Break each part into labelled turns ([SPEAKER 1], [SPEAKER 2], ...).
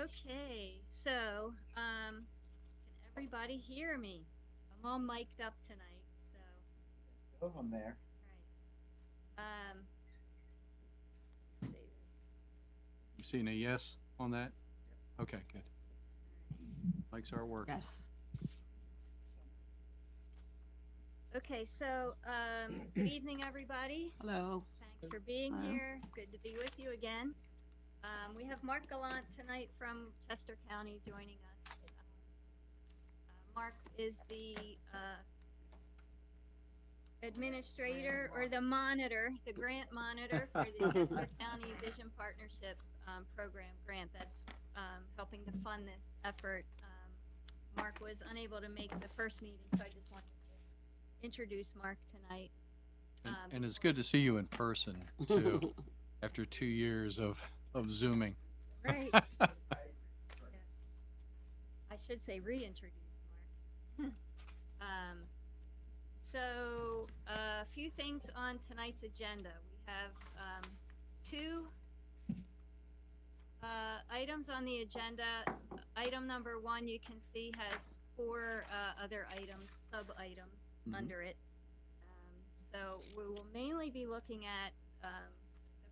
[SPEAKER 1] Okay, so can everybody hear me? I'm all mic'd up tonight, so
[SPEAKER 2] Two of them there.
[SPEAKER 1] right. Let's see.
[SPEAKER 3] You seen a yes on that? Okay, good. Mics are working.
[SPEAKER 4] Yes.
[SPEAKER 1] Okay, so good evening, everybody.
[SPEAKER 4] Hello.
[SPEAKER 1] Thanks for being
[SPEAKER 4] Hello.
[SPEAKER 1] here. It's good to be with you again. We have Mark Gallant tonight from Chester County joining us. Mark is the administrator or the monitor, the grant monitor for the Chester County Vision Partnership Program grant that's helping to fund this effort. Mark was unable to make the first meeting, so I just wanted to introduce Mark tonight.
[SPEAKER 3] And it's good to see you in person too, after 2 years of Zooming.
[SPEAKER 1] Right. I should say reintroduce Mark. So a few things on tonight's agenda. We have two items on the agenda. Item number one, you can see, has four other items, sub-items under it. So we will mainly be looking at the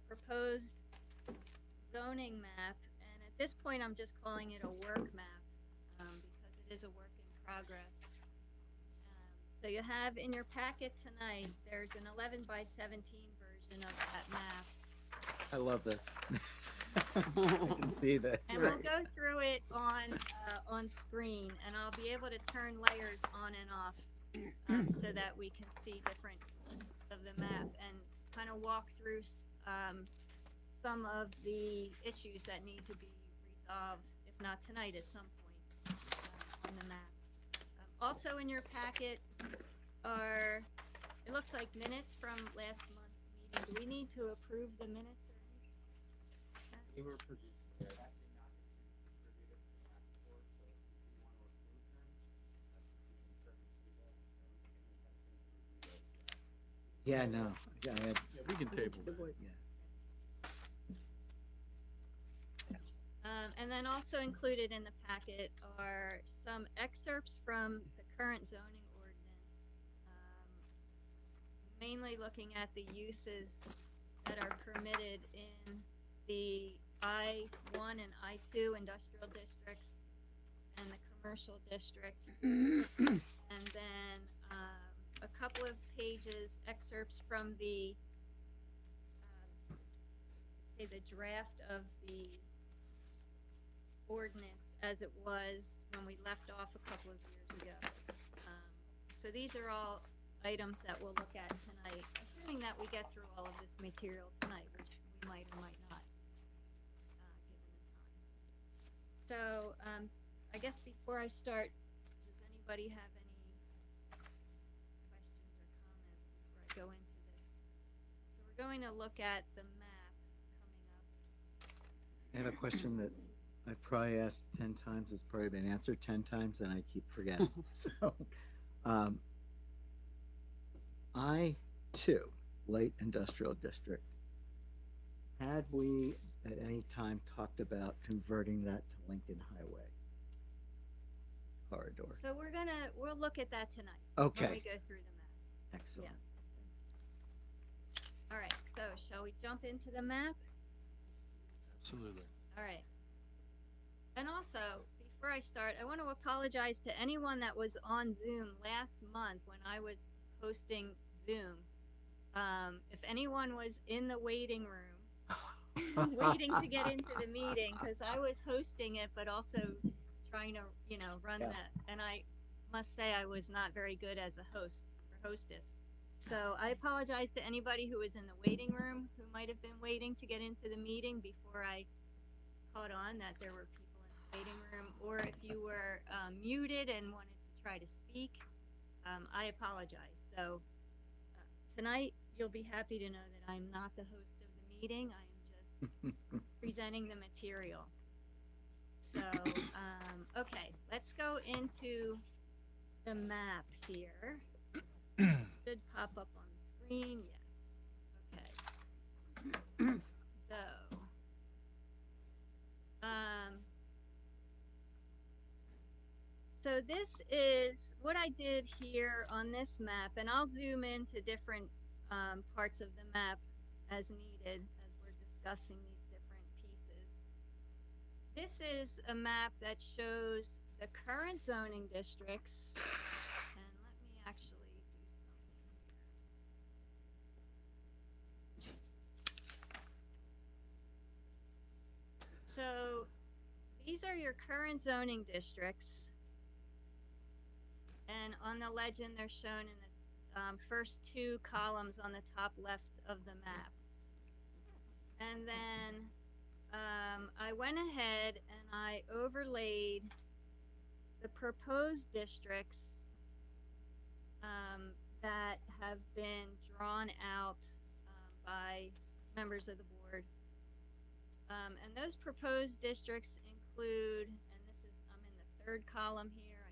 [SPEAKER 1] proposed zoning map, and at this point, I'm just calling it a work map because it is a work in progress. So you have in your packet tonight, there's an 11 by 17 version of that map.
[SPEAKER 2] I love this. I can see this.
[SPEAKER 1] And we'll go through it on screen, and I'll be able to turn layers on and off so that we can see different of the map and kind of walk through some of the issues that need to be resolved, if not tonight, at some point on the map. Also in your packet are, it looks like minutes from last month's meeting. Do we need to approve the minutes or anything?
[SPEAKER 2] They were produced there. That did not get distributed to the last board, so if you want to approve them, you can certainly do that. I don't think anyone had a chance to review those yet.
[SPEAKER 5] Yeah, no.
[SPEAKER 3] Yeah, we can table that.
[SPEAKER 5] Yeah.
[SPEAKER 1] And then also included in the packet are some excerpts from the current zoning ordinance, mainly looking at the uses that are permitted in the I-1 and I-2 industrial districts and the commercial district. And then a couple of pages, excerpts from the, say, the draft of the ordinance as it was when we left off a couple of years ago. So these are all items that we'll look at tonight, assuming that we get through all of this material tonight, which we might or might not, given the time. So I guess before I start, does anybody have any questions or comments before I go into this? So we're going to look at the map coming up.
[SPEAKER 5] I have a question that I've probably asked 10 times. It's probably been answered 10 times, and I keep forgetting. So, I-2, Light Industrial District. Had we at any time talked about converting that to Lincoln Highway corridor?
[SPEAKER 1] So we'll look at that tonight. When we
[SPEAKER 5] Okay,
[SPEAKER 1] go through the map.
[SPEAKER 5] excellent.
[SPEAKER 1] All right, so shall we jump into the map?
[SPEAKER 3] Absolutely.
[SPEAKER 1] All right. And also, before I start, I want to apologize to anyone that was on Zoom last month when I was hosting Zoom. If anyone was in the waiting room, waiting to get into the meeting, because I was hosting it, but also trying to, run
[SPEAKER 5] Yeah.
[SPEAKER 1] and I must say I was not very good as a host or hostess. So I apologize to anybody who was in the waiting room who might have been waiting to get into the meeting before I caught on that there were people in the waiting room, or if you were muted and wanted to try to speak, I apologize. So tonight you'll be happy to know that I'm not the host of the meeting. I am just presenting the material. So, okay, let's go into the map here. Should pop up on the screen, yes. Okay. So, So this is what I did here on this map, and I'll zoom into different parts of the map as needed as we're discussing these different pieces. This is a map that shows the current zoning districts, and let me actually do something here. So these are your current zoning districts. And on the legend, they're shown in the first two columns on the top left of the map. And then I went ahead and I overlaid the proposed districts that have been drawn out by members of the board. And those proposed districts include, and this is, I'm in the third column here, I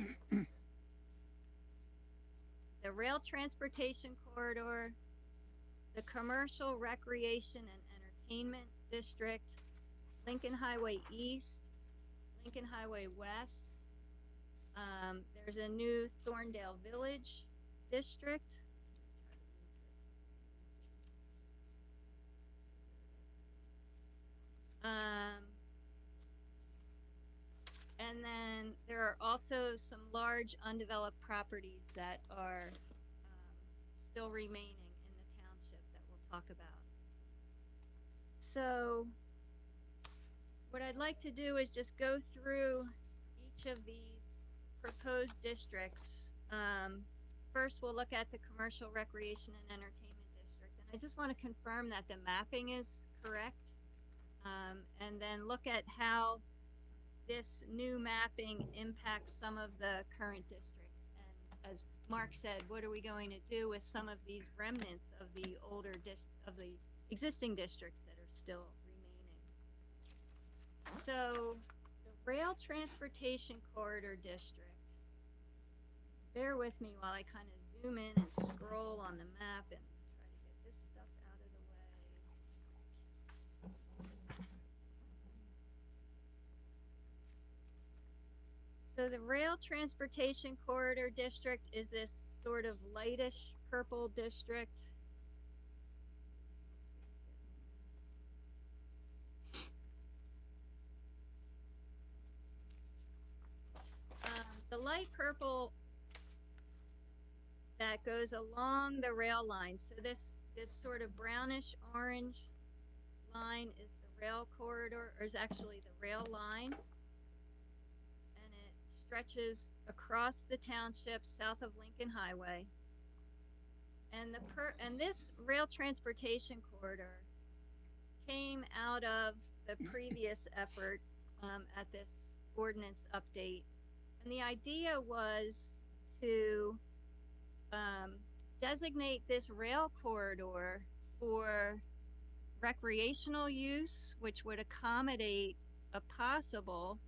[SPEAKER 1] can zoom in. The rail transportation corridor, the commercial recreation and entertainment district, Lincoln Highway East, Lincoln Highway West. There's a new Thorndale Village district. And then there are also some large undeveloped properties that are still remaining in the township that we'll talk about. So what I'd like to do is just go through each of these proposed districts. First, we'll look at the commercial recreation and entertainment district. And I just want to confirm that the mapping is correct. And then look at how this new mapping impacts some of the current districts. And as Mark said, what are we going to do with some of these remnants of the older of the existing districts that are still remaining? So the rail transportation corridor district, bear with me while I kind of zoom in and scroll on the map and try to get this stuff out of the way. So the rail transportation corridor district is this sort of lightish purple district. The light purple that goes along the rail line. So this sort of brownish orange line is the rail corridor, or is actually the rail line. And it stretches across the township south of Lincoln Highway. And this rail transportation corridor came out of the previous effort at this ordinance update. And the idea was to designate this rail corridor for recreational use, which would accommodate a possible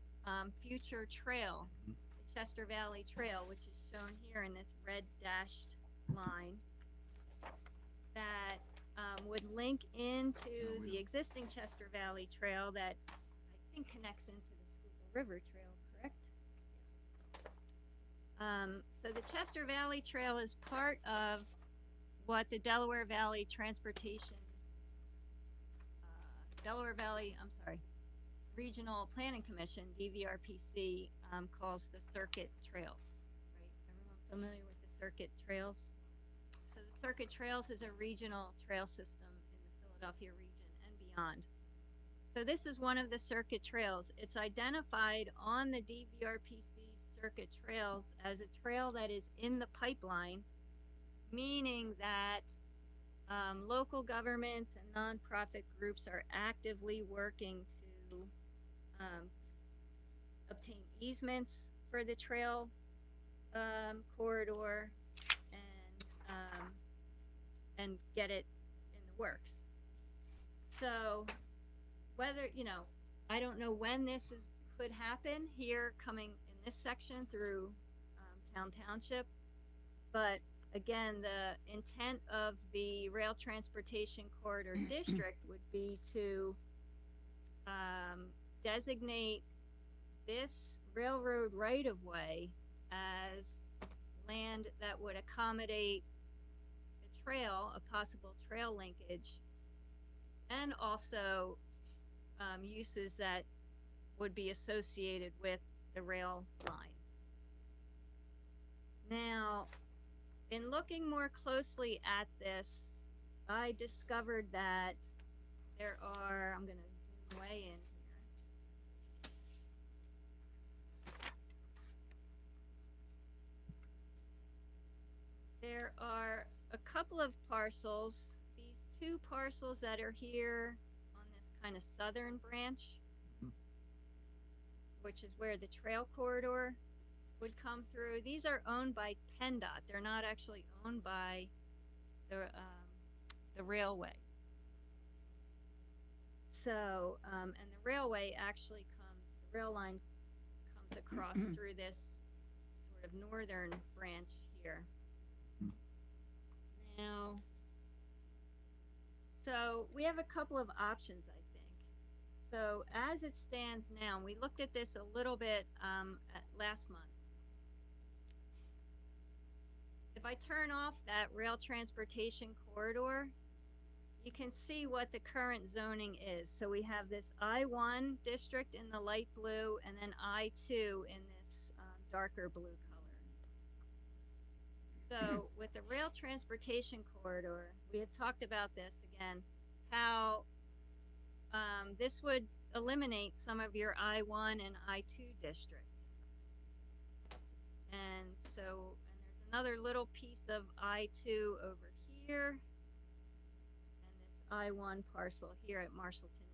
[SPEAKER 1] future trail, the Chester Valley Trail, which is shown here in this red dashed line, that would link into the existing Chester Valley Trail that I think connects into the Schuylkill River Trail, correct? So the Chester Valley Trail is part of what the Delaware Valley Regional Planning Commission, DVRPC, calls the circuit trails, right? Everyone familiar with the circuit trails? So the circuit trails is a regional trail system in the Philadelphia region and beyond. So this is one of the circuit trails. It's identified on the DVRPC circuit trails as a trail that is in the pipeline, meaning that local governments and nonprofit groups are actively working to obtain easements for the trail corridor and get it in the works. So whether, I don't know when this could happen here coming in this section through Town Township, but again, the intent of the rail transportation corridor district would be to designate this railroad right-of-way as land that would accommodate the trail, a possible trail linkage, and also uses that would be associated with the rail line. Now, in looking more closely at this, I discovered that there are, I'm going to zoom way in here. There are a couple of parcels, these two parcels that are here on this kind of southern branch, which is where the trail corridor would come through. These are owned by PennDOT. They're not actually owned by the railway. So, and the railway actually the rail line comes across through this sort of northern branch here. Now, so we have a couple of options, I think. So as it stands now, we looked at this a little bit last month. If I turn off that rail transportation corridor, you can see what the current zoning is. So we have this I-1 district in the light blue, and then I-2 in this darker blue color. So with the rail transportation corridor, we had talked about this again, how this would eliminate some of your I-1 and I-2 district. And so, and there's another little piece of I-2 over here, and this I-1 parcel here at Marshallton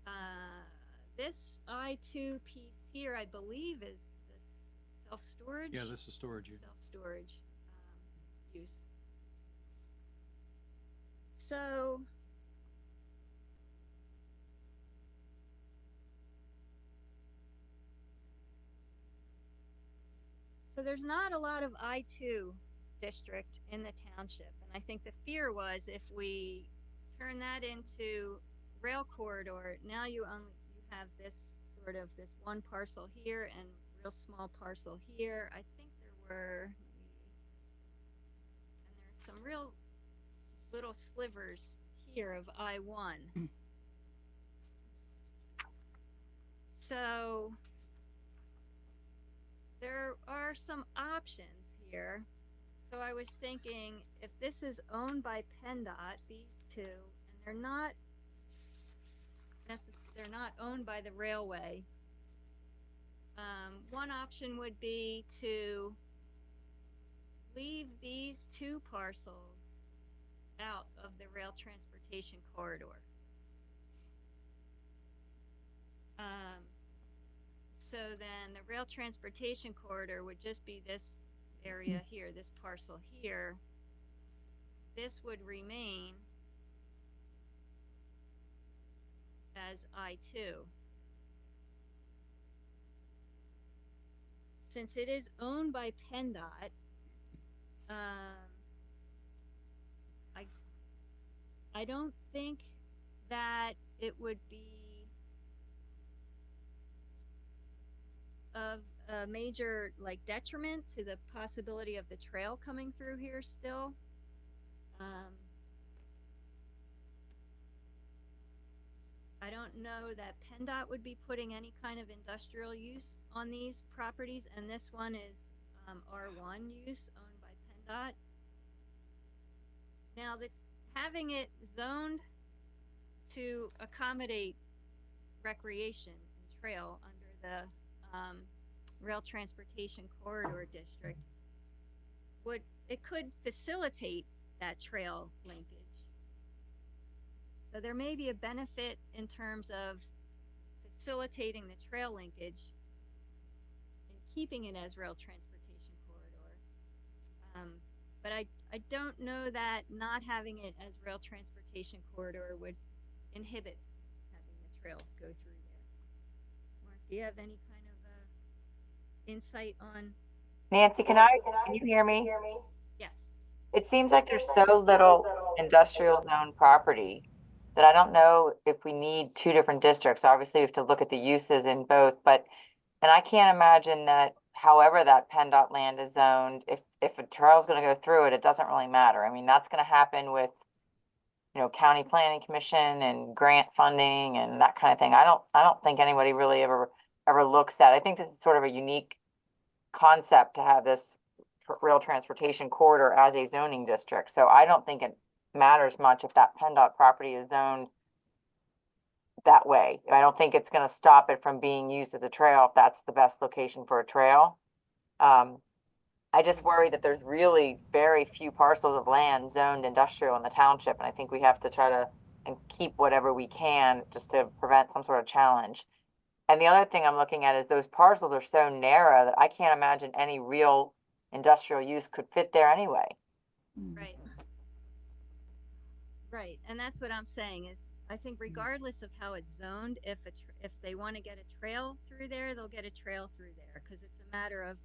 [SPEAKER 1] Road. This I-2 piece here, I believe, is this self-storage?
[SPEAKER 3] Yeah, this is storage unit.
[SPEAKER 1] Self-storage use. So, there's not a lot of I-2 district in the township, and I think the fear was if we turn that into rail corridor, now you have this sort of this one parcel here and real small parcel here. I think there were, and there's some real little slivers here of I-1. So there are some options here. So I was thinking, if this is owned by PennDOT, these two, and they're not owned by the railway, one option would be to leave these two parcels out of the rail transportation corridor. So then the rail transportation corridor would just be this area here, this parcel here. This would remain as I-2. Since it is owned by PennDOT, I don't think that it would be of a major detriment to the possibility of the trail coming through here still. I don't know that PennDOT would be putting any kind of industrial use on these properties, and this one is R1 use owned by PennDOT. Now, having it zoned to accommodate recreation and trail under the rail transportation corridor district could facilitate that trail linkage. So there may be a benefit in terms of facilitating the trail linkage and keeping it as rail transportation corridor. But I don't know that not having it as rail transportation corridor would inhibit having the trail go through there. Mark, do you have any kind of insight on?
[SPEAKER 4] Nancy, can you hear me?
[SPEAKER 1] Yes.
[SPEAKER 4] It seems like there's so little industrial zone property that I don't know if we need two different districts. Obviously, we have to look at the uses in both, but, and I can't imagine that however that PennDOT land is zoned, if a trail's gonna go through it, it doesn't really matter. I mean, that's gonna happen with, county planning commission and grant funding and that kind of thing. I don't think anybody really ever looks at. I think this is sort of a unique concept to have this rail transportation corridor as a zoning district. So I don't think it matters much if that PennDOT property is zoned that way. I don't think it's gonna stop it from being used as a trail if that's the best location for a trail. I just worry that there's really very few parcels of land zoned industrial in the township, and I think we have to try to and keep whatever we can just to prevent some sort of challenge. And the other thing I'm looking at is those parcels are so narrow that I can't imagine any real industrial use could fit there anyway.
[SPEAKER 1] Right. Right, and that's what I'm saying is, I think regardless of how it's zoned, if they wanna get a trail through there, they'll get a trail through there, cause it's a matter of,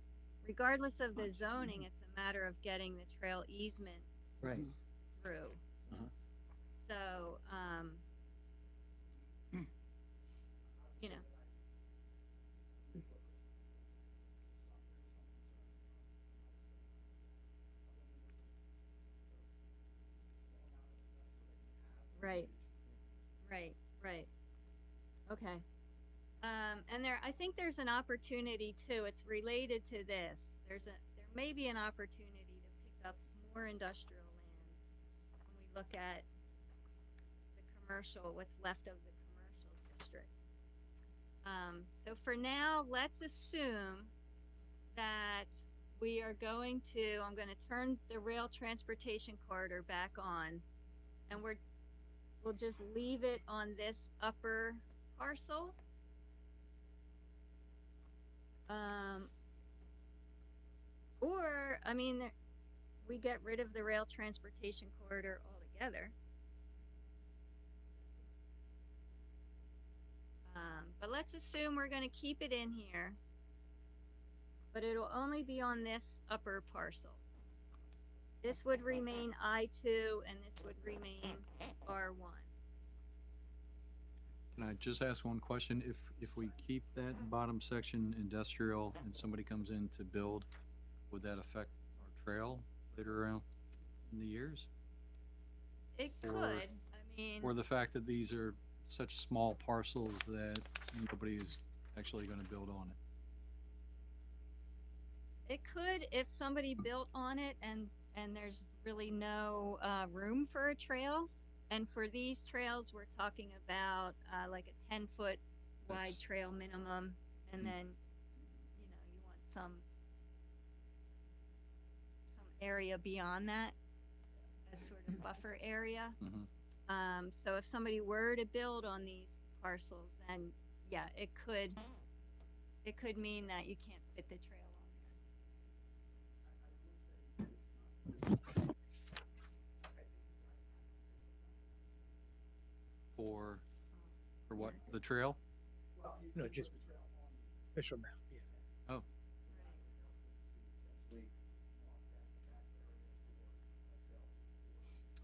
[SPEAKER 1] regardless of the zoning, it's a matter of getting the trail easement
[SPEAKER 5] Right.
[SPEAKER 1] through.
[SPEAKER 5] Uh-huh.
[SPEAKER 1] So, you know, right, right. Okay. And I think there's an opportunity too, it's related to this. There may be an opportunity to pick up more industrial land when we look at the commercial, what's left of the commercial district. So for now, let's assume that we are going to, I'm gonna turn the rail transportation corridor back on, and we'll just leave it on this upper parcel. Or, I mean, we get rid of the rail transportation corridor altogether. But let's assume we're gonna keep it in here, but it'll only be on this upper parcel. This would remain I2 and this would remain R1.
[SPEAKER 3] Can I just ask one question? If we keep that bottom section industrial and somebody comes in to build, would that affect our trail later on in the years?
[SPEAKER 1] It
[SPEAKER 3] Or-
[SPEAKER 1] could, I mean,
[SPEAKER 3] Or the fact that these are such small parcels that nobody is actually gonna build on it?
[SPEAKER 1] it could if somebody built on it and there's really no room for a trail. And for these trails, we're talking about like a 10-foot wide
[SPEAKER 3] That's-
[SPEAKER 1] trail minimum, and then you want some area beyond that as sort of buffer area.
[SPEAKER 3] Mhm.
[SPEAKER 1] So if somebody were to build on these parcels, then yeah, it could mean that you can't fit the trail on there.
[SPEAKER 3] For what, the trail?
[SPEAKER 6] No, just official map, yeah.
[SPEAKER 3] Oh,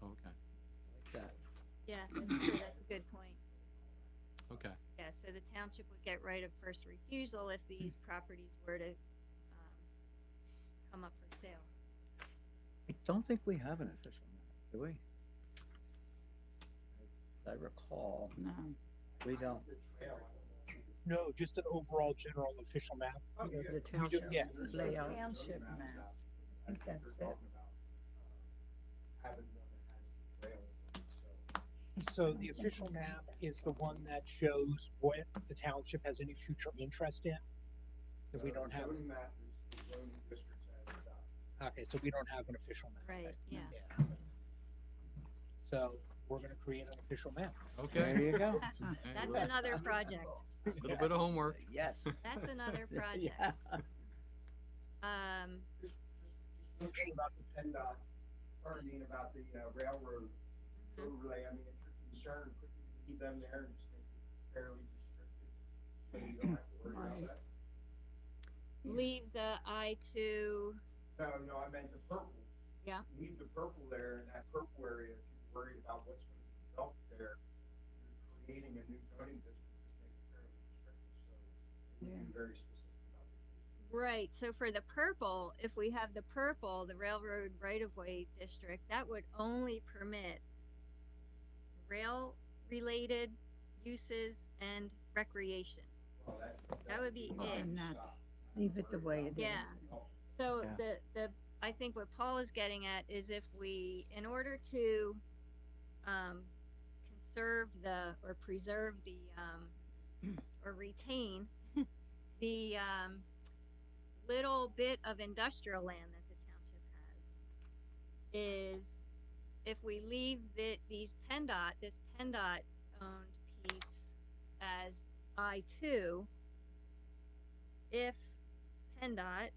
[SPEAKER 3] okay,
[SPEAKER 5] Like that.
[SPEAKER 1] Yeah, that's true. That's a good point.
[SPEAKER 3] okay.
[SPEAKER 1] Yeah, so the township would get right of first refusal if these properties were to come up for sale.
[SPEAKER 5] I don't think we have an official map, do we? As I recall. No. We don't.
[SPEAKER 6] No, just an overall general official map.
[SPEAKER 2] Oh,
[SPEAKER 6] You know,
[SPEAKER 2] yeah.
[SPEAKER 6] we
[SPEAKER 7] The
[SPEAKER 6] do-
[SPEAKER 7] township
[SPEAKER 6] Yeah,
[SPEAKER 7] layout.
[SPEAKER 2] Township
[SPEAKER 7] map.
[SPEAKER 2] I
[SPEAKER 7] think that's it.
[SPEAKER 2] Having one that has trail in it, so.
[SPEAKER 6] so the official map is the one that shows what the township has any future interest in. If we don't have,
[SPEAKER 2] Zoning map is the zoning districts as adopted.
[SPEAKER 6] okay, so we don't have an official map.
[SPEAKER 1] Right, yeah.
[SPEAKER 6] Yeah. So we're gonna create an official map.
[SPEAKER 5] There
[SPEAKER 3] Okay,
[SPEAKER 5] you go.
[SPEAKER 1] That's another project.
[SPEAKER 3] a little bit of homework.
[SPEAKER 5] Yes.
[SPEAKER 1] That's another project.
[SPEAKER 5] Yeah.
[SPEAKER 2] Just one thing about the PennDOT, arguing about the railroad overlay, I mean, if you're concerned, could you leave them there and just make it fairly restricted? So you don't have to worry about that.
[SPEAKER 1] Leave the I2,
[SPEAKER 2] No, I meant the purple.
[SPEAKER 1] Yeah.
[SPEAKER 2] Leave the purple there in that purple area if you're worried about what's gonna be developed there. creating a new zoning district, just make it fairly restrictive, so we need to be very specific about it.
[SPEAKER 1] Right, so for the purple, if we have the purple, the railroad right-of-way district, that would only permit rail-related uses and recreation.
[SPEAKER 2] Well,
[SPEAKER 1] That would be it.
[SPEAKER 7] And that's, leave it the way it is.
[SPEAKER 1] Yeah. So
[SPEAKER 5] Yeah.
[SPEAKER 1] I think what Paul is getting at is if we, in order to, conserve or preserve or retain the, little bit of industrial land that the township has, is if we leave this PennDOT owned piece as I2, if PennDOT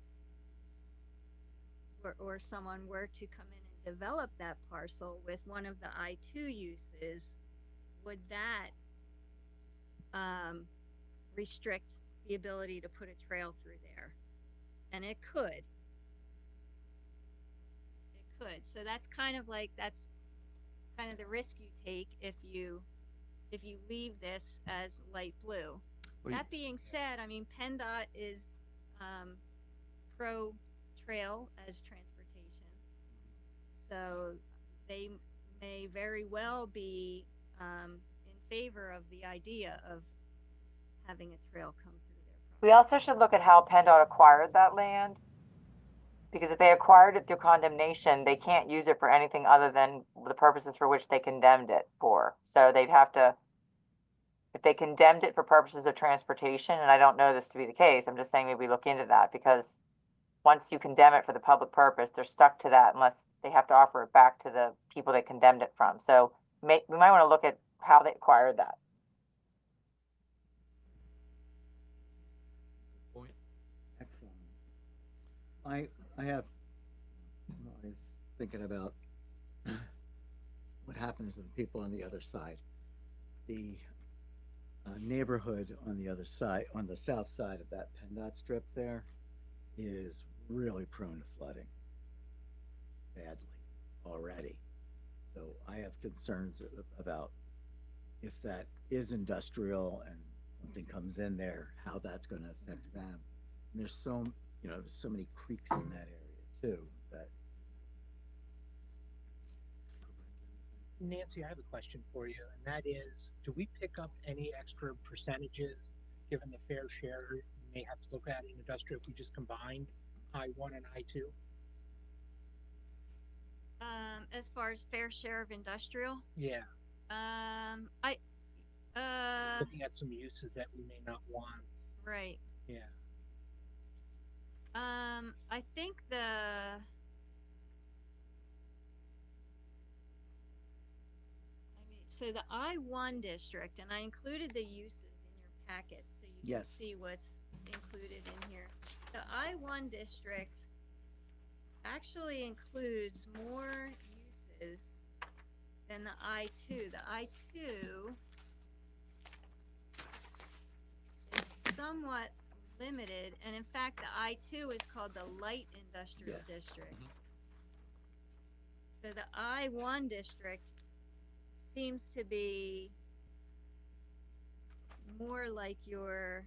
[SPEAKER 1] or someone were to come in and develop that parcel with one of the I2 uses, would that restrict the ability to put a trail through there? And it could. It could. So that's kind of the risk you take if you leave this as light blue.
[SPEAKER 3] Well,
[SPEAKER 1] That being said, I mean, PennDOT is pro trail as transportation, so they may very well be in favor of the idea of having a trail come through their property.
[SPEAKER 4] We also should look at how PennDOT acquired that land. Because if they acquired it through condemnation, they can't use it for anything other than the purposes for which they condemned it for. So they'd have to, if they condemned it for purposes of transportation, and I don't know this to be the case, I'm just saying maybe look into that, because once you condemn it for the public purpose, they're stuck to that unless they have to offer it back to the people they condemned it from. So we might want to look at how they acquired that.
[SPEAKER 3] Point.
[SPEAKER 5] Excellent. I have, I was thinking about what happens to the people on the other side. The neighborhood on the other side, on the south side of that PennDOT strip there, is really prone to flooding badly already. So I have concerns about if that is industrial and something comes in there, how that's going to affect them. And there's there's so many creeks in that area too, that
[SPEAKER 6] Nancy, I have a question for you, and that is, do we pick up any extra percentages given the fair share we may have to look at in industrial if we just combined I1 and I2?
[SPEAKER 1] As far as fair share of industrial,
[SPEAKER 6] Yeah,
[SPEAKER 1] I
[SPEAKER 6] looking at some uses that we may not want.
[SPEAKER 1] right.
[SPEAKER 6] Yeah.
[SPEAKER 1] I think so the I1 district, and I included the uses in your packet so you can
[SPEAKER 5] Yes.
[SPEAKER 1] see what's included in here. The I1 district actually includes more uses than the I2. The I2 is somewhat limited, and in fact, the I2 is called the light industrial
[SPEAKER 5] Yes.
[SPEAKER 1] district. So the I1 district seems to be more like your,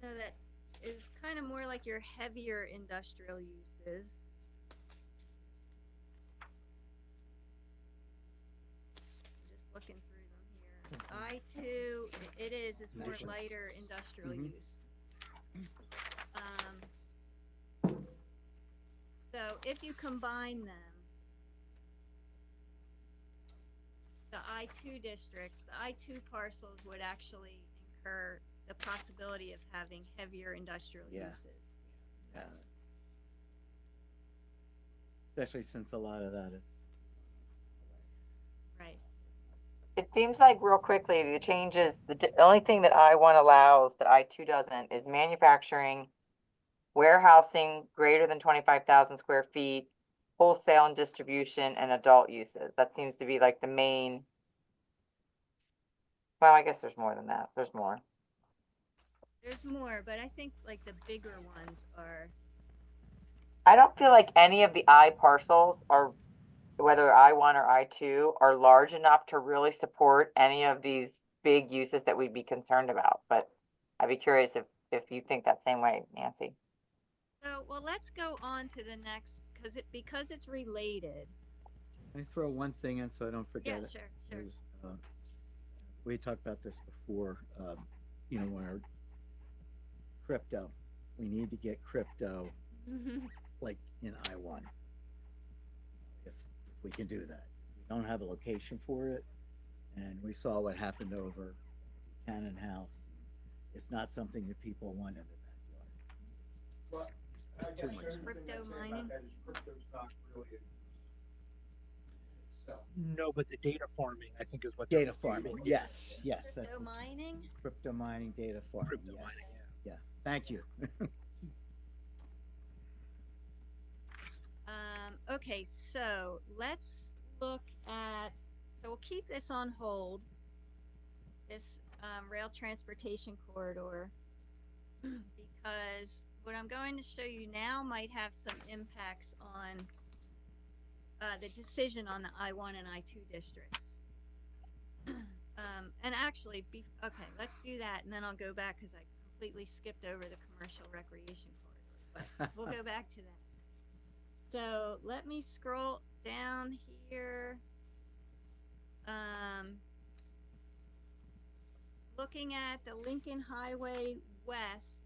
[SPEAKER 1] no, that is kind of more like your heavier industrial uses. Just looking through them here. I2, it is more
[SPEAKER 5] Nice.
[SPEAKER 1] lighter industrial
[SPEAKER 5] Mhm.
[SPEAKER 1] use. So if you combine them, the I2 districts, the I2 parcels would actually incur the possibility of having heavier industrial
[SPEAKER 5] Yeah.
[SPEAKER 1] uses.
[SPEAKER 5] yeah, especially since a lot of that is.
[SPEAKER 1] Right.
[SPEAKER 4] It seems like real quickly, the changes, the only thing that I1 allows that I2 doesn't is manufacturing, warehousing greater than 25,000 square feet, wholesale and distribution, and adult uses. That seems to be like the main. Well, I guess there's more than that. There's more.
[SPEAKER 1] There's more, but I think like the bigger ones are,
[SPEAKER 4] I don't feel like any of the I parcels whether I1 or I2, are large enough to really support any of these big uses that we'd be concerned about. But I'd be curious if you think that same way, Nancy.
[SPEAKER 1] So, well, let's go on to the next, because it's related.
[SPEAKER 5] Can I throw one thing in so I don't forget
[SPEAKER 1] Yeah,
[SPEAKER 5] it?
[SPEAKER 1] sure.
[SPEAKER 5] Is, we talked about this before, you know, when our crypto, we need to get crypto like in I1. If we can do that. We don't have a location for it, and we saw what happened over Buchanan House. It's not something that people want in their
[SPEAKER 2] Well, I
[SPEAKER 5] backyard. Too
[SPEAKER 2] guess
[SPEAKER 5] much.
[SPEAKER 2] the only thing
[SPEAKER 1] Crypto
[SPEAKER 2] I'd say
[SPEAKER 1] mining?
[SPEAKER 2] about that is crypto's not really a use itself.
[SPEAKER 6] No, but the data farming, I think, is what.
[SPEAKER 5] Data farming, yes, yes, that's
[SPEAKER 1] Crypto
[SPEAKER 5] what you-
[SPEAKER 1] mining?
[SPEAKER 5] Crypto mining, data farming,
[SPEAKER 6] Crypto
[SPEAKER 5] yes.
[SPEAKER 6] mining,
[SPEAKER 5] Yeah, thank you.
[SPEAKER 1] Okay, so let's look at, so we'll keep this on hold, this rail transportation corridor, because what I'm going to show you now might have some impacts on the decision on the I1 and I2 districts. And actually, okay, let's do that, and then I'll go back because I completely skipped over the commercial recreation corridor, but we'll go back to that. So let me scroll down here. Looking at the Lincoln Highway West.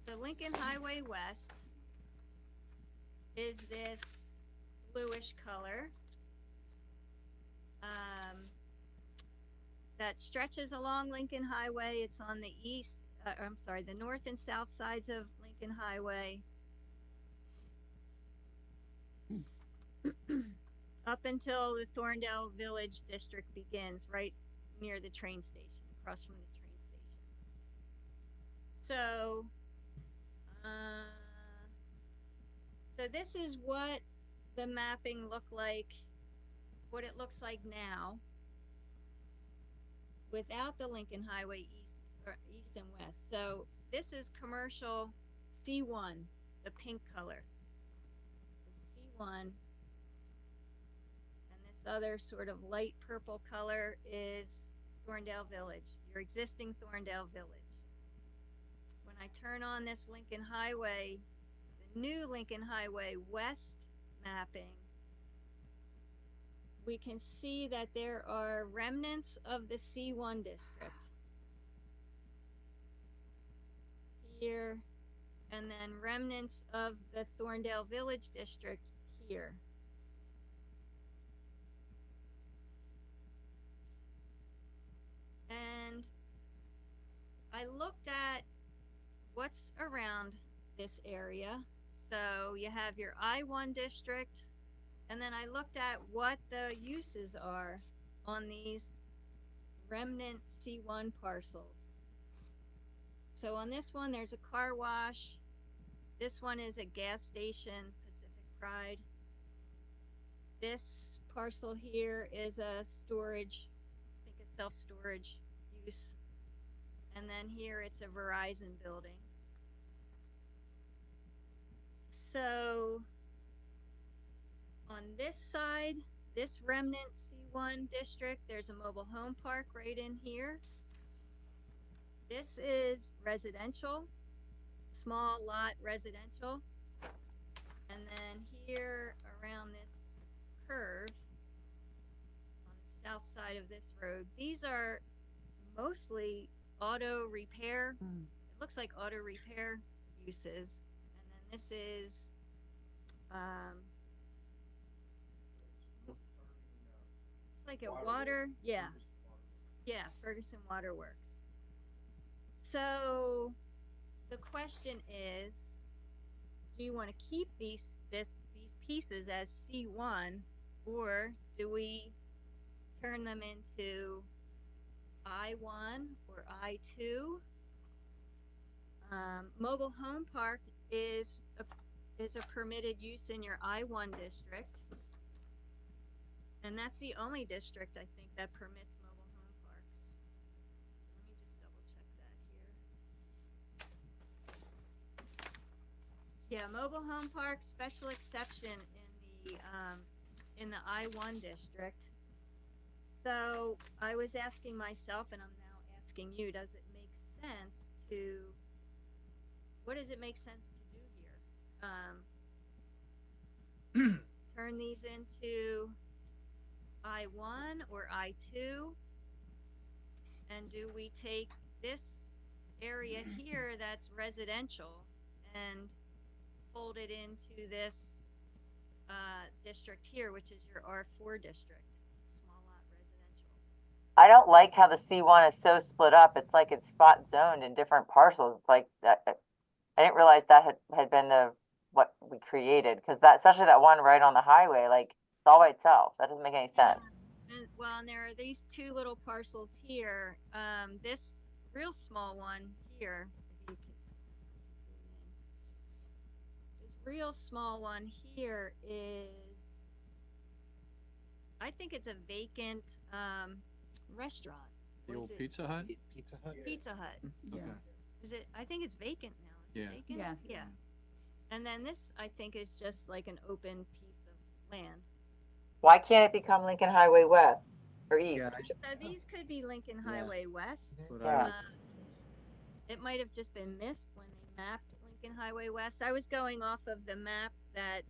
[SPEAKER 1] So Lincoln Highway West is this bluish color that stretches along Lincoln Highway. It's on the east, the north and south sides of Lincoln Highway. Up until the Thorndale Village district begins, right near the train station, across from the train station. So this is what the mapping looked like, what it looks like now, without the Lincoln Highway east and west. So this is commercial C1, the pink color. The C1. Other sort of light purple color is Thorndale Village, your existing Thorndale Village. When I turn on this Lincoln Highway, the new Lincoln Highway West mapping, we can see that there are remnants of the C1 district here, and then remnants of the Thorndale Village district here. And I looked at what's around this area. So you have your I1 district, and then I looked at what the uses are on these remnant C1 parcels. So on this one, there's a car wash. This one is a gas station, Pacific Pride. This parcel here is a storage, I think a self-storage use. And then here it's a Verizon building. So on this side, this remnant C1 district, there's a mobile home park right in here. This is residential, small lot residential. And then here around this curve on the south side of this road, these are mostly auto repair. It looks like auto repair uses. And then this is it's like a water, yeah, Ferguson Water Works. So the question is, do you want to keep these pieces as C1, or do we turn them into I1 or I2? Mobile home park is a permitted use in your I1 district, and that's the only district I think that permits mobile home parks. Let me just double check that here. Yeah, mobile home park special exception in in the I-1 district. So I was asking myself, and I'm now asking you, does it make sense to, what does it make sense to do here? Turn these into I-1 or I-2? And do we take this area here that's residential and fold it into this district here, which is your R4 district, small lot residential?
[SPEAKER 4] I don't like how the C1 is so split up. It's like it's spot zoned in different parcels. It's like that. I didn't realize that had been what we created, because that, especially that one right on the highway, like it's all by itself. That doesn't make any sense.
[SPEAKER 1] And, well, and there are these two little parcels here. This real small one here, if you could zoom in. This real small one here is, I think it's a vacant restaurant.
[SPEAKER 3] The
[SPEAKER 1] What
[SPEAKER 3] old
[SPEAKER 1] is it?
[SPEAKER 3] Pizza Hut?
[SPEAKER 6] Pizza Hut.
[SPEAKER 1] Pizza Hut.
[SPEAKER 7] Yeah.
[SPEAKER 3] Okay.
[SPEAKER 1] Is it? I think it's vacant now. Is
[SPEAKER 3] Yeah.
[SPEAKER 1] it vacant?
[SPEAKER 7] Yes.
[SPEAKER 1] Yeah. And then this, I think, is just like an open piece of land.
[SPEAKER 4] Why can't it become Lincoln Highway West or East?
[SPEAKER 5] Yeah,
[SPEAKER 1] So these could be Lincoln
[SPEAKER 5] Yeah.
[SPEAKER 1] Highway West.
[SPEAKER 5] That's what
[SPEAKER 4] Yeah.
[SPEAKER 5] I would-
[SPEAKER 1] It might have just been missed when they mapped Lincoln Highway West. I was going off of the map that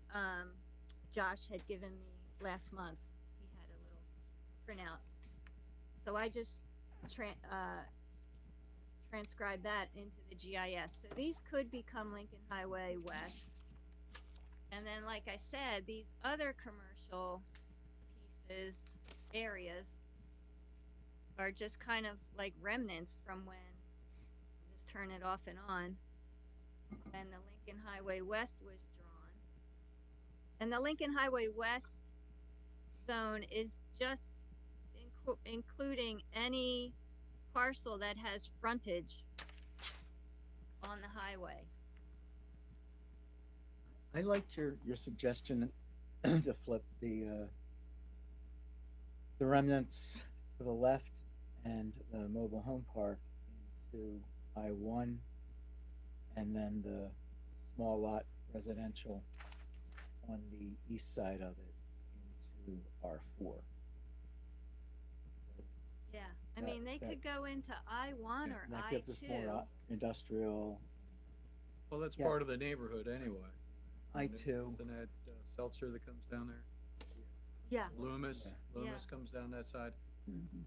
[SPEAKER 1] Josh had given me last month. He had a little printout. So I just transcribed that into the GIS. So these could become Lincoln Highway West. And then, like I said, these other commercial pieces, areas, are just kind of like remnants from when you just turn it off and on. And the Lincoln Highway West was drawn. And the Lincoln Highway West zone is just including any parcel that has frontage on the highway.
[SPEAKER 5] I liked your suggestion to flip the remnants to the left and the mobile home park into I-1, and then the small lot residential on the east side of it into R4.
[SPEAKER 1] Yeah, I
[SPEAKER 5] That-
[SPEAKER 1] mean, they
[SPEAKER 5] that-
[SPEAKER 1] could go into I-1 or
[SPEAKER 5] And that
[SPEAKER 1] I-2.
[SPEAKER 5] gives us more industrial.
[SPEAKER 3] Well, that's
[SPEAKER 5] Yeah.
[SPEAKER 3] part of the neighborhood anyway.
[SPEAKER 5] I-2.
[SPEAKER 3] Isn't that Seltzer that comes down there?
[SPEAKER 1] Yeah,
[SPEAKER 3] Loomis,
[SPEAKER 5] Yeah.
[SPEAKER 3] Loomis comes down that side.
[SPEAKER 7] Mhm.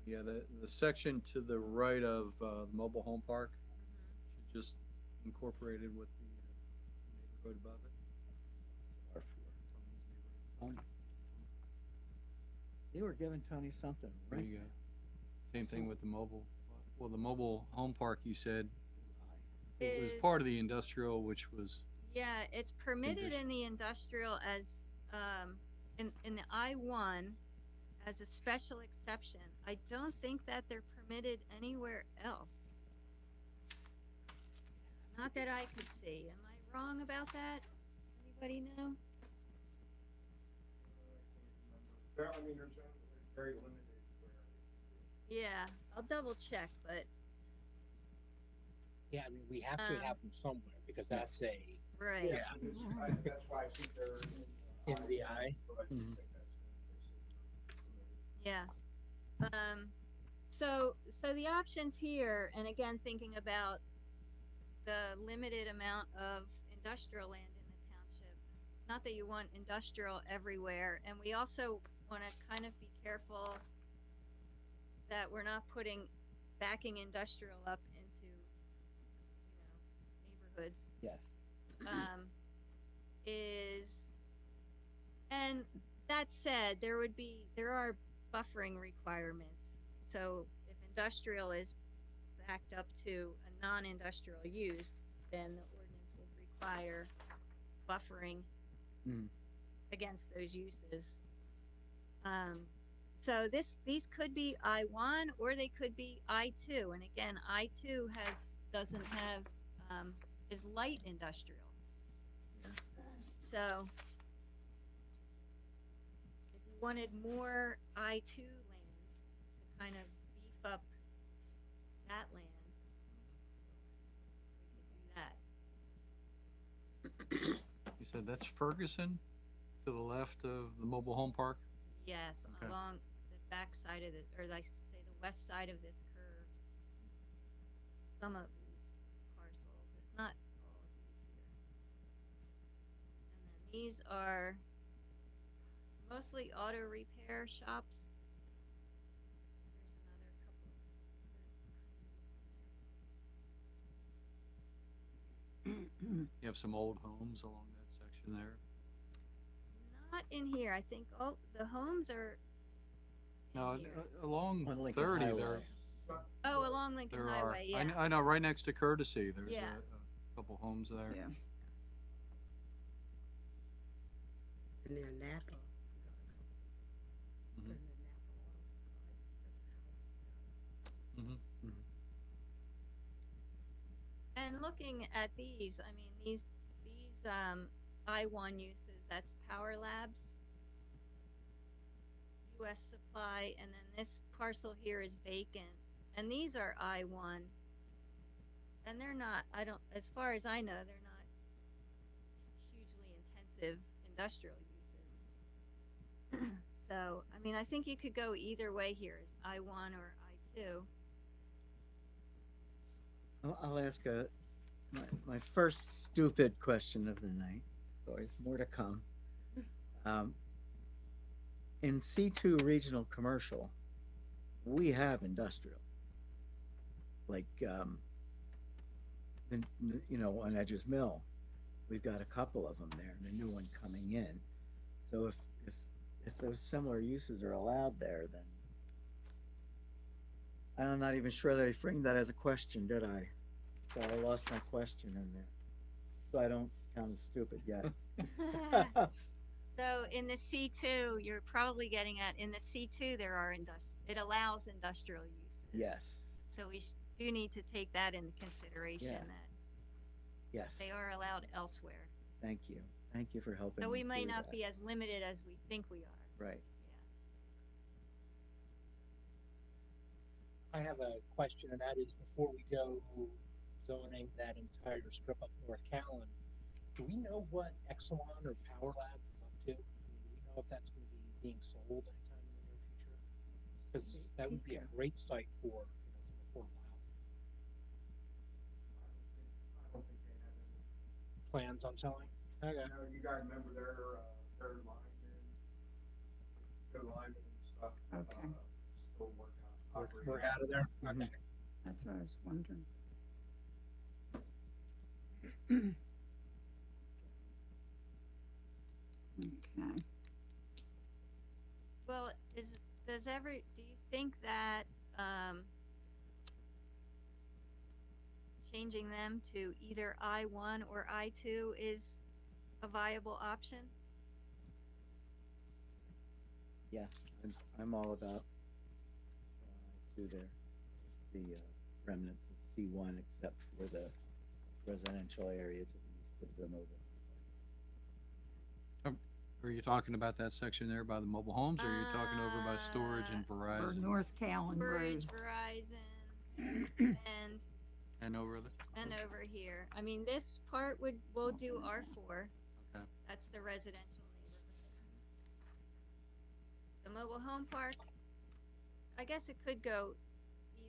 [SPEAKER 3] Yeah, the section to the right of the mobile home park should just incorporated with the neighborhood above it.
[SPEAKER 5] R4. Tony. You were giving Tony something,
[SPEAKER 3] There
[SPEAKER 5] right?
[SPEAKER 3] you go. Same thing with the mobile, well, the mobile home park, you said, it was part of the industrial, which was,
[SPEAKER 1] yeah, it's permitted
[SPEAKER 3] Indus-
[SPEAKER 1] in the industrial as, in the I-1 as a special exception. I don't think that they're permitted anywhere else. Not that I could see. Am I wrong about that? Anybody know?
[SPEAKER 2] I mean, there's very limited where.
[SPEAKER 1] Yeah, I'll double check, but,
[SPEAKER 6] Yeah, I mean, we have to have them somewhere because that's a,
[SPEAKER 1] right.
[SPEAKER 6] Yeah.
[SPEAKER 2] That's why I think they're
[SPEAKER 6] In the eye.
[SPEAKER 2] but I think
[SPEAKER 5] Mhm.
[SPEAKER 2] that's-
[SPEAKER 1] Yeah. So the options here, and again, thinking about the limited amount of industrial land in the township, not that you want industrial everywhere, and we also want to kind of be careful that we're not backing industrial up into, neighborhoods.
[SPEAKER 5] Yes.
[SPEAKER 1] And that said, there are buffering requirements. So if industrial is backed up to a non-industrial use, then the ordinance would require buffering
[SPEAKER 5] Mhm.
[SPEAKER 1] against those uses. So these could be I-1 or they could be I-2. And again, I-2 doesn't have, is light industrial. So if you wanted more I-2 land to kind of beef up that land, we could do that.
[SPEAKER 3] you said that's Ferguson? to the left of the mobile home park?
[SPEAKER 1] Yes,
[SPEAKER 3] Okay.
[SPEAKER 1] along the back side of the, or I should say the west side of this curve. Some of these parcels, if not all of these here. And then these are mostly auto repair shops. There's another couple of other kind of use in there.
[SPEAKER 3] You have some old homes along that section there.
[SPEAKER 1] Not in here, I think all, the homes are
[SPEAKER 3] No,
[SPEAKER 1] in here.
[SPEAKER 3] along
[SPEAKER 5] On Lincoln
[SPEAKER 3] 30,
[SPEAKER 5] Highway.
[SPEAKER 3] there,
[SPEAKER 1] Oh, along Lincoln
[SPEAKER 3] there are.
[SPEAKER 1] Highway, yeah.
[SPEAKER 3] I know, right next to Courtesy, there's
[SPEAKER 1] Yeah.
[SPEAKER 3] a couple homes there.
[SPEAKER 7] Yeah.
[SPEAKER 8] And then Napa.
[SPEAKER 3] Mhm.
[SPEAKER 8] And then Napa
[SPEAKER 3] Mhm.
[SPEAKER 1] And looking at these, I mean, these I-1 uses, that's Power Labs, US Supply, and then this parcel here is vacant. And these are I-1. And they're not, I don't, as far as I know, they're not hugely intensive industrial uses. So, I mean, I think you could go either way here, is I-1 or I-2.
[SPEAKER 5] I'll ask my first stupid question of the night. Always more to come. In C2 regional commercial, we have industrial. Like, on Edge's Mill, we've got a couple of them there and a new one coming in. So if those similar uses are allowed there, then I'm not even sure that I framed that as a question, did I? So I lost my question in there. So I don't count as stupid yet.
[SPEAKER 1] So in the C2, you're probably getting at, in the C2, there are it allows industrial uses.
[SPEAKER 5] Yes,
[SPEAKER 1] So we do need to take that into consideration,
[SPEAKER 5] Yeah.
[SPEAKER 1] that
[SPEAKER 5] yes.
[SPEAKER 1] they are allowed elsewhere.
[SPEAKER 5] Thank you. Thank you for helping
[SPEAKER 1] So
[SPEAKER 5] me
[SPEAKER 1] we may
[SPEAKER 5] through
[SPEAKER 1] not
[SPEAKER 5] that.
[SPEAKER 1] be as limited as we think we are.
[SPEAKER 5] Right.
[SPEAKER 6] I have a question, and that is before we go zoning that entire strip up North Callan, do we know what Exelon or Power Labs is up to? I mean, do we know if that's going to be being sold anytime in the near future? Because that would be a great site for some affordable housing.
[SPEAKER 2] I don't think they have any.
[SPEAKER 6] Plans on selling? Okay.
[SPEAKER 2] You know, you gotta remember their linemen, and stuff.
[SPEAKER 7] Okay.
[SPEAKER 2] Still working on
[SPEAKER 6] We're
[SPEAKER 2] operating.
[SPEAKER 6] out of there?
[SPEAKER 5] Mhm.
[SPEAKER 6] Okay.
[SPEAKER 7] That's what I was wondering. Okay.
[SPEAKER 1] Well, do you think that, changing them to either I-1 or I-2 is a viable option?
[SPEAKER 5] Yeah, I'm all about do the remnants of C1 except for the residential area to the east of the mobile.
[SPEAKER 3] Are you talking about that section there by the mobile homes, or are you talking over by storage and
[SPEAKER 7] Or
[SPEAKER 3] Verizon
[SPEAKER 7] North Callan
[SPEAKER 1] Storage,
[SPEAKER 7] Road.
[SPEAKER 1] Verizon, and
[SPEAKER 3] and over there?
[SPEAKER 1] over here. I mean, this part we'll do R4.
[SPEAKER 3] Okay.
[SPEAKER 1] That's the residential neighborhood. The mobile home park, I guess it could go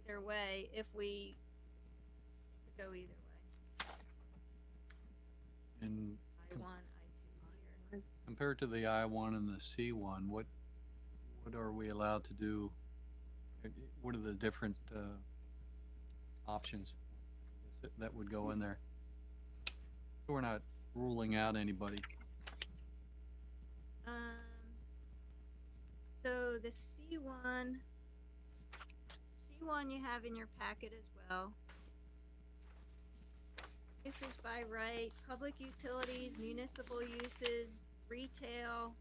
[SPEAKER 1] either way if we could go either way.
[SPEAKER 3] And
[SPEAKER 1] I-1, I-2 here.
[SPEAKER 3] compared to the I-1 and the C1, what are we allowed to do? What are the different options that would go in there? We're not ruling out anybody.
[SPEAKER 1] So the C1 you have in your packet as well. Uses by right, public utilities, municipal uses, retail,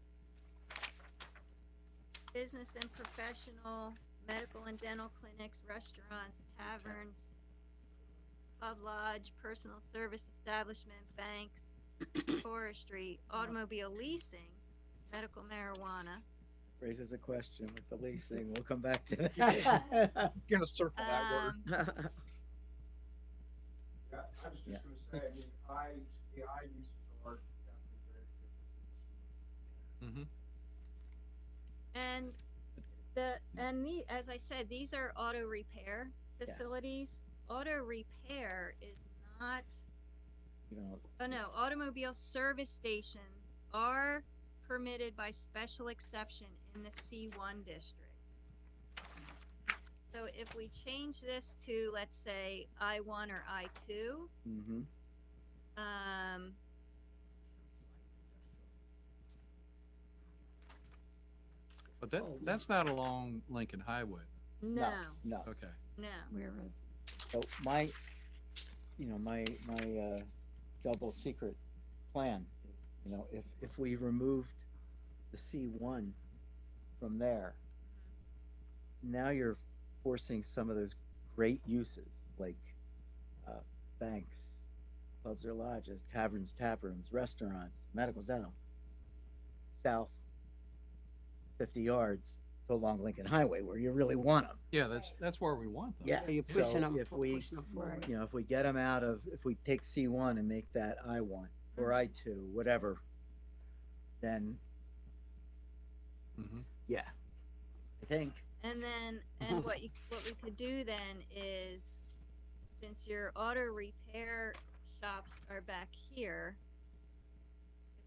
[SPEAKER 1] business and professional, medical and dental clinics, restaurants, taverns, pub lodge, personal service establishment, banks, forestry, automobile leasing, medical marijuana.
[SPEAKER 5] Raises a question with the leasing. We'll come back to that.
[SPEAKER 6] You're gonna circle that word.
[SPEAKER 2] Yeah, I was just
[SPEAKER 5] Yeah.
[SPEAKER 2] gonna say, I mean, the I uses are definitely very different.
[SPEAKER 1] And as I said, these are auto repair facilities. Auto repair is not,
[SPEAKER 5] You know,
[SPEAKER 1] oh no, automobile service stations are permitted by special exception in the C1 district. So if we change this to, let's say, I1 or I2,
[SPEAKER 5] mm-hmm,
[SPEAKER 3] But that's not along Lincoln Highway.
[SPEAKER 1] no,
[SPEAKER 5] no.
[SPEAKER 3] Okay.
[SPEAKER 1] no.
[SPEAKER 7] Where is,
[SPEAKER 5] So my, my double secret plan is, if we removed the C1 from there, now you're forcing some of those great uses like banks, clubs or lodges, taverns, tap rooms, restaurants, medical, dental, south 50 yards to along Lincoln Highway where you really want them.
[SPEAKER 3] Yeah, that's where we want them.
[SPEAKER 5] Yeah,
[SPEAKER 8] You're
[SPEAKER 5] so
[SPEAKER 8] pushing them,
[SPEAKER 5] if we,
[SPEAKER 8] pushing them forward.
[SPEAKER 5] if we get them out of, if we take C1 and make that I1 or I2, whatever, then
[SPEAKER 3] Mm-hmm.
[SPEAKER 5] yeah, I think.
[SPEAKER 1] And then, and what we could do then is, since your auto repair shops are back here,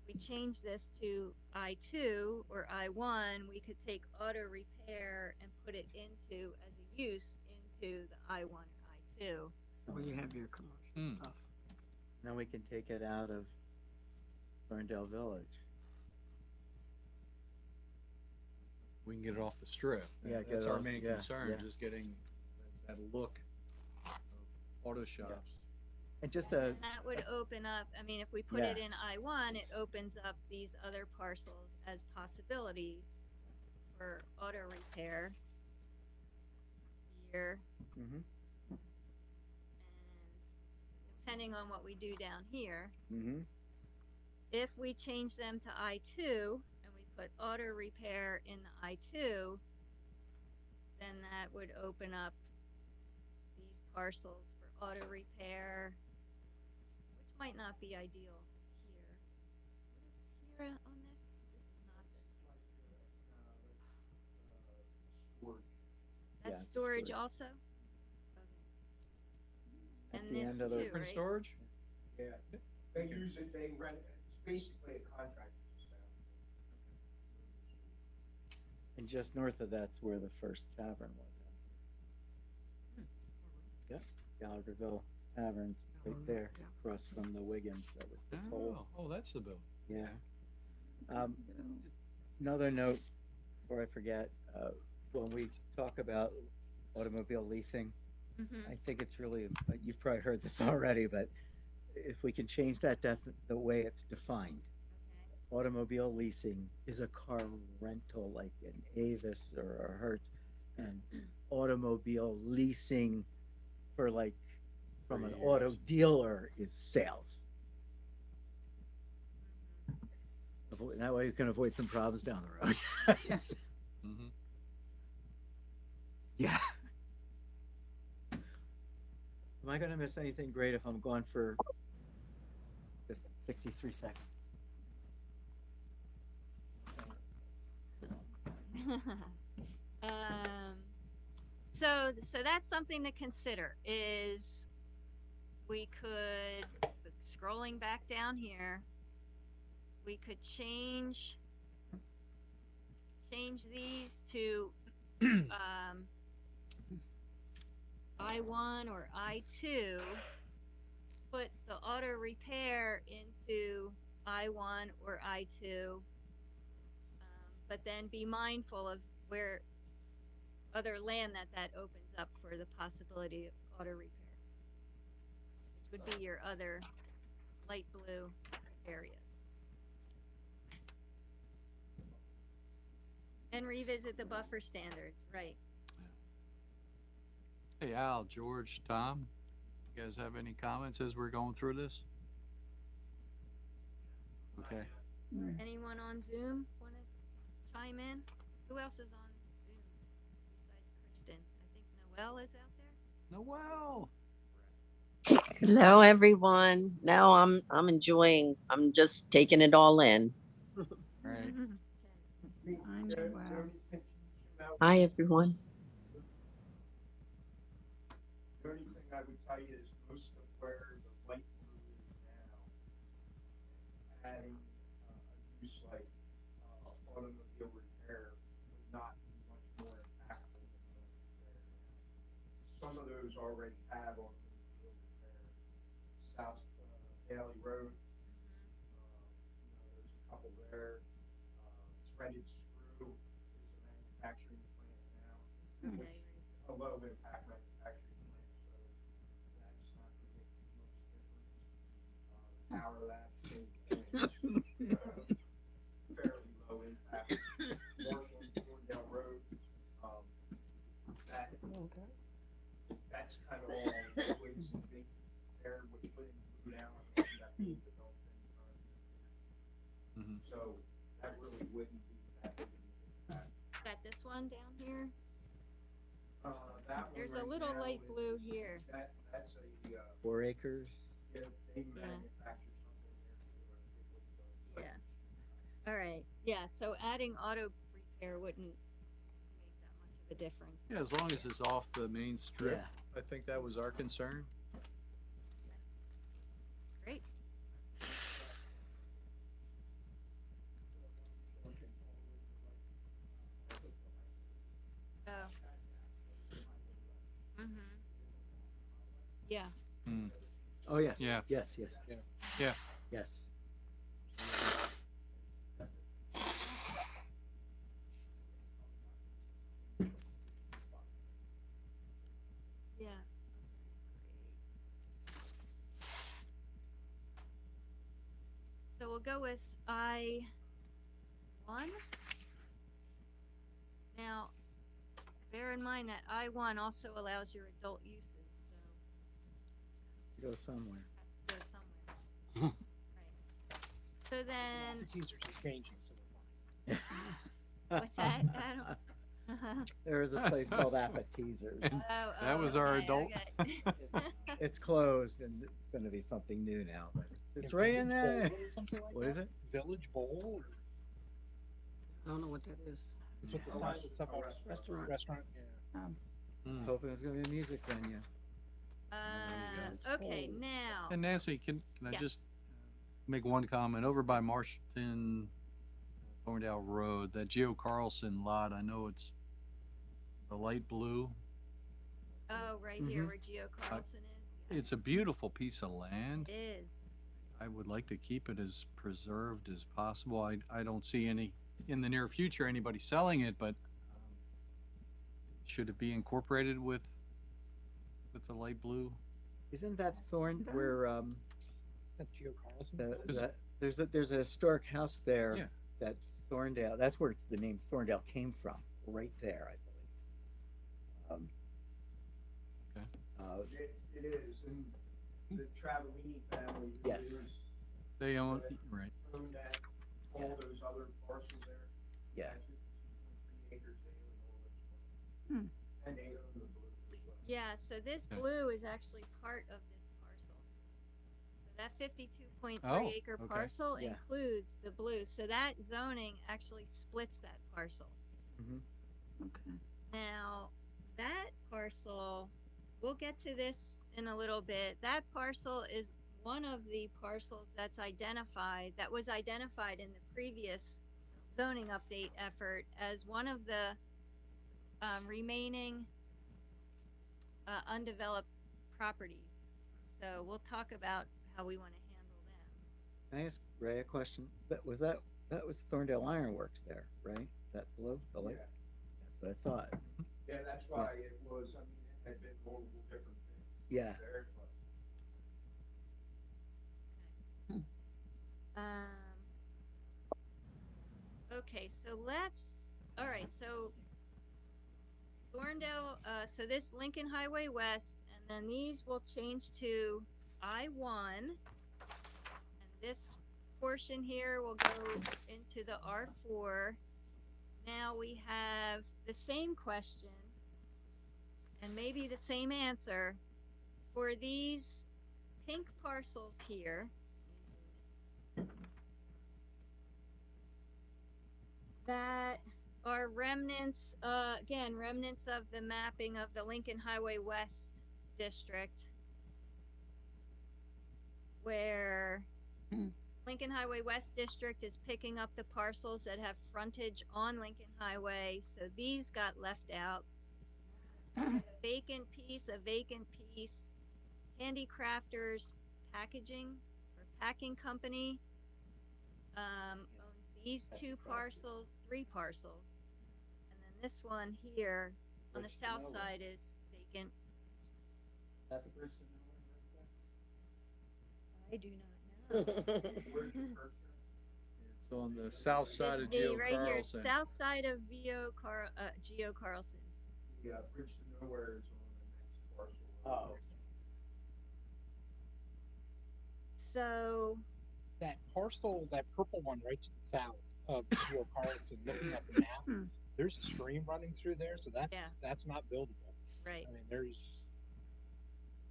[SPEAKER 1] if we change this to I2 or I1, we could take auto repair and put it into, as a use, into the I1 or I2.
[SPEAKER 8] Where you have your commercial
[SPEAKER 3] Mm.
[SPEAKER 8] stuff.
[SPEAKER 5] Then we can take it out of Ferndale Village.
[SPEAKER 3] We can get it off the strip.
[SPEAKER 5] Yeah, get
[SPEAKER 3] That's
[SPEAKER 5] it
[SPEAKER 3] our
[SPEAKER 5] off,
[SPEAKER 3] main
[SPEAKER 5] yeah,
[SPEAKER 3] concern,
[SPEAKER 5] yeah.
[SPEAKER 3] just getting that look of auto shops.
[SPEAKER 5] And just
[SPEAKER 1] And that would open up, I mean, if we put it
[SPEAKER 5] Yeah.
[SPEAKER 1] in I1, it opens up these other parcels as possibilities for auto repair here.
[SPEAKER 5] mm-hmm,
[SPEAKER 1] And depending on what we do down here,
[SPEAKER 5] mm-hmm,
[SPEAKER 1] if we change them to I2 and we put auto repair in the I2, then that would open up these parcels for auto repair, which might not be ideal here. What is here on this? This is not the,
[SPEAKER 2] Storage.
[SPEAKER 1] that's
[SPEAKER 5] Yeah, it's a
[SPEAKER 1] storage
[SPEAKER 5] storage.
[SPEAKER 1] also?
[SPEAKER 5] At
[SPEAKER 1] And
[SPEAKER 5] the
[SPEAKER 1] this
[SPEAKER 5] end of the-
[SPEAKER 1] too,
[SPEAKER 3] Open
[SPEAKER 1] right?
[SPEAKER 3] storage?
[SPEAKER 2] Yeah, they use it, they rent it, it's basically a contract.
[SPEAKER 5] and just north of that's where the first tavern was. Yep, Gallagherville Tavern's right there, across from the Wiggins, that was the toll.
[SPEAKER 3] Oh, that's the building.
[SPEAKER 5] Yeah. Just another note, before I forget, when we talk about automobile leasing,
[SPEAKER 1] Mm-hmm.
[SPEAKER 5] I think it's really, you've probably heard this already, but if we can change that the way it's defined.
[SPEAKER 1] Okay.
[SPEAKER 5] Automobile leasing is a car rental like an Avis or a Hertz, and automobile leasing for like from an auto dealer is sales. That way you can avoid some problems down the road.
[SPEAKER 3] Mm-hmm.
[SPEAKER 5] Yeah. Am I gonna miss anything great if I'm going for 63 seconds?
[SPEAKER 1] So that's something to consider is we could, scrolling back down here, we could change these to I1 or I2, put the auto repair into I1 or I2, but then be mindful of where other land that opens up for the possibility of auto repair, which would be your other light blue areas. And revisit the buffer standards, right?
[SPEAKER 3] Hey, Al, George, Tom, you guys have any comments as we're going through this? Okay.
[SPEAKER 1] Anyone on Zoom want to chime in? Who else is on Zoom besides Kristen? I think Noelle is out there.
[SPEAKER 3] Noel.
[SPEAKER 9] Hello, everyone. No, I'm enjoying. I'm just taking it all in.
[SPEAKER 3] Right.
[SPEAKER 1] Okay.
[SPEAKER 2] Me,
[SPEAKER 7] I'm
[SPEAKER 2] Joe,
[SPEAKER 7] wow.
[SPEAKER 2] Joe, do you think
[SPEAKER 9] Hi, everyone.
[SPEAKER 2] The only thing I would tell you is most of where the light blue is now, adding a use like automobile repair would not be much more impactful than what is there now. Some of those already have automobile repair. South Bailey Road, there's a couple there. Threaded Screw is a manufacturing plant now, which a low impact manufacturing plant, so that's not going to make much difference. Power Lab, same thing, fairly low impact. Marshall and Thorndale Road, that's kind of all woods and big there, which would include Allen, that being developed anytime in the future.
[SPEAKER 3] Mhm.
[SPEAKER 2] So that really wouldn't be that big of an impact.
[SPEAKER 1] Got this one down here.
[SPEAKER 2] That one
[SPEAKER 1] There's a
[SPEAKER 2] right
[SPEAKER 1] little
[SPEAKER 2] now
[SPEAKER 1] light blue
[SPEAKER 2] is-
[SPEAKER 1] here.
[SPEAKER 2] That's a,
[SPEAKER 5] 4 acres.
[SPEAKER 2] yeah, they manufacture something there too, I forget what it does.
[SPEAKER 1] Yeah. All right. Yeah. So adding auto repair wouldn't make that much of a difference.
[SPEAKER 3] Yeah, as long as it's off the main strip,
[SPEAKER 5] Yeah.
[SPEAKER 3] I think that was our concern.
[SPEAKER 1] Great. Oh. Mhm. Yeah.
[SPEAKER 3] Hmm.
[SPEAKER 5] Oh, yes.
[SPEAKER 3] Yeah.
[SPEAKER 5] Yes, yes.
[SPEAKER 6] Yeah.
[SPEAKER 3] Yeah.
[SPEAKER 5] Yes.
[SPEAKER 1] Yeah. So we'll go with I-1. Now, bear in mind that I-1 also allows your adult uses, so
[SPEAKER 5] To go somewhere.
[SPEAKER 1] it has to go somewhere. Right. So then,
[SPEAKER 6] The teasers are changing, so we're fine.
[SPEAKER 1] what's that, Adam?
[SPEAKER 5] There is a place called Appetizers.
[SPEAKER 3] That was our
[SPEAKER 1] okay,
[SPEAKER 3] adult.
[SPEAKER 1] okay.
[SPEAKER 5] It's closed and it's gonna be something new now, but it's
[SPEAKER 6] Yeah,
[SPEAKER 5] right in
[SPEAKER 6] Village
[SPEAKER 5] there.
[SPEAKER 6] Bowl or something like
[SPEAKER 5] What
[SPEAKER 6] that?
[SPEAKER 5] is it?
[SPEAKER 6] Village Bowl, or
[SPEAKER 8] I don't know what that is.
[SPEAKER 6] it's what the sign that's up on
[SPEAKER 8] Restaurant.
[SPEAKER 6] restaurant, yeah.
[SPEAKER 5] I was
[SPEAKER 3] Hmm.
[SPEAKER 5] hoping it was gonna be a music venue.
[SPEAKER 1] Okay, now,
[SPEAKER 3] And Nancy, can I
[SPEAKER 1] Yes.
[SPEAKER 3] just make one comment? Over by Marston, Thorndale Road, that Geo Carlson lot, I know it's the light blue.
[SPEAKER 1] oh, right here
[SPEAKER 5] Mhm.
[SPEAKER 1] where Geo Carlson is. Yeah,
[SPEAKER 3] It's a beautiful piece of land.
[SPEAKER 1] it is.
[SPEAKER 3] I would like to keep it as preserved as possible. I don't see any, in the near future, anybody selling it, but should it be incorporated with the light blue?
[SPEAKER 5] Isn't that Thorn where
[SPEAKER 6] That's Geo Carlson.
[SPEAKER 5] there's a historic house there
[SPEAKER 3] Yeah.
[SPEAKER 5] that Thorndale, that's where the name Thorndale came from, right there, I believe.
[SPEAKER 3] Okay.
[SPEAKER 2] It is, and the Travellini family, who
[SPEAKER 5] Yes.
[SPEAKER 2] is,
[SPEAKER 3] They own, right.
[SPEAKER 2] own that, all those other parcels there.
[SPEAKER 5] Yeah.
[SPEAKER 2] 52.3 acres, they own all those parcels.
[SPEAKER 7] Hmm.
[SPEAKER 2] And they own the blue as well.
[SPEAKER 1] Yeah, so this
[SPEAKER 3] Okay.
[SPEAKER 1] blue is actually part of this parcel. So that 52.3
[SPEAKER 3] Oh,
[SPEAKER 1] acre
[SPEAKER 3] okay.
[SPEAKER 1] parcel
[SPEAKER 5] Yeah.
[SPEAKER 1] includes the blue. So that zoning actually splits that parcel.
[SPEAKER 7] Okay.
[SPEAKER 1] Now, that parcel, we'll get to this in a little bit. That parcel is one of the parcels that was identified in the previous zoning update effort as one of the remaining undeveloped properties. So we'll talk about how we want to handle them.
[SPEAKER 5] Can I ask Ray a question? That was Thorndale Ironworks there, right? That blue, the light?
[SPEAKER 2] Yeah.
[SPEAKER 5] That's what I thought.
[SPEAKER 2] Yeah, that's why it was, I mean, it had been multiple different things
[SPEAKER 5] Yeah.
[SPEAKER 2] there, but
[SPEAKER 1] Okay, so all right, so Thorndale, so this Lincoln Highway West, and then these will change to I-1. And this portion here will go into the R4. Now we have the same question, and maybe the same answer, for these pink parcels here. That are are remnants, again, remnants of the mapping of the Lincoln Highway West district. Where Lincoln Highway West District is picking up the parcels that have frontage on Lincoln Highway, so these got left out. A vacant piece, Handicrafters Packaging or Packing Company, owns these two parcels, 3 parcels. And then this one here on the
[SPEAKER 2] Bridge to
[SPEAKER 1] south
[SPEAKER 2] nowhere.
[SPEAKER 1] side is vacant.
[SPEAKER 2] Is that the bridge to nowhere right
[SPEAKER 1] I do not know.
[SPEAKER 2] there? Where's your cursor?
[SPEAKER 3] It's on the south side
[SPEAKER 1] This
[SPEAKER 3] of
[SPEAKER 1] V
[SPEAKER 3] Geo
[SPEAKER 1] right here,
[SPEAKER 3] Carlson.
[SPEAKER 1] south side of Geo Carlson.
[SPEAKER 2] The, bridge to nowhere is on the next parcel.
[SPEAKER 5] Oh.
[SPEAKER 1] So,
[SPEAKER 6] That parcel, that purple one right to the south of Geo Carlson, looking at the map, there's a stream running through there, so that's not buildable.
[SPEAKER 1] right,
[SPEAKER 6] I mean, there's,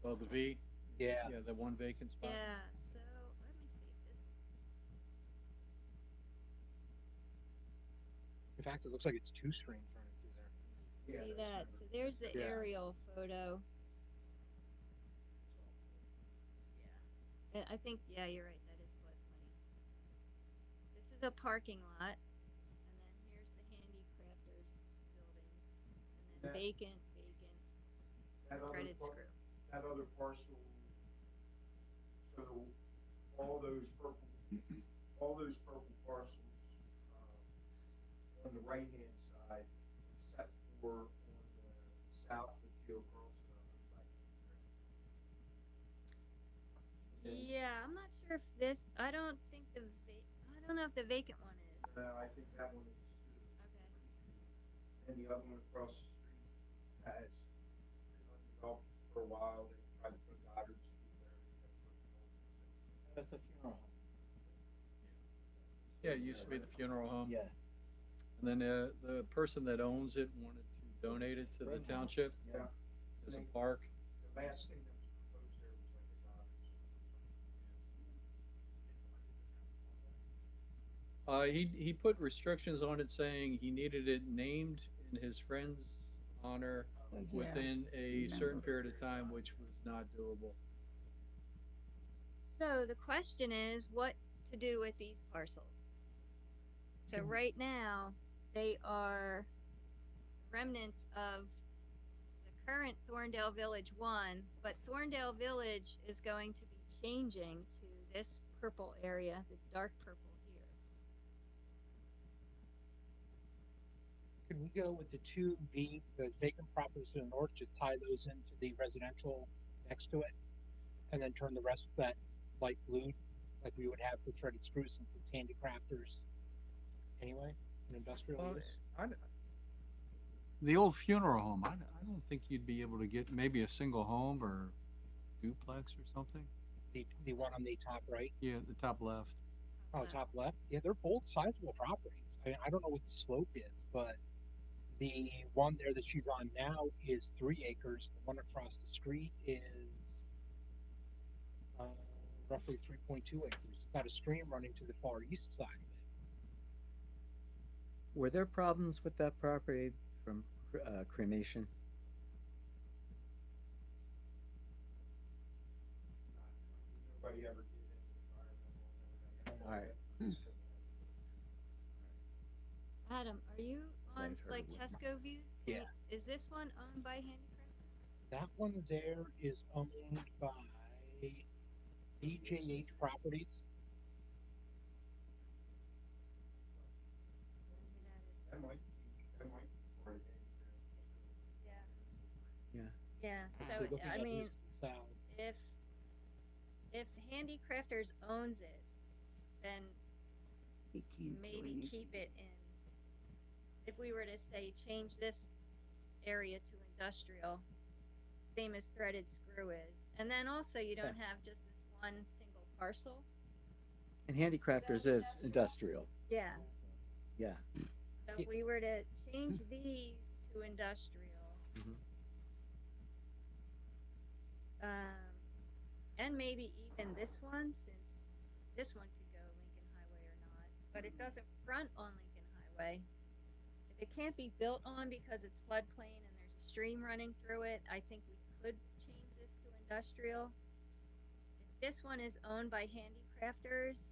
[SPEAKER 3] Oh, the V?
[SPEAKER 6] yeah,
[SPEAKER 3] Yeah, the one vacant spot.
[SPEAKER 1] yeah, so, let me see this.
[SPEAKER 6] in fact, it looks like it's 2 streams running through there.
[SPEAKER 2] Yeah,
[SPEAKER 1] See
[SPEAKER 2] that's
[SPEAKER 1] that,
[SPEAKER 2] not
[SPEAKER 1] so there's the
[SPEAKER 6] Yeah.
[SPEAKER 1] aerial photo. Yeah, and I think, yeah, you're right, that is floodplain. This is a parking lot, and then here's the Handicrafters buildings, and then
[SPEAKER 2] Yeah.
[SPEAKER 1] vacant,
[SPEAKER 2] That other
[SPEAKER 1] credit
[SPEAKER 2] par-
[SPEAKER 1] screw.
[SPEAKER 2] That other parcel, so all those purple parcels, on the right-hand side, except for on the south of Geo Carlson,
[SPEAKER 1] Yeah, I'm not sure if this, I don't think I don't know if the vacant one is.
[SPEAKER 2] I think that one is,
[SPEAKER 1] Okay.
[SPEAKER 2] and the other one across the street has been undeveloped for a while, they tried to put Goddard School there.
[SPEAKER 5] That's the funeral home.
[SPEAKER 3] Yeah, it used to be the funeral home.
[SPEAKER 5] Yeah.
[SPEAKER 3] And then the person that owns it wanted to donate it to the township
[SPEAKER 2] Yeah,
[SPEAKER 3] as a park.
[SPEAKER 2] the last thing that was proposed there was like a Goddard School.
[SPEAKER 3] He put restrictions on it saying he needed it named in his friend's honor within a certain period of time, which was not doable.
[SPEAKER 1] So the question is what to do with these parcels. So right now, they are remnants of the current Thorndale Village 1, but Thorndale Village is going to be changing to this purple area, the dark purple here.
[SPEAKER 6] Could we go with the the vacant properties to the north, just tie those into the residential next to it? And then turn the rest of that light blue, like we would have for threaded screw since it's Handicrafters anyway, an industrial
[SPEAKER 3] Well,
[SPEAKER 6] use.
[SPEAKER 3] The old funeral home, I don't think you'd be able to get maybe a single home or duplex or something.
[SPEAKER 6] The one on the top right,
[SPEAKER 3] Yeah, the top left.
[SPEAKER 6] top left, yeah, they're both sizable properties. I mean, I don't know what the slope is, but the one there that she's on now is 3 acres. The one across the street is roughly 3.2 acres. It's got a stream running to the far east side of it.
[SPEAKER 5] Were there problems with that property from cremation?
[SPEAKER 2] Nobody ever did it.
[SPEAKER 5] All right.
[SPEAKER 1] Adam, are you on
[SPEAKER 5] I've heard
[SPEAKER 1] like
[SPEAKER 5] of it.
[SPEAKER 1] Chesco Views?
[SPEAKER 6] Yeah.
[SPEAKER 1] Is this one owned by Handicraft?
[SPEAKER 6] That one there is owned by BJH Properties.
[SPEAKER 2] That might be part of it.
[SPEAKER 1] Yeah, so
[SPEAKER 6] We're looking
[SPEAKER 1] I
[SPEAKER 6] at
[SPEAKER 1] mean,
[SPEAKER 6] east and south.
[SPEAKER 1] if Handicrafters owns it, then
[SPEAKER 7] He can't do
[SPEAKER 1] maybe
[SPEAKER 7] anything.
[SPEAKER 1] keep it in. If we were to say change this area to industrial, same as threaded screw is, and then also you don't have just this one single parcel.
[SPEAKER 5] And Handicrafters is industrial.
[SPEAKER 1] Yeah.
[SPEAKER 5] Yeah.
[SPEAKER 1] So if we were to change these to industrial,
[SPEAKER 5] Mhm.
[SPEAKER 1] and maybe even this one, since this one could go Lincoln Highway or not, but it doesn't front on Lincoln Highway. it can't be built on because it's floodplain and there's a stream running through it. I think we could change this to industrial. If this one is owned by handicrafters,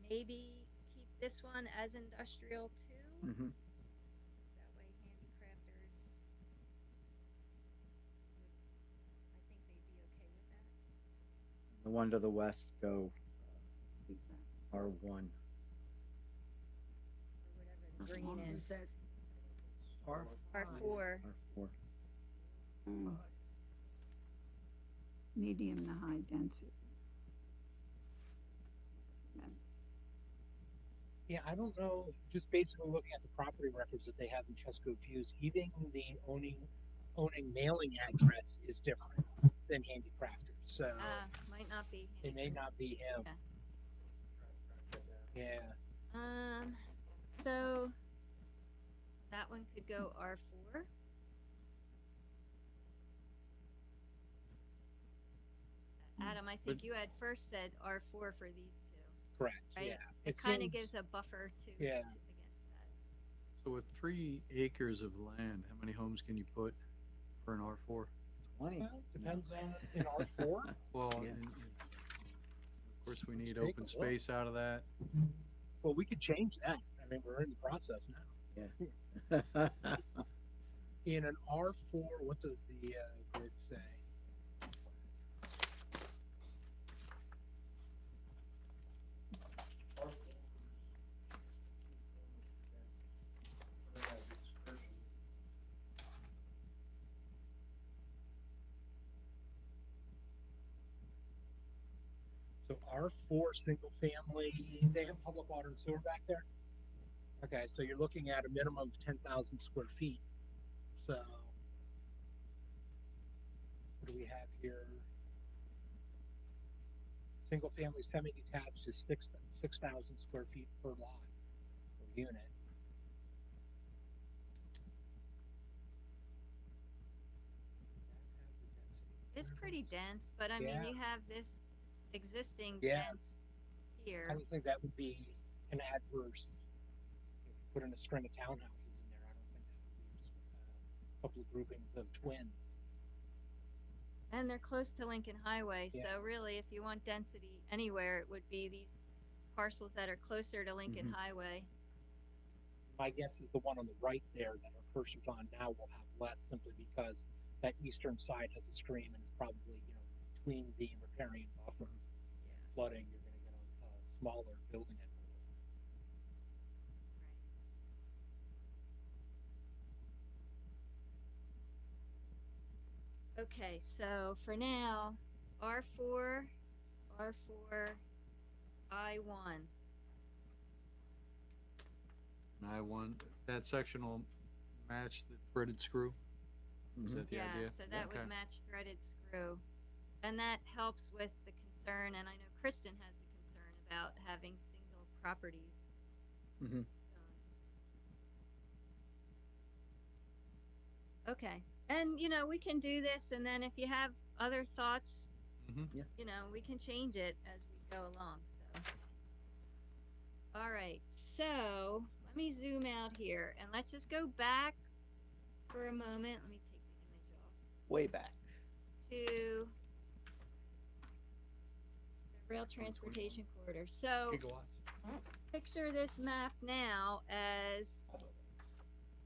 [SPEAKER 1] maybe keep this one as industrial too.
[SPEAKER 5] Mm-hmm.
[SPEAKER 1] That way handicrafters would, I think they'd be okay with that.
[SPEAKER 5] The one to the west go R1.
[SPEAKER 1] Or whatever the green
[SPEAKER 7] What
[SPEAKER 1] is.
[SPEAKER 7] was that?
[SPEAKER 1] R4.
[SPEAKER 5] R4.
[SPEAKER 7] Mm. Medium to high density. That's-
[SPEAKER 6] Yeah, I don't know, just basically looking at the property records that they have in Chesapeake Views, even the owning mailing address is different than handicrafters, so
[SPEAKER 1] Might not be.
[SPEAKER 6] it may not be him.
[SPEAKER 1] Yeah.
[SPEAKER 6] Yeah,
[SPEAKER 1] So that one could go R4. Adam, I think
[SPEAKER 3] But-
[SPEAKER 1] you had first said R4 for these two,
[SPEAKER 6] correct,
[SPEAKER 1] right?
[SPEAKER 6] yeah.
[SPEAKER 1] It kind of
[SPEAKER 6] seems-
[SPEAKER 1] gives a buffer to
[SPEAKER 6] Yeah.
[SPEAKER 1] against that.
[SPEAKER 3] So with 3 acres of land, how many homes can you put for an R4?
[SPEAKER 5] 20.
[SPEAKER 6] Well, depends on, in R4,
[SPEAKER 3] Well,
[SPEAKER 5] Yeah.
[SPEAKER 3] of course, we
[SPEAKER 6] Let's
[SPEAKER 3] need
[SPEAKER 6] take a
[SPEAKER 3] open
[SPEAKER 6] look.
[SPEAKER 3] space out of that.
[SPEAKER 6] well, we could change that, I mean, we're in the process now. In an R4, what does the grid say? So R4 single family, they have public water and sewer back there? Okay, so you're looking at a minimum of 10,000 square feet. So what do we have here? Single family semi-detached is 6,000 square feet per lot, per unit.
[SPEAKER 1] It's pretty dense, but I mean,
[SPEAKER 6] Yeah.
[SPEAKER 1] you have this existing
[SPEAKER 6] Yeah.
[SPEAKER 1] dense here.
[SPEAKER 6] I don't think that would be an adverse. If you put in a string of townhouses in there, I don't think that would be just a couple of groupings of twins.
[SPEAKER 1] And they're close to Lincoln Highway,
[SPEAKER 6] Yeah.
[SPEAKER 1] so really, if you want density anywhere, it would be these parcels that are closer to Lincoln
[SPEAKER 5] Mhm.
[SPEAKER 1] Highway.
[SPEAKER 6] My guess is the one on the right there that our cursor's on now will have less simply because that eastern side has a stream and is probably, between the riparian buffer and flooding, you're gonna get a smaller building envelope.
[SPEAKER 1] Okay, so for now, R4, I1.
[SPEAKER 3] And I want, that section will match the threaded screw? Is
[SPEAKER 5] Mhm.
[SPEAKER 3] that the
[SPEAKER 1] Yeah,
[SPEAKER 3] idea?
[SPEAKER 1] so that
[SPEAKER 3] Okay.
[SPEAKER 1] would match threaded screw. And that helps with the concern, and I know Kristen has a concern about having single properties.
[SPEAKER 5] Mhm.
[SPEAKER 1] Okay, and we can do this, and then if you have other thoughts,
[SPEAKER 3] Mhm.
[SPEAKER 1] we can change it as we go along, so. All right, so let me zoom out here, and let's just go back for a moment. Let me take the image off.
[SPEAKER 5] Way back.
[SPEAKER 1] To the rail transportation corridor. So
[SPEAKER 3] Gigawatts.
[SPEAKER 1] picture this map now as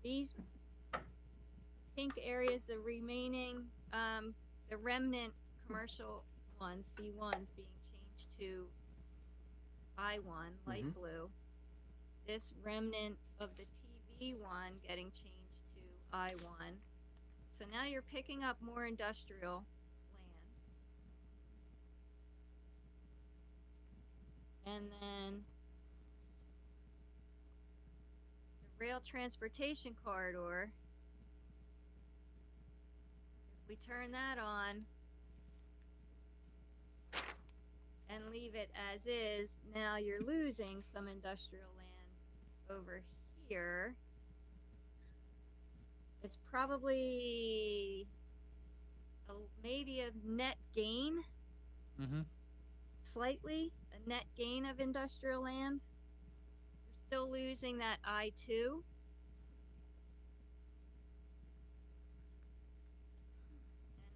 [SPEAKER 1] these pink areas, the remaining, the remnant commercial ones, C1s being changed to I1, light
[SPEAKER 5] Mhm.
[SPEAKER 1] blue. This remnant of the TV1 getting changed to I1. So now you're picking up more industrial land. And then the rail transportation corridor, if we turn that on and leave it as is, now you're losing some industrial land over here. It's probably maybe a net gain,
[SPEAKER 3] Mm-hmm.
[SPEAKER 1] slightly, a net gain of industrial land. You're still losing that I2.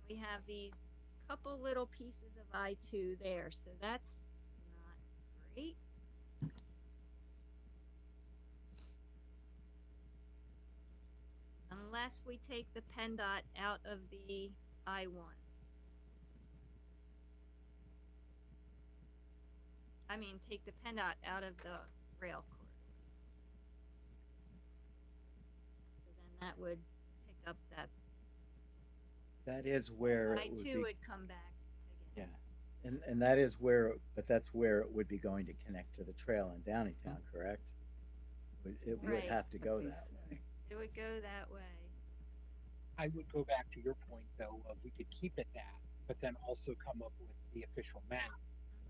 [SPEAKER 1] we have these couple little pieces of I-2 there, so that's not great. Unless we take the PennDOT out of the I-1. I mean, take the PennDOT out of the rail corridor. So then that would pick up that,
[SPEAKER 5] That is where it would
[SPEAKER 1] I-2
[SPEAKER 5] be,
[SPEAKER 1] would come back again.
[SPEAKER 5] yeah, and that is where, but that's where it would be going to connect to the trail in Downingtown, correct? It would
[SPEAKER 1] Right.
[SPEAKER 5] have to go
[SPEAKER 7] That'd be
[SPEAKER 5] that way.
[SPEAKER 1] It would go that way.
[SPEAKER 6] I would go back to your point though, of we could keep it that, but then also come up with the official map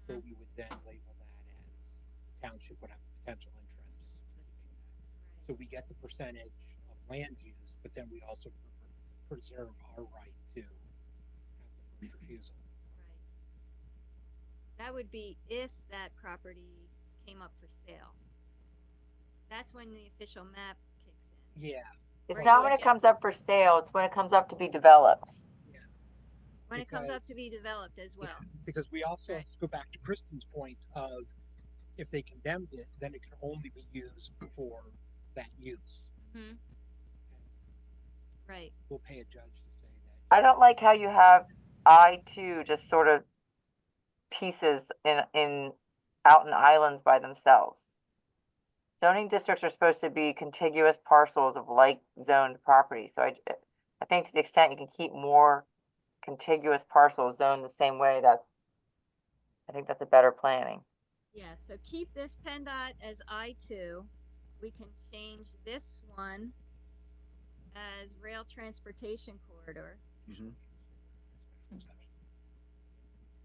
[SPEAKER 6] where we would then label that as township would have a potential interest in keeping that. So we get the percentage of land use, but then we also preserve our right to have the first refusal.
[SPEAKER 1] Right. That would be if that property came up for sale. That's when the official map kicks in.
[SPEAKER 6] Yeah,
[SPEAKER 4] It's
[SPEAKER 1] Right,
[SPEAKER 4] not when it
[SPEAKER 1] yeah.
[SPEAKER 4] comes up for sale, it's when it comes up to be developed.
[SPEAKER 1] When it comes up
[SPEAKER 6] Because-
[SPEAKER 1] to be developed as well.
[SPEAKER 6] because we also
[SPEAKER 1] Right.
[SPEAKER 6] have to go back to Kristen's point of if they condemned it, then it can only be used for that use.
[SPEAKER 1] Mm-hmm. Right.
[SPEAKER 6] We'll pay a judge to say that.
[SPEAKER 4] I don't like how you have I-2 just sort of pieces out in islands by themselves. Zoning districts are supposed to be contiguous parcels of like zoned property, so I think to the extent you can keep more contiguous parcels zoned the same way, I think that's a better planning.
[SPEAKER 1] Yeah, so keep this PennDOT as I-2. We can change this one as rail transportation corridor.
[SPEAKER 5] Mhm.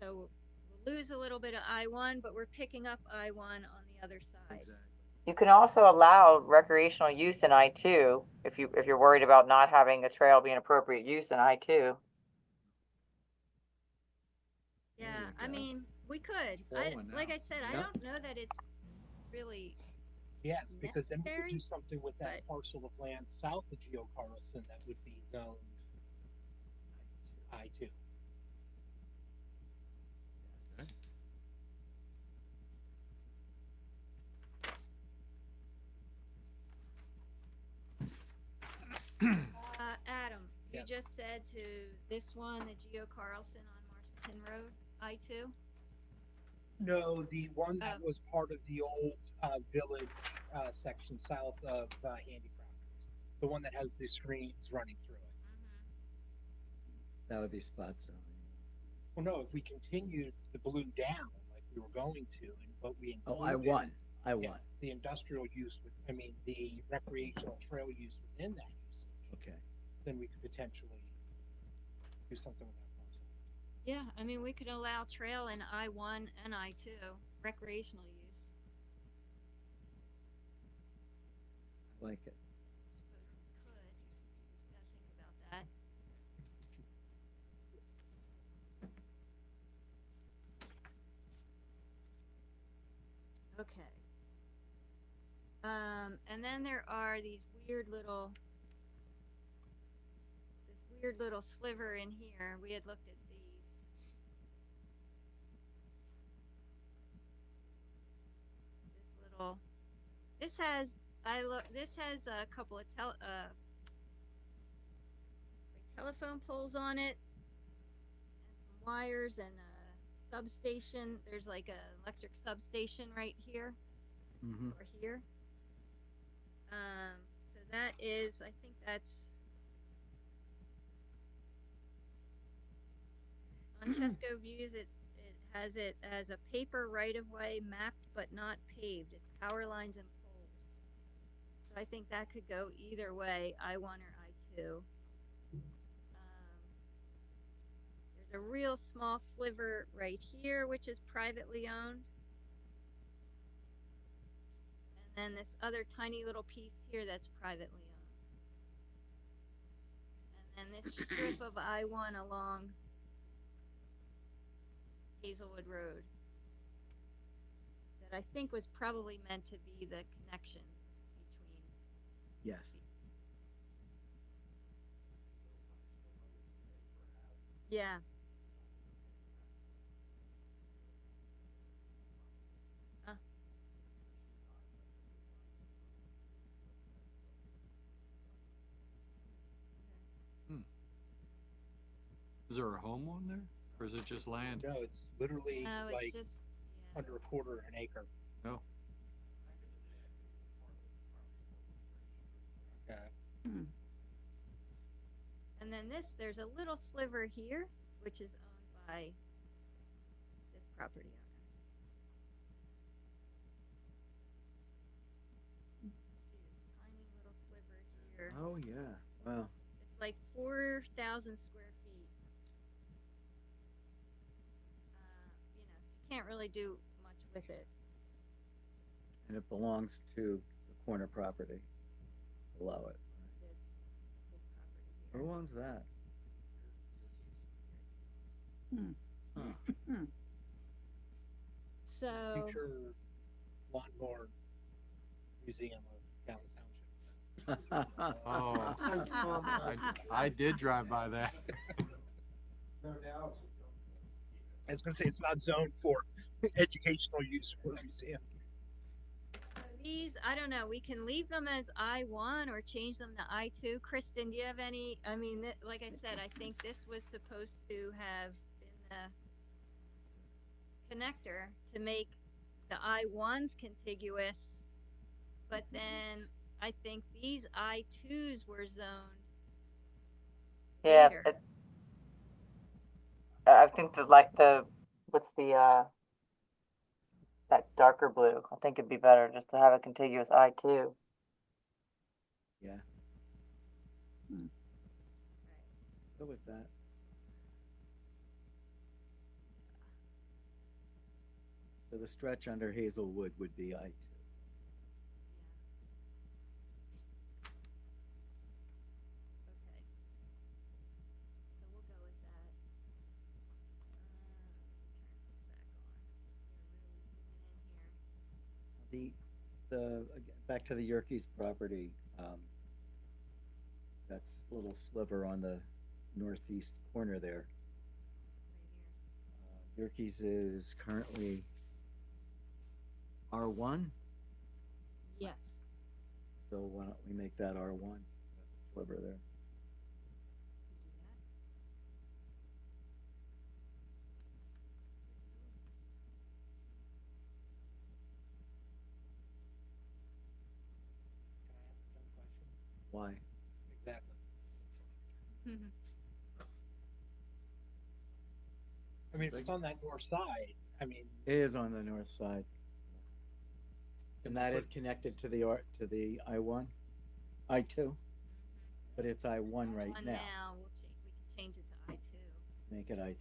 [SPEAKER 1] So we'll lose a little bit of I-1, but we're picking up I-1 on the other side.
[SPEAKER 3] Exactly.
[SPEAKER 4] You can also allow recreational use in I-2 if you're worried about not having a trail be an appropriate use in I-2.
[SPEAKER 1] Yeah,
[SPEAKER 5] There you
[SPEAKER 1] I
[SPEAKER 5] go.
[SPEAKER 1] mean, we could.
[SPEAKER 3] Flowing
[SPEAKER 1] Like
[SPEAKER 3] now.
[SPEAKER 1] I said, I
[SPEAKER 5] Yep.
[SPEAKER 1] don't know that it's really,
[SPEAKER 6] Yes, because then we could
[SPEAKER 1] necessary,
[SPEAKER 6] do something with that
[SPEAKER 1] but-
[SPEAKER 6] parcel of land south of Geo Carlson that would be zoned I-2.
[SPEAKER 1] Adam, you
[SPEAKER 6] Yes.
[SPEAKER 1] just said to this one, the Geo Carlson on Washington Road, I-2?
[SPEAKER 6] No, the one that
[SPEAKER 1] Oh.
[SPEAKER 6] was part of the old village section south of Handicrafts. The one that has the streams running through it.
[SPEAKER 5] That would be spot zoning.
[SPEAKER 6] Well, no, if we continued the blue down like we were going to, but we
[SPEAKER 5] Oh,
[SPEAKER 6] included
[SPEAKER 5] I won.
[SPEAKER 6] yes, the industrial use, the recreational trail use within that usage,
[SPEAKER 5] Okay.
[SPEAKER 6] then we could potentially do something with that parcel.
[SPEAKER 1] Yeah, I mean, we could allow trail in I-1 and I-2, recreational use.
[SPEAKER 5] I like it.
[SPEAKER 1] Suppose we could, just gotta think about that. Okay. And then there are these weird little, this weird little sliver in here. We had looked at these. This little, this has a couple of telephone poles on it, and some wires and a substation. There's like a electric substation right here
[SPEAKER 3] Mm-hmm.
[SPEAKER 1] or here. So that is, I think that's on Chesco Views. It has it as a paper right of way mapped but not paved. It's power lines and poles. So I think that could go either way, I-1 or I-2. There's a real small sliver right here, which is privately owned. And then this other tiny little piece here that's privately owned. And then this strip of I-1 along Hazelwood Road that I think was probably meant to be the connection between
[SPEAKER 5] Yes.
[SPEAKER 1] these. Yeah. Uh,
[SPEAKER 3] Is there a home on there, or is it just land?
[SPEAKER 6] No, it's literally
[SPEAKER 1] no, it's
[SPEAKER 6] like
[SPEAKER 1] just, yeah.
[SPEAKER 6] under a quarter an acre.
[SPEAKER 3] No.
[SPEAKER 6] Okay.
[SPEAKER 7] Hmm.
[SPEAKER 1] And then there's a little sliver here, which is owned by this property owner. See this tiny little sliver here.
[SPEAKER 5] Oh, yeah, wow.
[SPEAKER 1] It's like 4,000 square feet. You know, so you can't really do much with it.
[SPEAKER 5] And it belongs to the corner property below it.
[SPEAKER 1] This whole property
[SPEAKER 5] Who
[SPEAKER 1] here.
[SPEAKER 5] owns that?
[SPEAKER 7] Hmm.
[SPEAKER 5] Huh.
[SPEAKER 1] So,
[SPEAKER 6] Future Lawnmower Museum of Callan Township.
[SPEAKER 3] Oh,
[SPEAKER 8] Sounds marvelous.
[SPEAKER 3] I did drive by that.
[SPEAKER 2] No doubt.
[SPEAKER 6] I was gonna say it's not zoned for educational use for a museum.
[SPEAKER 1] so these, I don't know, we can leave them as I-1 or change them to I-2. Kristen, do you have any, I mean, like I said, I think this was supposed to have been the connector to make the I-1s contiguous, but then I think these I-2s were zoned
[SPEAKER 4] Yeah,
[SPEAKER 1] later.
[SPEAKER 4] I think what's the, that darker blue, I think it'd be better just to have a contiguous I-2.
[SPEAKER 5] Yeah.
[SPEAKER 7] Hmm.
[SPEAKER 5] Go with that. So the stretch under Hazelwood would be I2.
[SPEAKER 1] Okay. So we'll go with that. Let me turn this back on. We're really zooming in here.
[SPEAKER 5] Again, back to the Yerkes property, that's a little sliver on the northeast corner there.
[SPEAKER 1] Right here.
[SPEAKER 5] Yerkes is currently R1,
[SPEAKER 1] Yes.
[SPEAKER 5] so why don't we make that R1? Got the sliver there.
[SPEAKER 6] Can I ask a dumb question?
[SPEAKER 5] Why?
[SPEAKER 6] Exactly.
[SPEAKER 1] Mm-hmm.
[SPEAKER 6] I mean, if it's on that north side, I mean,
[SPEAKER 5] It is on the north side. And that is connected to the I1, I2, but it's I1 right
[SPEAKER 1] One
[SPEAKER 5] now.
[SPEAKER 1] now, we can change it to I-2.
[SPEAKER 5] Make it I2.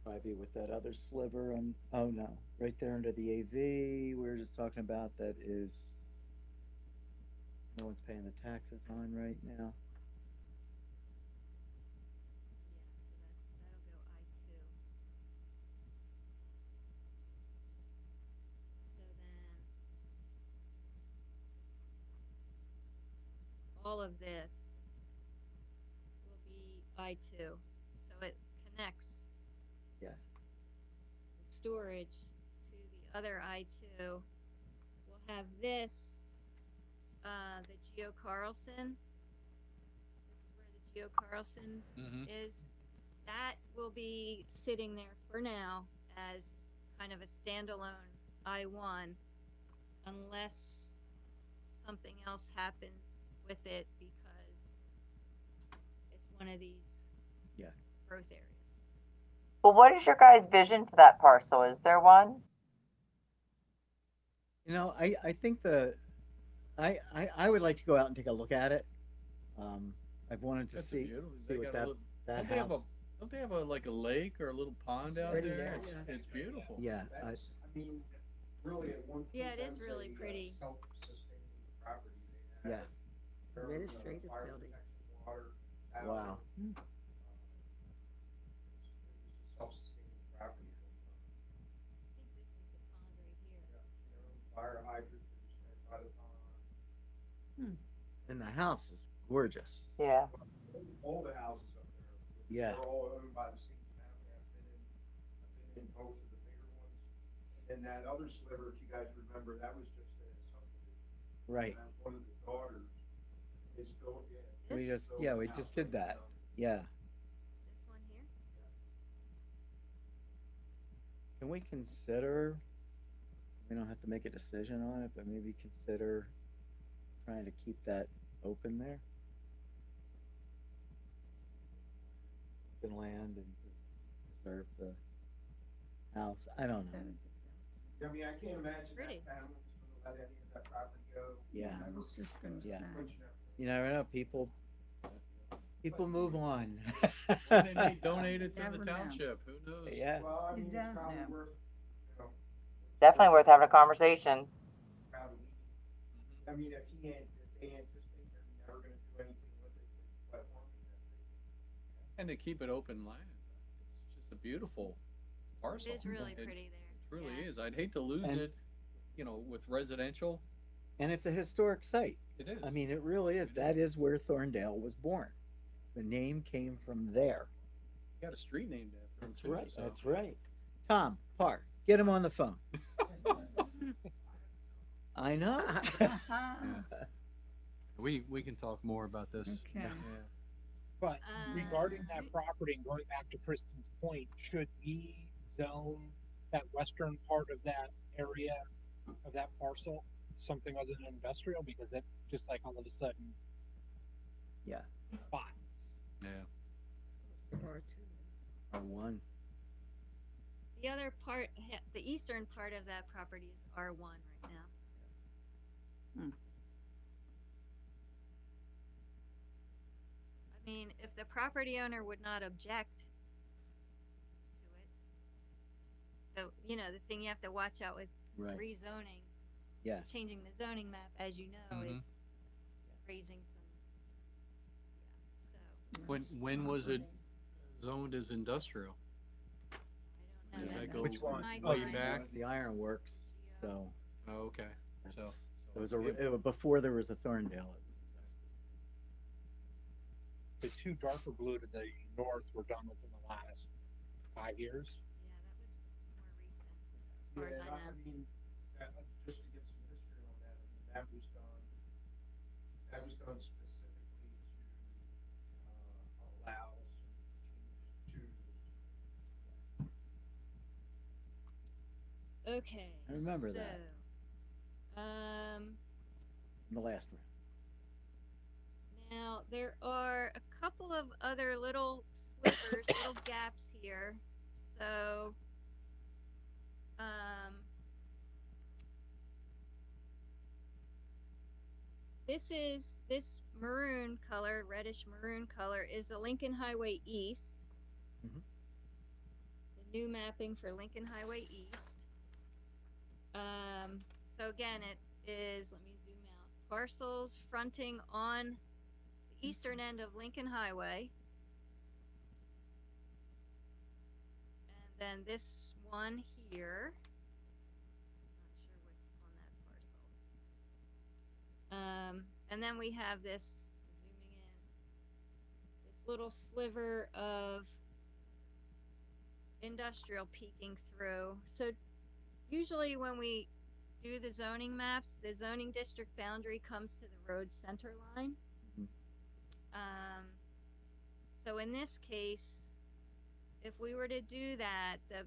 [SPEAKER 5] Probably with that other sliver on, oh no, right there under the AV, we were just talking about that is, no one's paying the taxes on right now.
[SPEAKER 1] Yeah, so that'll go I-2. So then all of this will be I-2. So it connects
[SPEAKER 5] Yes.
[SPEAKER 1] the storage to the other I-2. We'll have this, the Geo Carlson. This is where the Geo Carlson
[SPEAKER 3] Mm-hmm.
[SPEAKER 1] is. That will be sitting there for now as kind of a standalone I-1 unless something else happens with it because it's one of these
[SPEAKER 5] Yeah.
[SPEAKER 1] growth areas.
[SPEAKER 4] Well, what is your guys' vision for that parcel? Is there one?
[SPEAKER 5] You know, I think I would like to go out and take a look at it. I've wanted to
[SPEAKER 3] That's
[SPEAKER 5] see
[SPEAKER 3] beautiful.
[SPEAKER 5] see
[SPEAKER 3] They
[SPEAKER 5] what
[SPEAKER 3] got a
[SPEAKER 5] that
[SPEAKER 3] little-
[SPEAKER 5] that
[SPEAKER 3] Don't they have
[SPEAKER 5] house.
[SPEAKER 3] don't they have like a lake or a little pond out
[SPEAKER 5] pretty
[SPEAKER 3] there?
[SPEAKER 5] nice.
[SPEAKER 3] It's beautiful.
[SPEAKER 5] Yeah,
[SPEAKER 2] That's, I mean, really at one point.
[SPEAKER 1] Yeah, it
[SPEAKER 2] that
[SPEAKER 1] is
[SPEAKER 2] was
[SPEAKER 1] really
[SPEAKER 2] a,
[SPEAKER 1] pretty.
[SPEAKER 2] Self-sustaining property. They
[SPEAKER 5] Yeah.
[SPEAKER 2] had fairly,
[SPEAKER 8] Administrative
[SPEAKER 2] fire
[SPEAKER 8] building.
[SPEAKER 2] protection, water, power.
[SPEAKER 5] Wow.
[SPEAKER 2] It was a self-sustaining property.
[SPEAKER 1] I think this is the pond right here.
[SPEAKER 2] Yeah, their own fire hydrant that was fed by the pond.
[SPEAKER 5] And the house is gorgeous.
[SPEAKER 4] Yeah.
[SPEAKER 2] All the houses up there.
[SPEAKER 5] Yeah.
[SPEAKER 2] They're all owned by the same family. I've been in both of the bigger ones. And then that other sliver, if you guys remember, that was just a subdivision.
[SPEAKER 5] Right.
[SPEAKER 2] And one of the daughters is built, yeah.
[SPEAKER 5] We
[SPEAKER 1] This?
[SPEAKER 5] just, yeah, we just did that. Yeah.
[SPEAKER 1] This one here?
[SPEAKER 5] Can we consider, we don't have to make a decision on it, but maybe consider trying to keep that open there? Open land and preserve the house. I don't know.
[SPEAKER 2] I mean, I can't imagine
[SPEAKER 1] Pretty.
[SPEAKER 2] that family's gonna let any of that property go.
[SPEAKER 5] Yeah.
[SPEAKER 7] I was just gonna
[SPEAKER 5] Yeah.
[SPEAKER 7] say.
[SPEAKER 5] You never know, people move on.
[SPEAKER 3] Or they may donate it to
[SPEAKER 7] Never
[SPEAKER 3] the
[SPEAKER 7] know.
[SPEAKER 3] township, who knows?
[SPEAKER 5] Yeah.
[SPEAKER 2] Well, I
[SPEAKER 7] You
[SPEAKER 2] mean, it's
[SPEAKER 7] don't
[SPEAKER 2] probably
[SPEAKER 7] know.
[SPEAKER 2] worth,
[SPEAKER 4] Definitely worth having a conversation.
[SPEAKER 2] probably, I mean, if they anticipate they're never gonna do anything with it, but
[SPEAKER 3] And to keep it open land, it's just a beautiful parcel.
[SPEAKER 1] It is really
[SPEAKER 3] It
[SPEAKER 1] pretty there.
[SPEAKER 3] truly
[SPEAKER 1] Yeah.
[SPEAKER 3] is. I'd hate to lose
[SPEAKER 5] And-
[SPEAKER 3] it, you know, with residential.
[SPEAKER 5] And it's a historic site.
[SPEAKER 3] It is.
[SPEAKER 5] I mean, it really is.
[SPEAKER 3] It
[SPEAKER 5] That is where Thorndale was born. The name came from there.
[SPEAKER 3] You got a street named after him
[SPEAKER 5] That's
[SPEAKER 3] too,
[SPEAKER 5] right.
[SPEAKER 3] so-
[SPEAKER 5] That's right. Tom Parr, get him on the phone. I know.
[SPEAKER 3] We can talk more about this.
[SPEAKER 7] Okay.
[SPEAKER 3] Yeah.
[SPEAKER 6] But regarding that
[SPEAKER 1] Uh,
[SPEAKER 6] property and going back to Kristen's point, should we zone that western part of that area of that parcel something other than industrial? Because it's just like all of a sudden.
[SPEAKER 5] Yeah.
[SPEAKER 6] Spot.
[SPEAKER 3] Yeah.
[SPEAKER 5] R1.
[SPEAKER 1] The other part, the eastern part of that property is R1 right now.
[SPEAKER 7] Hmm.
[SPEAKER 1] I mean, if the property owner would not object to it, the thing you have to watch out with
[SPEAKER 5] Right.
[SPEAKER 1] rezoning,
[SPEAKER 5] Yes.
[SPEAKER 1] changing the zoning map, as you know,
[SPEAKER 3] Mhm.
[SPEAKER 1] is raising some, so,
[SPEAKER 3] When was it zoned as industrial?
[SPEAKER 1] I don't
[SPEAKER 3] Does
[SPEAKER 1] know.
[SPEAKER 3] that
[SPEAKER 1] That's
[SPEAKER 3] go
[SPEAKER 6] Which one?
[SPEAKER 1] my
[SPEAKER 3] way
[SPEAKER 1] time.
[SPEAKER 3] back?
[SPEAKER 5] The ironworks. So
[SPEAKER 3] Oh, okay.
[SPEAKER 5] that's,
[SPEAKER 3] So
[SPEAKER 5] it was before there was a Thorndale.
[SPEAKER 6] The two darker blue to the north were done within the last 5 years.
[SPEAKER 1] Yeah, that was more recent, as far as
[SPEAKER 2] Yeah,
[SPEAKER 1] I know.
[SPEAKER 2] mean, just to get some history on that, I mean, that was done specifically to, allow some changes to
[SPEAKER 1] Okay.
[SPEAKER 5] I remember that.
[SPEAKER 1] So,
[SPEAKER 5] In the last round.
[SPEAKER 1] now there are a couple of other little slivers, little gaps here. So, this maroon color, reddish maroon color, is the Lincoln Highway East.
[SPEAKER 5] Mhm.
[SPEAKER 1] The new mapping for Lincoln Highway East. So again, it is, let me zoom out, parcels fronting on the eastern end of Lincoln Highway. And then this one here, not sure what's on that parcel. And then we have this, zooming in, this little sliver of industrial peeking through. So usually when we do the zoning maps, the zoning district boundary comes to the road center line.
[SPEAKER 5] Mhm.
[SPEAKER 1] So in this case, if we were to do that, the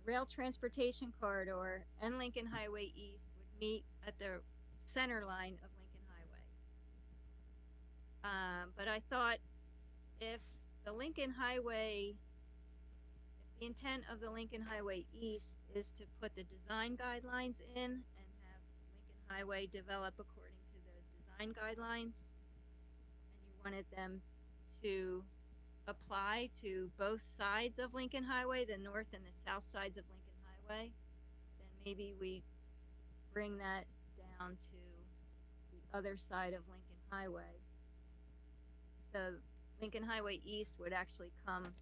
[SPEAKER 1] rail transportation corridor and Lincoln Highway East would meet at the center line of Lincoln Highway. But I thought if the Lincoln Highway, if the intent of the Lincoln Highway East is to put the design guidelines in and have Lincoln Highway develop according to the design guidelines, and you wanted them to apply to both sides of Lincoln Highway, the north and the south sides of Lincoln Highway, then maybe we bring that down to the other side of Lincoln Highway. So Lincoln Highway East would actually come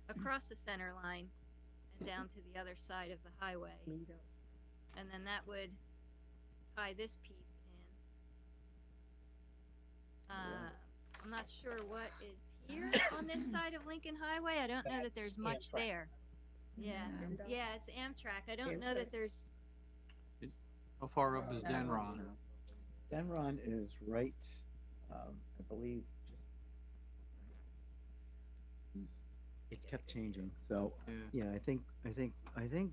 [SPEAKER 1] across the center line and down to the other side of the highway. And then that would tie this piece in. I'm not sure what is here on this side of Lincoln Highway. I don't know that
[SPEAKER 6] That's
[SPEAKER 1] there's much
[SPEAKER 6] Amtrak.
[SPEAKER 1] there. Yeah,
[SPEAKER 7] Yeah.
[SPEAKER 1] yeah, it's Amtrak. I don't know that there's,
[SPEAKER 3] How far up is Denron?
[SPEAKER 5] Denron is right, I believe, just, it kept changing, so,
[SPEAKER 3] Yeah.
[SPEAKER 5] yeah, I think
[SPEAKER 3] Denron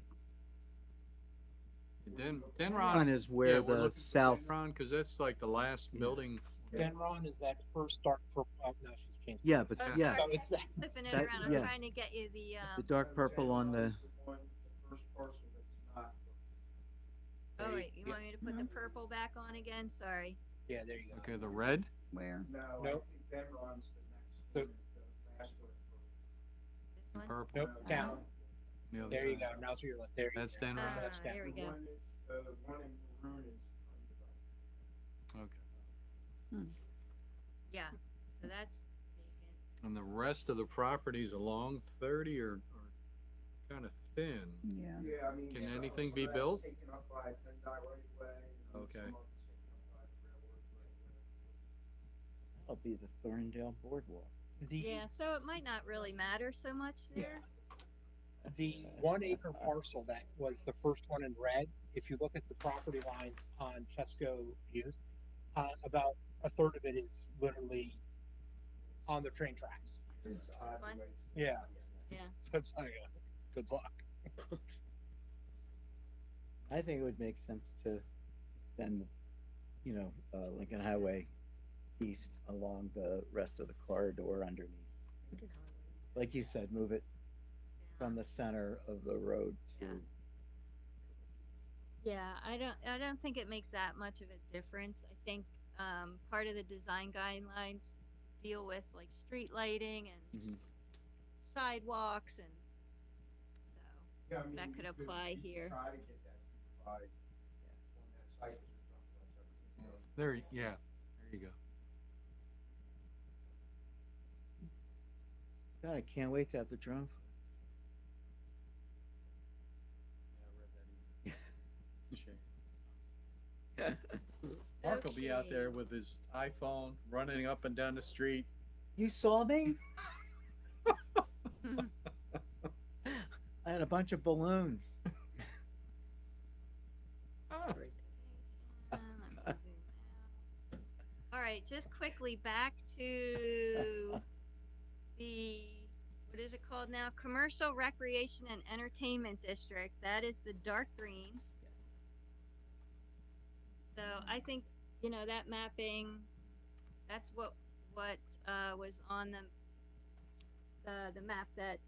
[SPEAKER 5] Denron is
[SPEAKER 3] yeah,
[SPEAKER 5] where
[SPEAKER 3] we're
[SPEAKER 5] the
[SPEAKER 3] looking for
[SPEAKER 5] south,
[SPEAKER 3] Denron, cause that's like the last
[SPEAKER 5] Yeah.
[SPEAKER 3] building.
[SPEAKER 6] Denron is that first dark purple, oh, no, she's changed.
[SPEAKER 5] yeah, but,
[SPEAKER 1] oh,
[SPEAKER 5] yeah,
[SPEAKER 1] sorry,
[SPEAKER 6] So it's that,
[SPEAKER 1] flipping it
[SPEAKER 5] that-
[SPEAKER 1] around. I'm
[SPEAKER 5] yeah.
[SPEAKER 1] trying to get you the,
[SPEAKER 5] the dark purple on the,
[SPEAKER 2] One, the first parcel that's not.
[SPEAKER 1] oh, wait, you
[SPEAKER 6] yeah.
[SPEAKER 1] want me to put the purple back on again? Sorry.
[SPEAKER 6] Yeah, there you go.
[SPEAKER 3] Okay, the red?
[SPEAKER 7] Where?
[SPEAKER 2] No, I
[SPEAKER 6] Nope.
[SPEAKER 2] think Denron's
[SPEAKER 6] So-
[SPEAKER 2] the next one, the last one.
[SPEAKER 1] This
[SPEAKER 3] The
[SPEAKER 1] one?
[SPEAKER 3] purple.
[SPEAKER 6] Nope, down.
[SPEAKER 3] The other
[SPEAKER 6] There you
[SPEAKER 3] side.
[SPEAKER 6] go. Now to your left. There you
[SPEAKER 3] That's
[SPEAKER 6] go.
[SPEAKER 3] Denron?
[SPEAKER 6] That's
[SPEAKER 1] Here we
[SPEAKER 2] The
[SPEAKER 1] go.
[SPEAKER 2] one one in Maroon is undeveloped.
[SPEAKER 3] Okay.
[SPEAKER 1] Yeah, so that's vacant.
[SPEAKER 3] And the rest of the properties along 30 are kinda thin.
[SPEAKER 7] Yeah.
[SPEAKER 2] Yeah, I mean.
[SPEAKER 3] Can
[SPEAKER 2] some-
[SPEAKER 3] anything
[SPEAKER 2] some
[SPEAKER 3] be
[SPEAKER 2] of that's
[SPEAKER 3] built?
[SPEAKER 2] Taken up by PennDOT right away. and
[SPEAKER 3] Okay.
[SPEAKER 2] some of it's taken up by the railroad right away.
[SPEAKER 5] that'll be the Thorndale Boardwalk.
[SPEAKER 6] The,
[SPEAKER 1] Yeah, so it might not really matter so much there.
[SPEAKER 6] the 1 acre parcel that was the first one in red, if you look at the property lines on Chesco Views, about a third of it is literally on the train tracks.
[SPEAKER 2] It's odd
[SPEAKER 1] fine.
[SPEAKER 2] way-
[SPEAKER 6] Yeah.
[SPEAKER 1] Yeah.
[SPEAKER 6] So it's like, good luck.
[SPEAKER 5] I think it would make sense to extend, Lincoln Highway east along the rest of the corridor underneath. Like you said, move it from the center of the road to,
[SPEAKER 1] Yeah, I don't think it makes that much of a difference. I think, part of the design guidelines deal with like street lighting and
[SPEAKER 5] Mhm.
[SPEAKER 1] sidewalks and
[SPEAKER 2] Yeah, I mean,
[SPEAKER 1] That
[SPEAKER 2] you
[SPEAKER 1] could apply
[SPEAKER 2] you
[SPEAKER 1] here.
[SPEAKER 2] Try to get that by, on that site, 'cause there's nothing else, everything else.
[SPEAKER 3] There, yeah, there you go.
[SPEAKER 5] God, I can't wait to have the drone.
[SPEAKER 3] Mark will be out there
[SPEAKER 1] Okay.
[SPEAKER 3] with his iPhone, running up and down the street.
[SPEAKER 5] You saw me? I had a bunch of balloons.
[SPEAKER 1] let me zoom out. All right, just quickly back to the, what is it called now? Commercial Recreation and Entertainment District. That is the dark green. So I think, that mapping, that's what was on the map that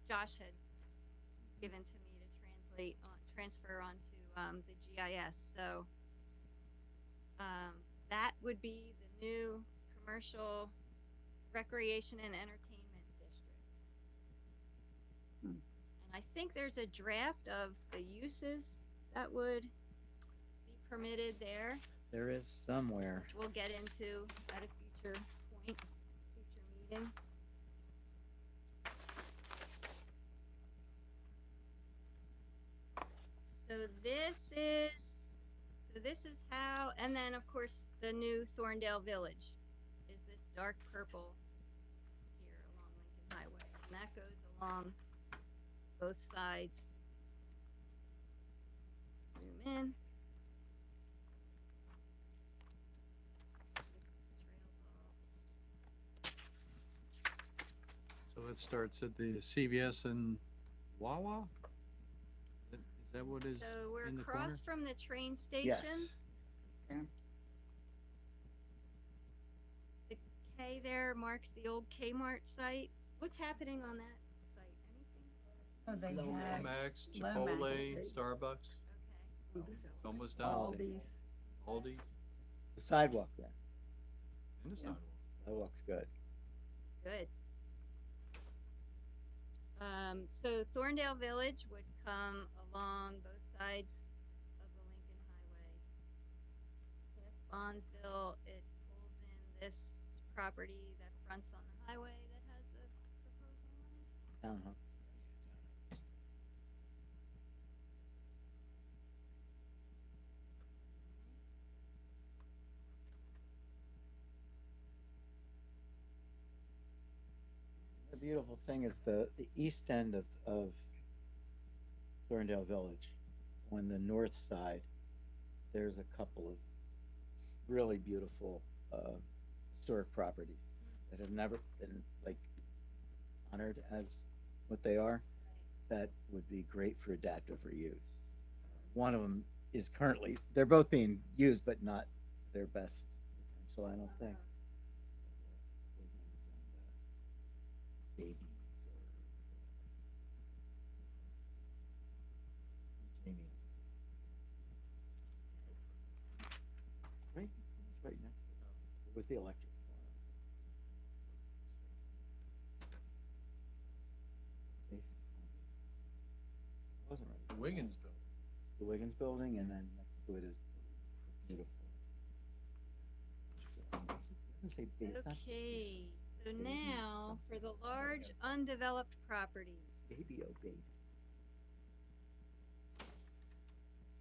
[SPEAKER 1] Josh had given to me to transfer onto the GIS. So that would be the new commercial recreation and entertainment district.
[SPEAKER 7] Hmm.
[SPEAKER 1] And I think there's a draft of the uses that would be permitted there,
[SPEAKER 5] There is somewhere.
[SPEAKER 1] which we'll get into at a future point, future meeting. So this is how, and then of course the new Thorndale Village is this dark purple here along Lincoln Highway, and that goes along both sides. Zoom in.
[SPEAKER 3] So it starts at the CVS and Wawa? Is that what is
[SPEAKER 1] So we're
[SPEAKER 3] in the corner?
[SPEAKER 1] across from the train station.
[SPEAKER 5] Yes.
[SPEAKER 1] The K there marks the old Kmart site. What's happening on that site? Anything?
[SPEAKER 7] Oh, they had
[SPEAKER 3] Lomax,
[SPEAKER 7] Lomax.
[SPEAKER 3] Chipotle, Starbucks.
[SPEAKER 1] Okay.
[SPEAKER 3] It's almost
[SPEAKER 5] All
[SPEAKER 3] done.
[SPEAKER 5] these.
[SPEAKER 3] Aldi's
[SPEAKER 5] The sidewalk there.
[SPEAKER 3] and the sidewalk.
[SPEAKER 5] Sidewalk's good.
[SPEAKER 1] Good. So Thorndale Village would come along both sides of the Lincoln Highway. Past Bondsville, it pulls in this property that fronts on the highway that has a proposal on it.
[SPEAKER 5] Townhouse. beautiful thing is the east end of Thorndale Village, on the north side, there's a couple of really beautiful, historic properties that have never been like honored as what they are, that would be great for adaptive reuse. One of them is currently, they're both being used, but not to their best potential, I don't think. Babies or Jamie. Right, right next to it. It was the electric farm. It wasn't right.
[SPEAKER 3] The Wiggins building.
[SPEAKER 5] The Wiggins building, and then next to it is the beautiful. It doesn't say base, it's not
[SPEAKER 1] Okay, so
[SPEAKER 5] Baby
[SPEAKER 1] now for the large undeveloped properties.
[SPEAKER 5] baby, oh baby.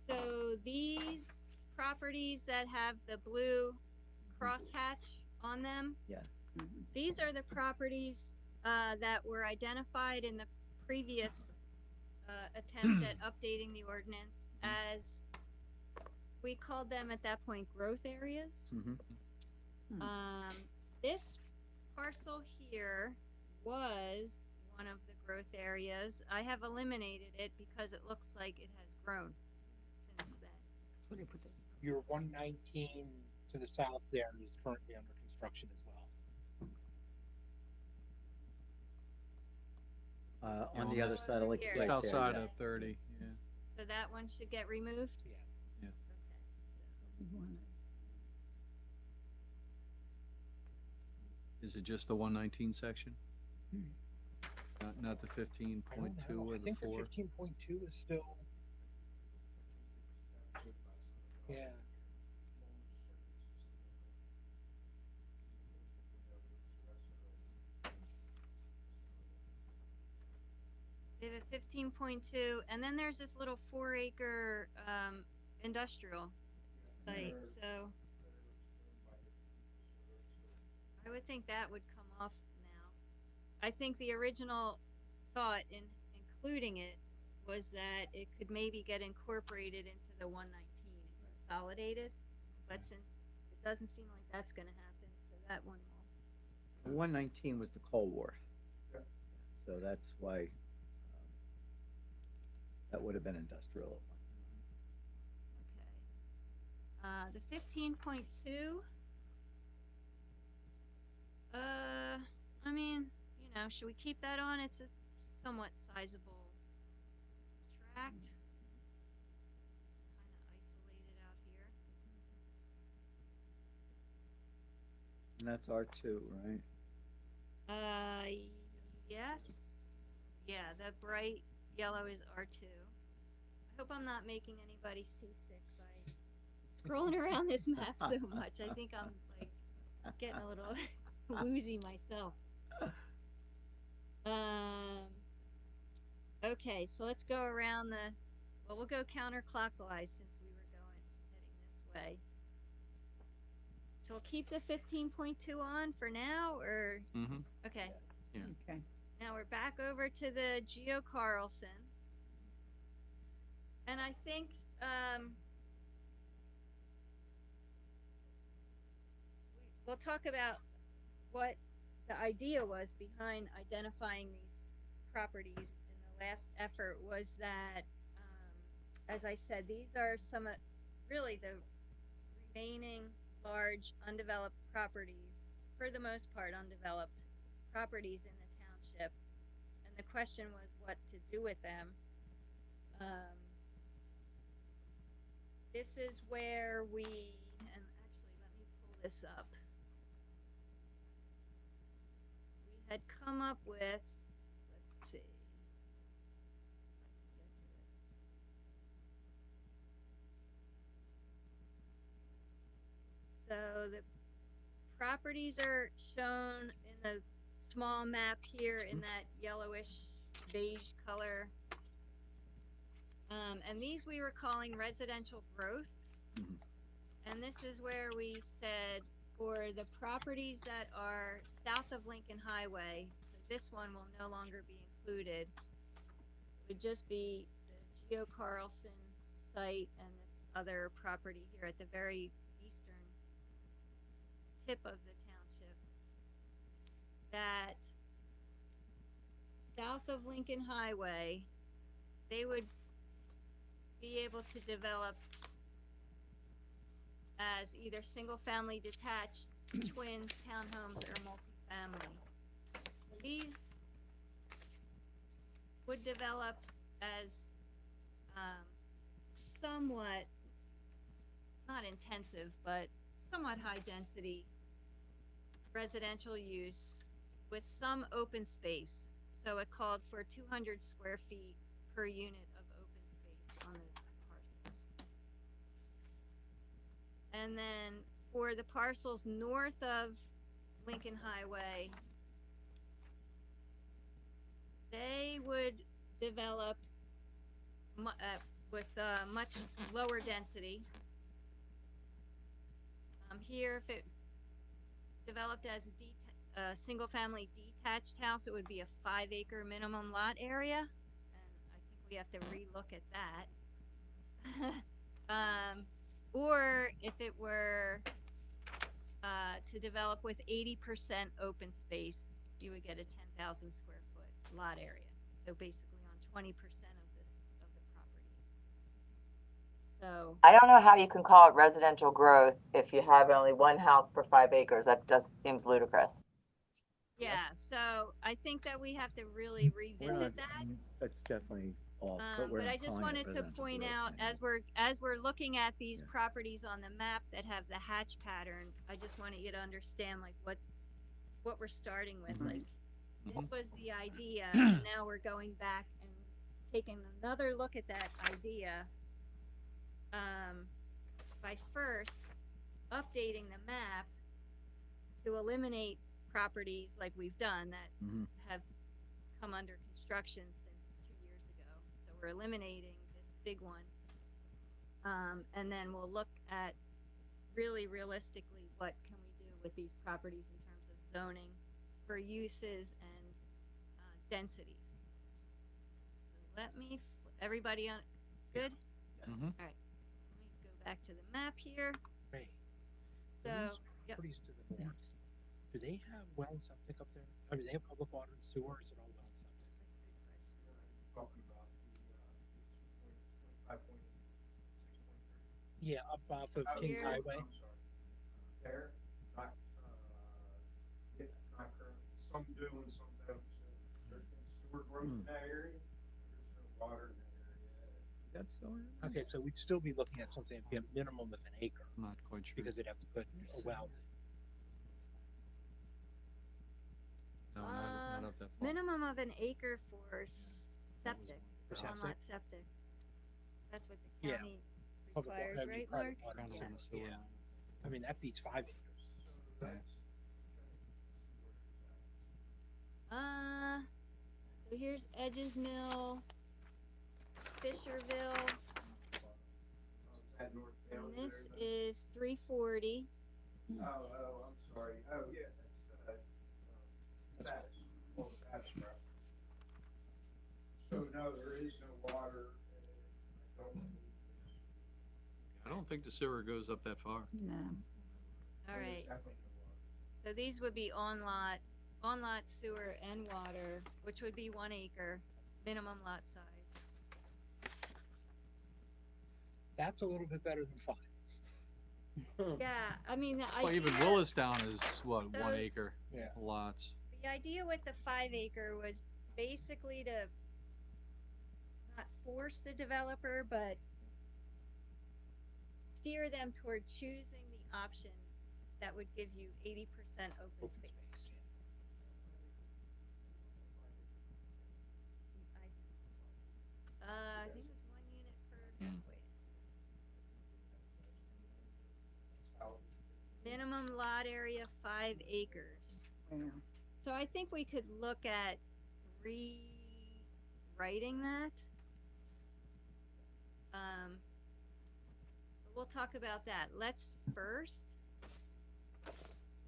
[SPEAKER 1] So these properties that have the blue crosshatch on them.
[SPEAKER 5] Yeah.
[SPEAKER 1] These are the properties, that were identified in the previous, attempt at updating the ordinance as, we called them at that point growth areas.
[SPEAKER 5] Mm-hmm.
[SPEAKER 1] This parcel here was one of the growth areas. I have eliminated it because it looks like it has grown since then.
[SPEAKER 8] What do you put that?
[SPEAKER 6] Your 119 to the south there is currently under construction as well.
[SPEAKER 5] On the
[SPEAKER 3] Yeah,
[SPEAKER 5] other side of Lake,
[SPEAKER 1] Here.
[SPEAKER 5] right
[SPEAKER 3] South
[SPEAKER 5] there,
[SPEAKER 3] side
[SPEAKER 5] yeah.
[SPEAKER 3] of 30, yeah.
[SPEAKER 1] So that one should get removed?
[SPEAKER 6] Yes.
[SPEAKER 1] Okay,
[SPEAKER 3] Is it just the 119 section? Not the
[SPEAKER 6] I don't
[SPEAKER 3] 15.2
[SPEAKER 6] know.
[SPEAKER 3] or
[SPEAKER 6] I
[SPEAKER 3] the
[SPEAKER 6] think
[SPEAKER 3] 4?
[SPEAKER 6] the 15.2 is still. Yeah.
[SPEAKER 1] so the 15.2, and then there's this little 4-acre, industrial site, so I would think that would come off now. I think the original thought in including it was that it could maybe get incorporated into the 119 and consolidated, but since it doesn't seem like that's gonna happen, so that one will.
[SPEAKER 5] 119 was the coal wharf.
[SPEAKER 2] Yeah.
[SPEAKER 5] So that's why that would have been industrial.
[SPEAKER 1] Okay. The 15.2. I mean, you know, should we keep that on? It's a somewhat sizable tract. Kind of isolated out here.
[SPEAKER 5] And that's R2, right?
[SPEAKER 1] Yes. Yeah, the bright yellow is R2. I hope I'm not making anybody seasick by scrolling around this map so much. I think I'm like getting a little woozy myself. Okay, so let's go around well, we'll go counterclockwise since we were heading this way. So we'll keep the 15.2 on for now, or,
[SPEAKER 3] Mm-hmm.
[SPEAKER 1] okay.
[SPEAKER 8] Okay.
[SPEAKER 1] Now we're back over to the Geo Carlson. And I think, we'll talk about what the idea was behind identifying these properties in the last effort was that, as I said, these are some of, really the remaining large undeveloped properties, for the most part undeveloped properties in the township. And the question was what to do with them. This is where we, and actually let me pull this up. We had come up with, let's see. So the properties are shown in the small map here in that yellowish beige color. And these we were calling residential growth.
[SPEAKER 5] Mhm.
[SPEAKER 1] And this is where we said for the properties that are south of Lincoln Highway, so this one will no longer be included. It would just be the Geo Carlson site and this other property here at the very eastern tip of the township. That south of Lincoln Highway, they would be able to develop as either single-family detached, twins, townhomes, or multifamily. These would develop as somewhat, not intensive, but somewhat high-density residential use with some open space. So it called for 200 square feet per unit of open space on those parcels. And then for the parcels north of Lincoln Highway, they would develop with much lower density. Here, if it developed as a single-family detached house, it would be a 5-acre minimum lot area, and I think we have to relook at that. Or if it were to develop with 80% open space, you would get a 10,000 square foot lot area. So basically on 20% of the property. So
[SPEAKER 4] I don't know how you can call it residential growth if you have only one house per 5 acres. That just seems ludicrous.
[SPEAKER 1] yeah, so I think that we have to really
[SPEAKER 5] We're not-
[SPEAKER 1] revisit that.
[SPEAKER 5] That's definitely off, but we're
[SPEAKER 1] But
[SPEAKER 5] not
[SPEAKER 1] I just
[SPEAKER 5] calling it
[SPEAKER 1] wanted to
[SPEAKER 5] residential
[SPEAKER 1] point
[SPEAKER 5] growth
[SPEAKER 1] out,
[SPEAKER 5] anymore.
[SPEAKER 1] as we're looking at these
[SPEAKER 5] Yeah.
[SPEAKER 1] properties on the map that have the hatch pattern, I just wanted you to understand like what we're starting with, like, this was the idea, and now we're going back and taking another look at that idea, by first updating the map to eliminate properties like we've done that
[SPEAKER 5] Mhm.
[SPEAKER 1] have come under construction since 2 years ago. So we're eliminating this big one. And then we'll look at really realistically, what can we do with these properties in terms of zoning for uses and densities. So let me, everybody on, good?
[SPEAKER 3] Mhm.
[SPEAKER 1] All right, let me go back to the map here.
[SPEAKER 6] Ray,
[SPEAKER 1] So,
[SPEAKER 6] those
[SPEAKER 1] yep.
[SPEAKER 6] properties to the north, do they have well and septic up there? I mean, they have public water and sewer, or is it all well and septic?
[SPEAKER 2] Talking about the 25.6.3.
[SPEAKER 6] Yeah, up off of
[SPEAKER 2] Oh,
[SPEAKER 6] Kings
[SPEAKER 1] Here.
[SPEAKER 6] Highway.
[SPEAKER 2] I'm sorry. There, not, yeah, not currently. Some do and some don't. So there's been sewer growth in that area. There's no water in that area.
[SPEAKER 5] That's all right.
[SPEAKER 6] Okay, so we'd still be looking at something that'd be a minimum of an acre,
[SPEAKER 3] I'm not quite sure.
[SPEAKER 6] because they'd have to put a well.
[SPEAKER 3] No, not up that far.
[SPEAKER 1] Minimum of an acre for
[SPEAKER 3] That was
[SPEAKER 1] septic,
[SPEAKER 6] For
[SPEAKER 1] for
[SPEAKER 6] septic?
[SPEAKER 1] on-lot septic. That's what the
[SPEAKER 6] Yeah.
[SPEAKER 1] county
[SPEAKER 6] Public wa-
[SPEAKER 1] requires,
[SPEAKER 6] I mean,
[SPEAKER 1] right,
[SPEAKER 6] private
[SPEAKER 1] Mark?
[SPEAKER 6] water and
[SPEAKER 3] Kind of on the
[SPEAKER 6] sewer,
[SPEAKER 3] sewer
[SPEAKER 6] yeah.
[SPEAKER 3] line.
[SPEAKER 6] I mean, that beats 5 acres.
[SPEAKER 2] So that's.
[SPEAKER 1] So here's Edges Mill, Fisherville,
[SPEAKER 2] That North
[SPEAKER 1] and
[SPEAKER 2] Dale
[SPEAKER 1] this
[SPEAKER 2] area.
[SPEAKER 1] is 340.
[SPEAKER 2] Oh, I'm sorry. Oh, yeah, that's status. Well, status, bro. So no, there is no water. I don't believe
[SPEAKER 3] I don't think the sewer goes up that far.
[SPEAKER 7] No.
[SPEAKER 1] All
[SPEAKER 2] there's
[SPEAKER 1] right,
[SPEAKER 2] definitely no water.
[SPEAKER 1] so these would be on-lot sewer and water, which would be 1 acre, minimum lot size.
[SPEAKER 6] That's a little bit better than 5.
[SPEAKER 1] Yeah, I mean, the
[SPEAKER 3] Well, even
[SPEAKER 1] idea-
[SPEAKER 3] Willistown is what,
[SPEAKER 1] So-
[SPEAKER 3] 1 acre
[SPEAKER 6] Yeah.
[SPEAKER 3] lots.
[SPEAKER 1] The idea with the 5 acre was basically to not force the developer, but steer them toward choosing the option that would give you 80% open
[SPEAKER 6] Open
[SPEAKER 1] space.
[SPEAKER 6] space, yeah.
[SPEAKER 1] I think it was 1 unit per,
[SPEAKER 3] Hmm.
[SPEAKER 1] wait. Minimum lot area 5 acres.
[SPEAKER 7] Yeah.
[SPEAKER 1] So I think we could look at rewriting that. But we'll talk about that. Let's first,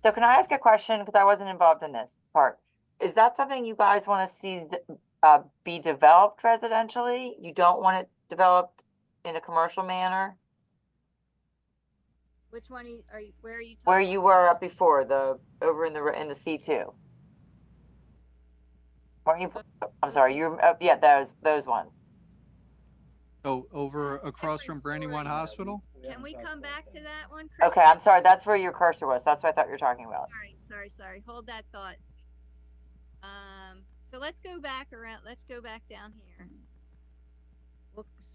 [SPEAKER 4] So can I ask a question? Because I wasn't involved in this part. is that something you guys wanna see, be developed residentially? You don't want it developed in a commercial manner?
[SPEAKER 1] Which one where are you talking?
[SPEAKER 4] Where you were up before, over in the C2? Weren't you, I'm sorry, yeah, those ones.
[SPEAKER 3] Oh, over
[SPEAKER 1] That's a
[SPEAKER 3] across
[SPEAKER 1] different
[SPEAKER 3] from Brandywine
[SPEAKER 1] story.
[SPEAKER 3] Hospital?
[SPEAKER 1] Can we come back to that one,
[SPEAKER 4] Okay,
[SPEAKER 1] Kristen?
[SPEAKER 4] I'm sorry, that's where your cursor was, that's what I thought you were talking about.
[SPEAKER 1] Sorry. Hold that thought. So let's go back around. Let's go back down here.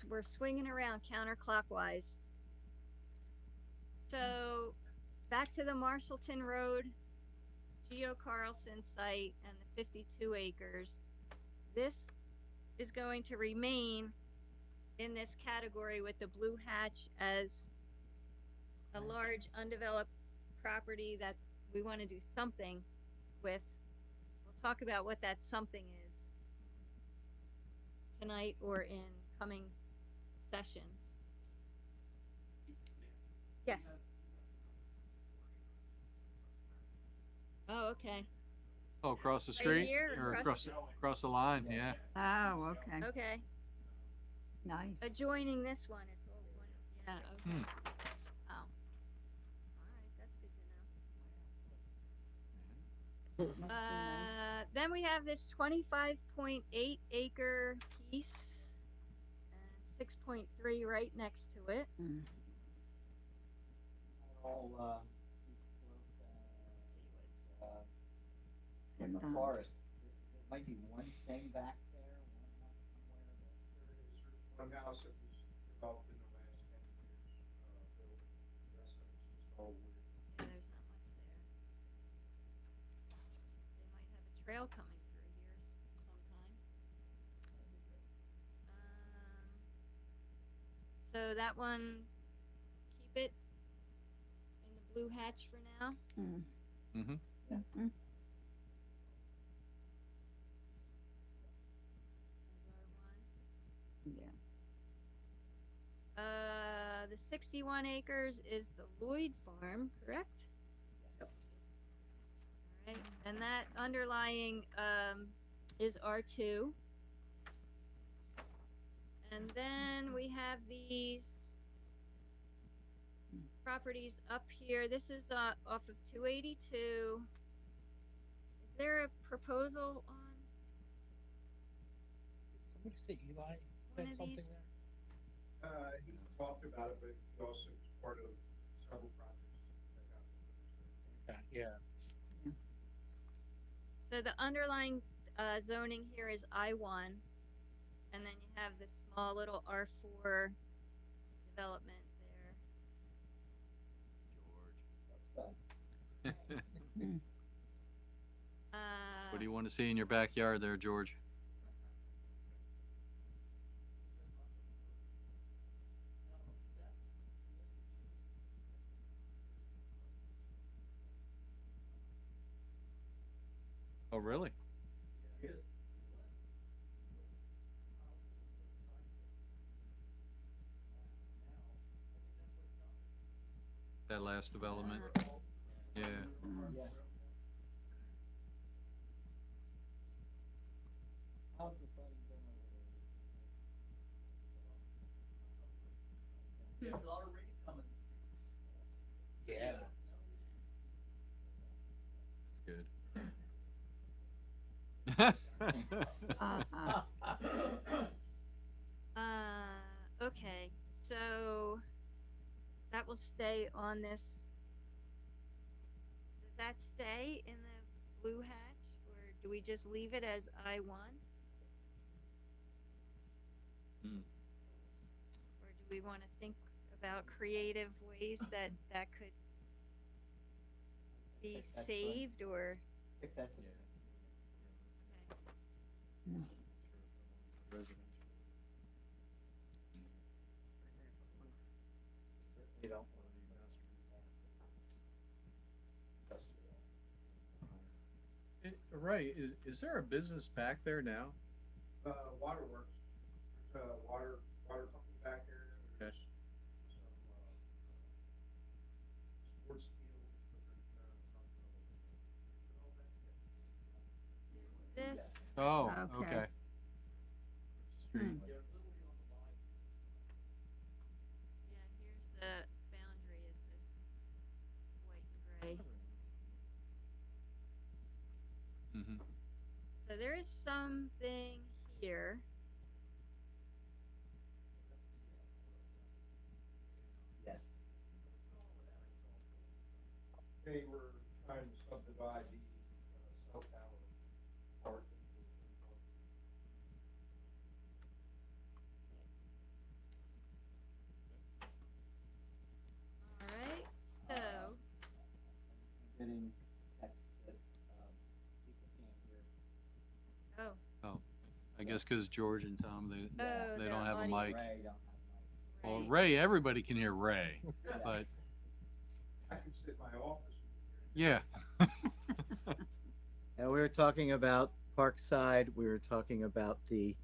[SPEAKER 1] We're swinging around counterclockwise. So back to the Marshallton Road, Geo Carlson site and the 52 acres. This is going to remain in this category with the blue hatch as a large undeveloped property that we want to do something with. We'll talk about what that something is tonight or in coming sessions. Yes. Oh, okay.
[SPEAKER 3] Oh, across the
[SPEAKER 1] Right
[SPEAKER 3] street
[SPEAKER 1] here,
[SPEAKER 3] or
[SPEAKER 1] across
[SPEAKER 3] across the line? Yeah.
[SPEAKER 7] Oh, okay,
[SPEAKER 1] Okay.
[SPEAKER 7] nice.
[SPEAKER 1] Adjoining this one, it's all one. Yeah. Okay.
[SPEAKER 3] Hmm.
[SPEAKER 1] Oh. All right, that's good to know.
[SPEAKER 7] Must be nice.
[SPEAKER 1] Then we have this 25.8 acre piece and 6.3 right next to it.
[SPEAKER 7] Mm.
[SPEAKER 5] All,
[SPEAKER 7] Sit
[SPEAKER 5] in the
[SPEAKER 7] down.
[SPEAKER 5] forest, there might be one thing back there, one house somewhere
[SPEAKER 2] There's one house that was developed in the last 10 years, built, the rest of it's just all wood.
[SPEAKER 1] Yeah, there's not much there. They might have a trail coming through here sometime. So that one, keep it in the blue hatch for now.
[SPEAKER 7] Mm.
[SPEAKER 3] Mm-hmm.
[SPEAKER 7] Mm.
[SPEAKER 1] As
[SPEAKER 7] Yeah.
[SPEAKER 1] R1. The 61 acres is the Lloyd Farm, correct?
[SPEAKER 5] Yep.
[SPEAKER 1] All right, and that underlying is R2. And then we have these properties up here. This is off of 282. Is there a proposal on
[SPEAKER 6] Did somebody say Eli
[SPEAKER 1] One
[SPEAKER 6] had
[SPEAKER 1] of
[SPEAKER 6] something
[SPEAKER 1] these-
[SPEAKER 6] there?
[SPEAKER 2] He talked about it, but he also was part of several projects that got proposed.
[SPEAKER 6] Yeah.
[SPEAKER 1] So the underlying zoning here is I1, and then you have this small little R4 development there.
[SPEAKER 3] What do you want to see in your backyard there, George? Oh, really? That last development? Yeah.
[SPEAKER 5] How's the flooding been over there? There's a lot of rain coming.
[SPEAKER 6] Yeah.
[SPEAKER 3] That's
[SPEAKER 1] Okay, so that will stay on this. Does that stay in the blue hatch, or do we just leave it as I1?
[SPEAKER 3] Hmm.
[SPEAKER 1] Or do we want to think about creative ways that could be
[SPEAKER 5] think that's
[SPEAKER 1] saved, or?
[SPEAKER 5] I think that's it. Certainly don't want an industrial.
[SPEAKER 3] Right, is there a business back there now?
[SPEAKER 2] Waterworks, there's a water company back there, there's some, sports fields, but there's not,
[SPEAKER 3] Oh,
[SPEAKER 7] Okay.
[SPEAKER 3] okay.
[SPEAKER 7] Hmm.
[SPEAKER 2] They're literally on the line.
[SPEAKER 1] Yeah, here's the boundary is this white and gray.
[SPEAKER 3] Mm-hmm.
[SPEAKER 1] So there is something here.
[SPEAKER 5] Yes.
[SPEAKER 2] They were trying to subdivide the, cell tower part into.
[SPEAKER 1] All right, so
[SPEAKER 5] Getting text that, people can't hear.
[SPEAKER 1] oh,
[SPEAKER 3] Oh, I guess because George and Tom,
[SPEAKER 1] Oh,
[SPEAKER 3] they
[SPEAKER 1] the
[SPEAKER 3] don't have a
[SPEAKER 1] audio.
[SPEAKER 3] mic.
[SPEAKER 5] Ray don't have mics.
[SPEAKER 3] Well,
[SPEAKER 1] right.
[SPEAKER 3] Ray, everybody can hear Ray, but
[SPEAKER 2] I could sit in my office.
[SPEAKER 3] yeah.
[SPEAKER 5] And we were talking about Parkside, we were talking about the,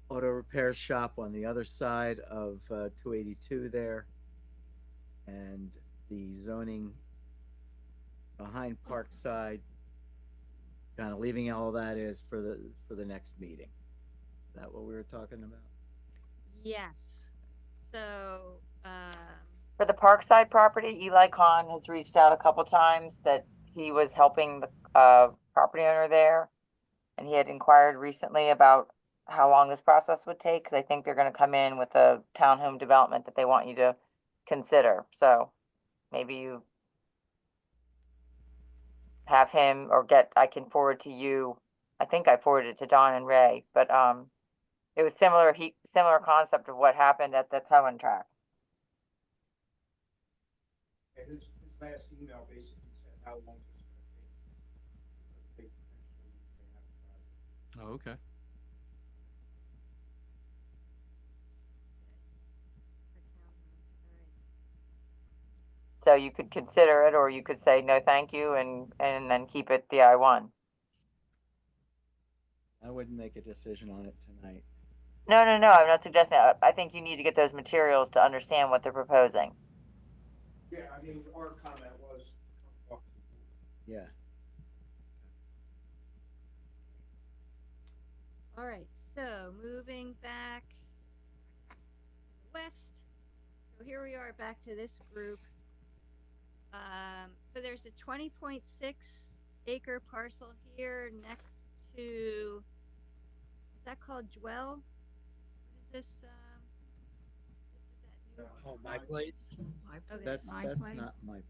[SPEAKER 5] auto repair shop on the other side of, 282 there. And the zoning behind Parkside, kind of leaving all that is for the next meeting. Is that what we were talking about?
[SPEAKER 1] Yes. So,
[SPEAKER 4] For the Parkside property, Eli Khan has reached out a couple times that he was helping the property owner there. And he had inquired recently about how long this process would take, because I think they're gonna come in with a townhome development that they want you to consider. So maybe you have him or I can forward to you. I think I forwarded it to Don and Ray, but it was similar concept of what happened at the Cohen track.
[SPEAKER 2] And his last email basically said how long this is gonna take. Because they potentially may have to.
[SPEAKER 3] Oh, okay.
[SPEAKER 1] for townhomes, all right.
[SPEAKER 4] So you could consider it, or you could say no, thank you, and then keep it the I-1.
[SPEAKER 5] I wouldn't make a decision on it tonight.
[SPEAKER 4] No, I'm not suggesting that. I think you need to get those materials to understand what they're proposing.
[SPEAKER 2] Yeah, I mean, our comment was, come talk to the board.
[SPEAKER 5] Yeah.
[SPEAKER 1] All right, so moving back west. So here we are back to this group. So there's a 20.6 acre parcel here next to, is that called Dwell? What is this, this is that new.
[SPEAKER 6] Oh, my place?
[SPEAKER 1] Okay.
[SPEAKER 5] That's
[SPEAKER 7] My place?
[SPEAKER 5] not my,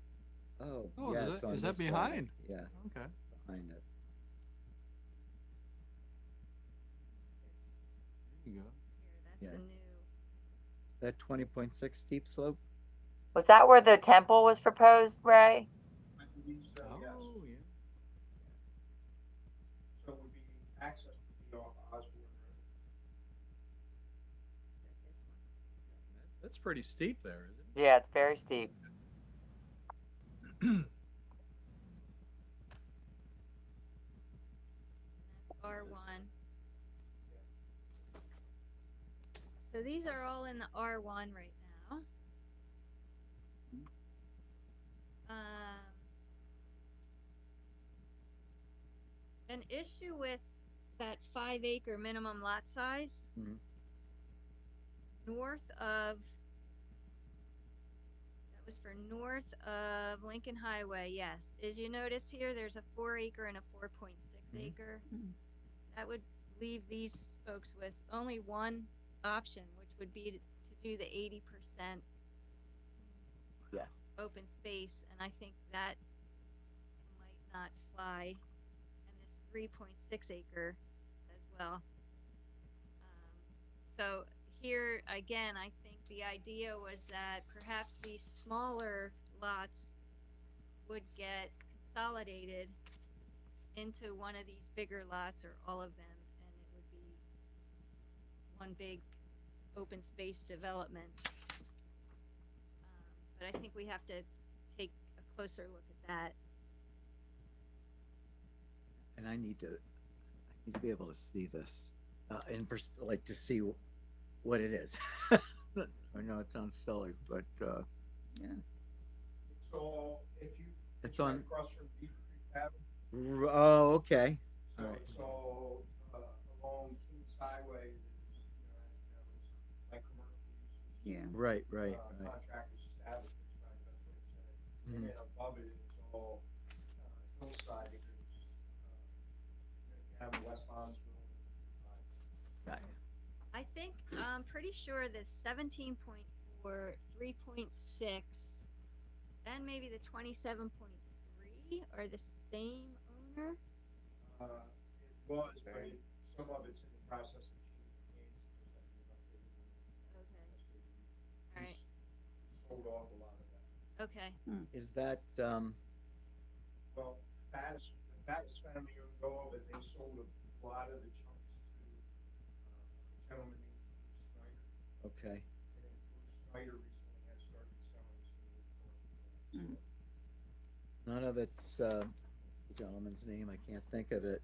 [SPEAKER 5] oh,
[SPEAKER 3] Oh,
[SPEAKER 5] yeah,
[SPEAKER 3] is
[SPEAKER 5] it's
[SPEAKER 3] that-
[SPEAKER 5] on
[SPEAKER 3] is that
[SPEAKER 5] this side.
[SPEAKER 3] behind?
[SPEAKER 5] Yeah,
[SPEAKER 3] Okay.
[SPEAKER 5] behind it.
[SPEAKER 3] There you go.
[SPEAKER 1] Here, that's
[SPEAKER 5] Yeah.
[SPEAKER 1] the new.
[SPEAKER 5] That 20.6 steep slope?
[SPEAKER 4] Was that where the temple was proposed, Ray?
[SPEAKER 2] I believe so, yes.
[SPEAKER 3] Oh, yeah.
[SPEAKER 2] So it would be, access would be off Osborne Road.
[SPEAKER 1] Is that this one?
[SPEAKER 3] That's pretty steep there, isn't
[SPEAKER 4] Yeah, it's very steep.
[SPEAKER 3] it?
[SPEAKER 1] That's R1. So these are all in the R1 right now. An issue with that 5 acre minimum lot size
[SPEAKER 5] Mhm.
[SPEAKER 1] north of, that was for north of Lincoln Highway, yes. As you notice here, there's a 4 acre and a 4.6 acre.
[SPEAKER 7] Mhm.
[SPEAKER 1] That would leave these folks with only one option, which would be to do the 80%
[SPEAKER 5] Yeah.
[SPEAKER 1] open space, and I think that might not fly. And this 3.6 acre as well. So here again, I think the idea was that perhaps these smaller lots would get consolidated into one of these bigger lots or all of them, and it would be one big open space development. But I think we have to take a closer look at that.
[SPEAKER 5] And I need to be able to see this, like to see what it is. I know it sounds silly, but,
[SPEAKER 7] Yeah.
[SPEAKER 2] It's all, if you.
[SPEAKER 5] It's
[SPEAKER 2] right
[SPEAKER 5] on-
[SPEAKER 2] across from Beaver Creek Tavern.
[SPEAKER 5] Oh, okay.
[SPEAKER 2] So
[SPEAKER 5] Alright.
[SPEAKER 2] it's all, along Kings Highway, there's, it's like commercial uses.
[SPEAKER 8] Yeah.
[SPEAKER 5] Right, right, right.
[SPEAKER 2] Contractors establishments, right, that's what it said.
[SPEAKER 5] Mhm.
[SPEAKER 2] And then above it is all, hillside, it goes, down to West Bonsville.
[SPEAKER 5] Got ya.
[SPEAKER 1] I think, I'm pretty sure that 17.4, 3.6, and maybe the 27.3 are the same owner.
[SPEAKER 2] It was, but some of it's in the process of changing hands.
[SPEAKER 1] Okay.
[SPEAKER 2] He's
[SPEAKER 1] Alright.
[SPEAKER 2] sold off a lot of that.
[SPEAKER 1] Okay.
[SPEAKER 5] Is that,
[SPEAKER 2] Well, the Fattest family owned all of it, they sold a lot of the chunks to, a gentleman named Bruce Snyder.
[SPEAKER 5] okay.
[SPEAKER 2] And then Bruce Snyder recently has started selling some of the.
[SPEAKER 5] None of it's, what's the gentleman's name? I can't think of it.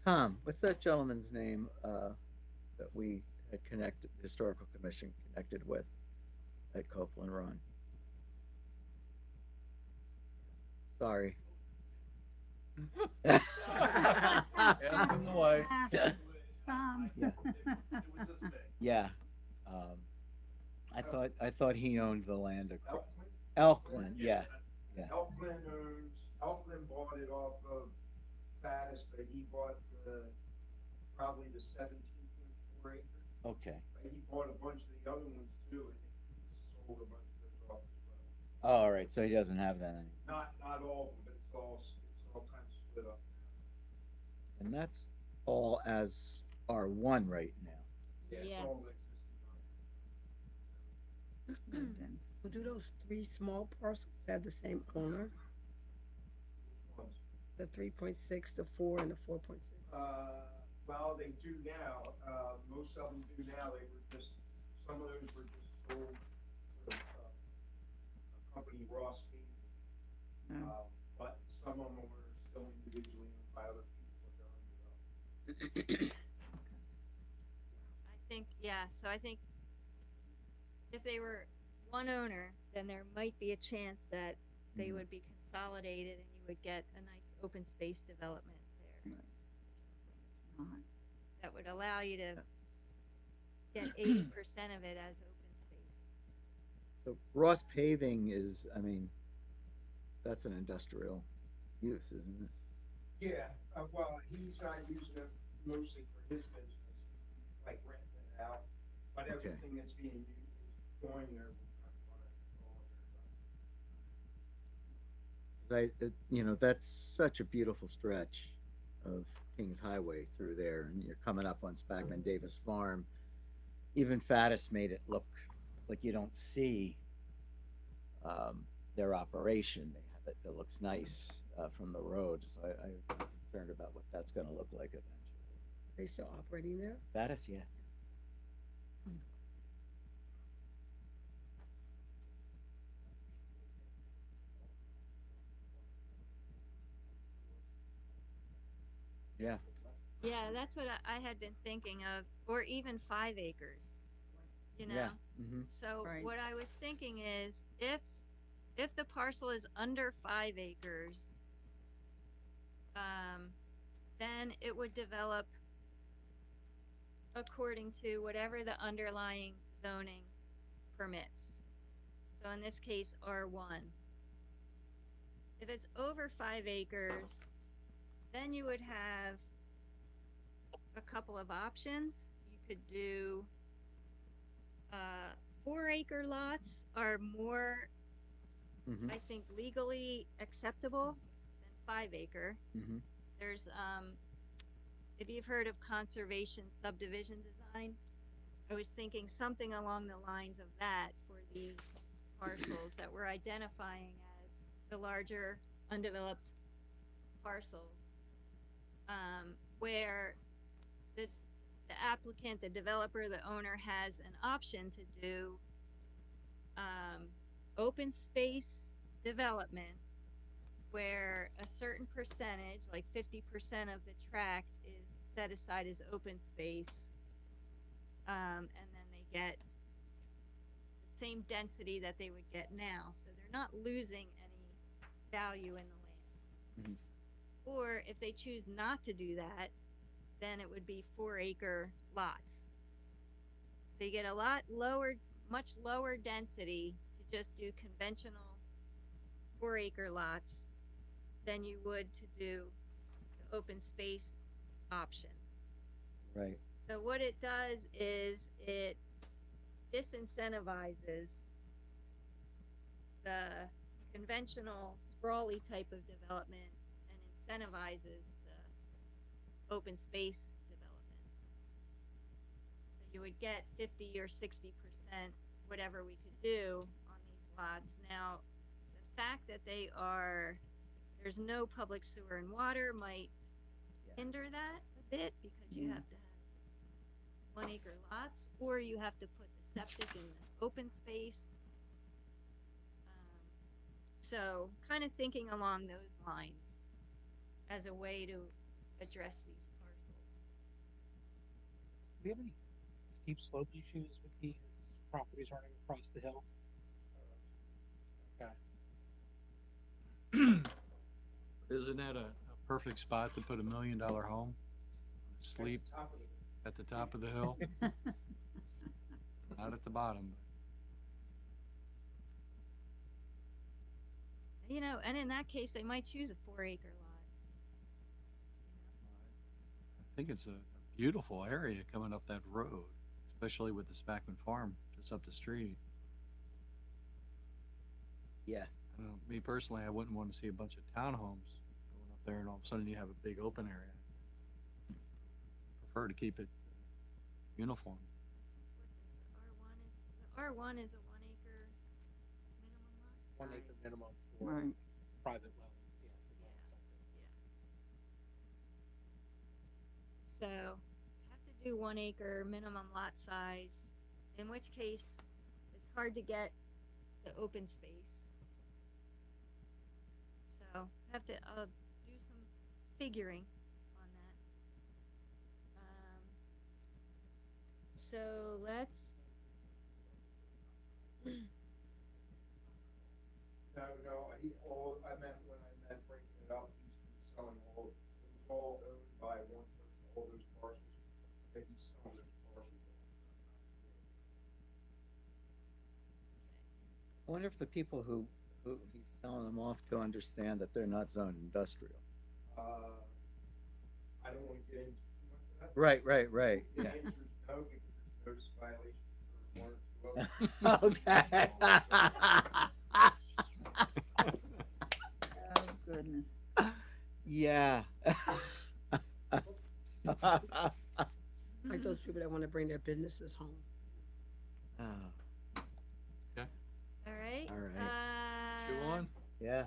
[SPEAKER 5] Tom, what's that gentleman's name, that we had connected, the Historical Commission connected with at Copeland Run? Sorry.
[SPEAKER 7] Ask him the way.
[SPEAKER 8] Tom.
[SPEAKER 5] Yeah. Yeah, I thought he owned the land across. Elkland, yeah, yeah.
[SPEAKER 2] Elkland bought it off of Fattest, but he bought probably the 17.4 acres.
[SPEAKER 5] Okay.
[SPEAKER 2] But he bought a bunch of the other ones too, and he sold a bunch of those off as well.
[SPEAKER 5] Oh, all right, so he doesn't have that anymore.
[SPEAKER 2] Not all of them, but it's all kind of split up.
[SPEAKER 5] And that's all as R1 right now.
[SPEAKER 2] Yeah, it's
[SPEAKER 1] Yes.
[SPEAKER 2] all existing.
[SPEAKER 8] So do those 3 small parcels have the same owner?
[SPEAKER 2] Which ones?
[SPEAKER 8] The 3.6, the 4, and the 4.6?
[SPEAKER 2] Well, they do now. Most of them do now. They were just, some of those were just sold to a company, Ross Paving. But some of them were still individually owned by other people, but they're undeveloped.
[SPEAKER 1] I think, yeah, so I think if they were one owner, then there might be a chance that they
[SPEAKER 5] Mhm.
[SPEAKER 1] would be consolidated and you would get a nice open space development there. That would allow you to get 80% of it as open space.
[SPEAKER 5] So Ross Paving is, I mean, that's an industrial use, isn't it?
[SPEAKER 2] Yeah, well, he's not using it mostly for his business, like renting it out. But
[SPEAKER 5] Okay.
[SPEAKER 2] everything that's being used is going there. We'll kind of want all of it.
[SPEAKER 5] 'Cause that's such a beautiful stretch of Kings Highway through there, and you're coming up on Spagman Davis Farm. Even Fattest made it look like you don't see their operation. They have it that looks nice from the road, so I'm concerned about what that's going to look like eventually.
[SPEAKER 8] They still operating there?
[SPEAKER 5] Fattest, yeah. Yeah.
[SPEAKER 1] Yeah, that's what I had been thinking of, or even 5 acres, you know?
[SPEAKER 5] Yeah. Mm-hmm.
[SPEAKER 1] So
[SPEAKER 8] Right.
[SPEAKER 1] what I was thinking is if the parcel is under 5 acres, then it would develop according to whatever the underlying zoning permits. So in this case, R1. If it's over 5 acres, then you would have a couple of options. You could do 4-acre lots are more,
[SPEAKER 5] Mm-hmm.
[SPEAKER 1] I think, legally acceptable than 5-acre.
[SPEAKER 5] Mm-hmm.
[SPEAKER 1] There's if you've heard of conservation subdivision design, I was thinking something along the lines of that for these parcels that we're identifying as the larger undeveloped parcels, where the applicant, the developer, the owner has an option to do open space development where a certain percentage, like 50% of the tract, is set aside as open space, and then they get the same density that they would get now, so they're not losing any value in the
[SPEAKER 5] Mhm.
[SPEAKER 1] Or if they choose not to do that, then it would be 4-acre lots. So you get a lot lower, much lower density to just do conventional 4-acre lots than you would to do the open space option.
[SPEAKER 5] Right.
[SPEAKER 1] So what it does is it disincentivizes the conventional sprawly type of development and incentivizes the open space development. So you would get 50 or 60%, whatever we could do on these lots. Now, the fact that there's no public sewer and water might
[SPEAKER 5] Yeah.
[SPEAKER 1] hinder that a bit, because you have to have 1-acre lots, or you have to put the septic in the open space. So kind of thinking along those lines as a way to address these parcels.
[SPEAKER 6] Do we have any steep slope issues with these properties running across the hill? Okay.
[SPEAKER 3] Isn't that a perfect spot to put $1 million home? Sleep
[SPEAKER 2] Top of it.
[SPEAKER 3] at the top of the hill, not at the bottom.
[SPEAKER 1] You know, and in that case, they might choose a 4-acre lot.
[SPEAKER 3] I think it's a beautiful area coming up that road, especially with the Spackman Farm just up the street.
[SPEAKER 5] Yeah.
[SPEAKER 3] I know, me personally, I wouldn't want to see a bunch of townhomes going up there and all of a sudden you have a big open area. Prefer to keep it uniform.
[SPEAKER 1] The R1 is a 1-acre minimum lot.
[SPEAKER 6] 1 acre
[SPEAKER 1] size.
[SPEAKER 6] minimum for
[SPEAKER 8] Right.
[SPEAKER 6] private well, yeah, for well septic.
[SPEAKER 1] So have to do 1-acre minimum lot size, in which case it's hard to get the open space. So have to do some figuring on that. So let's.
[SPEAKER 2] I meant when I meant breaking it up, he's selling all, it was all owned by one person, all those parcels, that he's selling those parcels.
[SPEAKER 5] I wonder if the people who he's selling them off to understand that they're not zoned industrial.
[SPEAKER 2] I don't wanna get into too much of that.
[SPEAKER 5] Right, right,
[SPEAKER 2] The
[SPEAKER 5] yeah.
[SPEAKER 2] answer is no, because there's notice violation for 1 or 2
[SPEAKER 5] Okay.
[SPEAKER 8] Oh, goodness.
[SPEAKER 5] Yeah.
[SPEAKER 8] Like those people that want to bring their businesses home.
[SPEAKER 5] Oh,
[SPEAKER 1] All right.
[SPEAKER 5] All right.
[SPEAKER 3] Chew on?
[SPEAKER 5] yeah.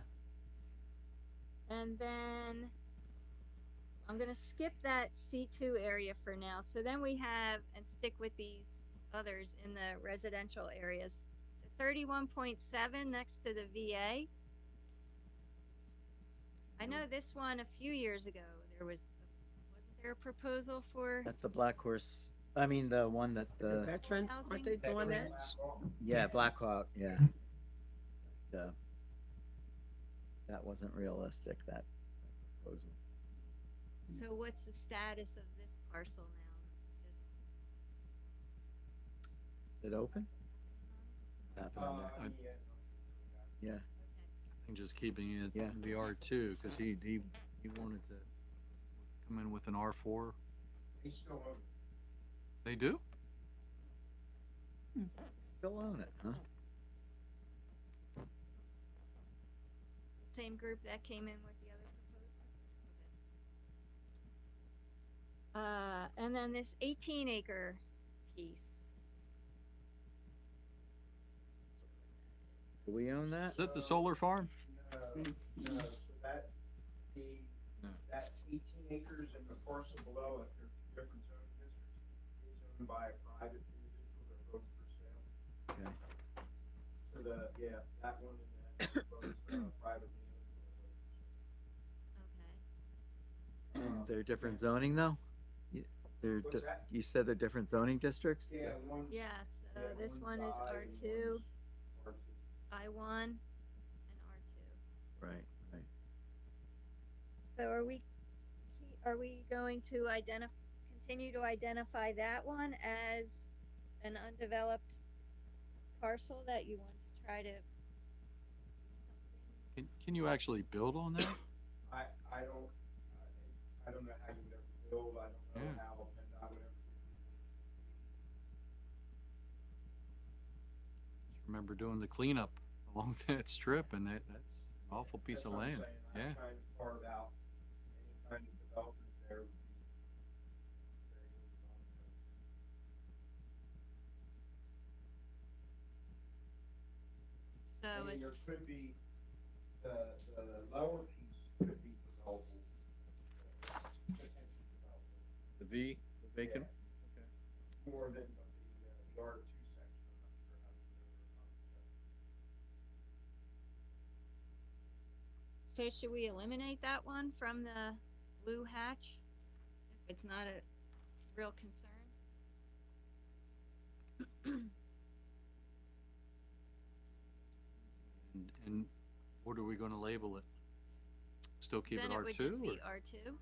[SPEAKER 1] And then I'm gonna skip that C2 area for now. So then we have, and stick with these others in the residential areas. The 31.7 next to the VA. I know this one a few years ago, wasn't there a proposal for,
[SPEAKER 5] That's the Black Horse. I mean, the one that
[SPEAKER 8] The
[SPEAKER 5] the
[SPEAKER 8] veterans,
[SPEAKER 1] Housing?
[SPEAKER 8] aren't they doing that?
[SPEAKER 5] yeah, Black Hawk. Yeah. That wasn't realistic. That proposal.
[SPEAKER 1] so what's the status of this parcel now? It's
[SPEAKER 5] Is it open? What's happening there? Yeah.
[SPEAKER 3] And just keeping it
[SPEAKER 5] Yeah.
[SPEAKER 3] the R2, because he wanted to come in with an R4.
[SPEAKER 2] He's still owned.
[SPEAKER 3] They do?
[SPEAKER 5] Still own it, huh?
[SPEAKER 1] the same group that came in with the other proposal? Okay. And then this 18-acre piece.
[SPEAKER 5] Do we own that?
[SPEAKER 3] Is that the solar farm?
[SPEAKER 2] No, so that,
[SPEAKER 3] No.
[SPEAKER 2] that 18 acres and the parcel below it, they're different zone districts, is owned by a private individual, they're both for sale.
[SPEAKER 5] Okay.
[SPEAKER 2] So that one and that, are both privately owned.
[SPEAKER 1] Okay.
[SPEAKER 5] And they're different zoning though?
[SPEAKER 2] What's that?
[SPEAKER 5] You said they're different zoning districts?
[SPEAKER 2] Yeah, one's.
[SPEAKER 1] Yes,
[SPEAKER 2] yeah,
[SPEAKER 1] this one
[SPEAKER 2] one's
[SPEAKER 1] is
[SPEAKER 2] I and
[SPEAKER 1] R2,
[SPEAKER 2] one's R2.
[SPEAKER 1] I1, and R2.
[SPEAKER 5] Right, right.
[SPEAKER 1] So are we going to continue to identify that one as an undeveloped parcel that you want to try to do something?
[SPEAKER 3] Can you actually build on that?
[SPEAKER 2] I don't, I don't know how you would ever build, I don't know
[SPEAKER 3] Yeah.
[SPEAKER 2] how PennDOT would ever.
[SPEAKER 3] Just remember doing the cleanup along that strip, and that's an awful piece
[SPEAKER 2] That's
[SPEAKER 3] of
[SPEAKER 2] what I'm
[SPEAKER 3] land.
[SPEAKER 2] saying.
[SPEAKER 3] Yeah.
[SPEAKER 2] I'm trying to carve out any kind of development there would be very little.
[SPEAKER 1] So
[SPEAKER 2] I mean,
[SPEAKER 1] it's,
[SPEAKER 2] there could be, the lower piece could be developable, potentially developable.
[SPEAKER 3] The V, the vacant?
[SPEAKER 2] More than the R2 section, I'm not sure how to do it.
[SPEAKER 1] so should we eliminate that one from the blue hatch? If it's not a real concern?
[SPEAKER 3] And what are we gonna label it? Still keep it
[SPEAKER 1] Then it
[SPEAKER 3] R2?
[SPEAKER 1] would just be
[SPEAKER 3] or-
[SPEAKER 1] R2.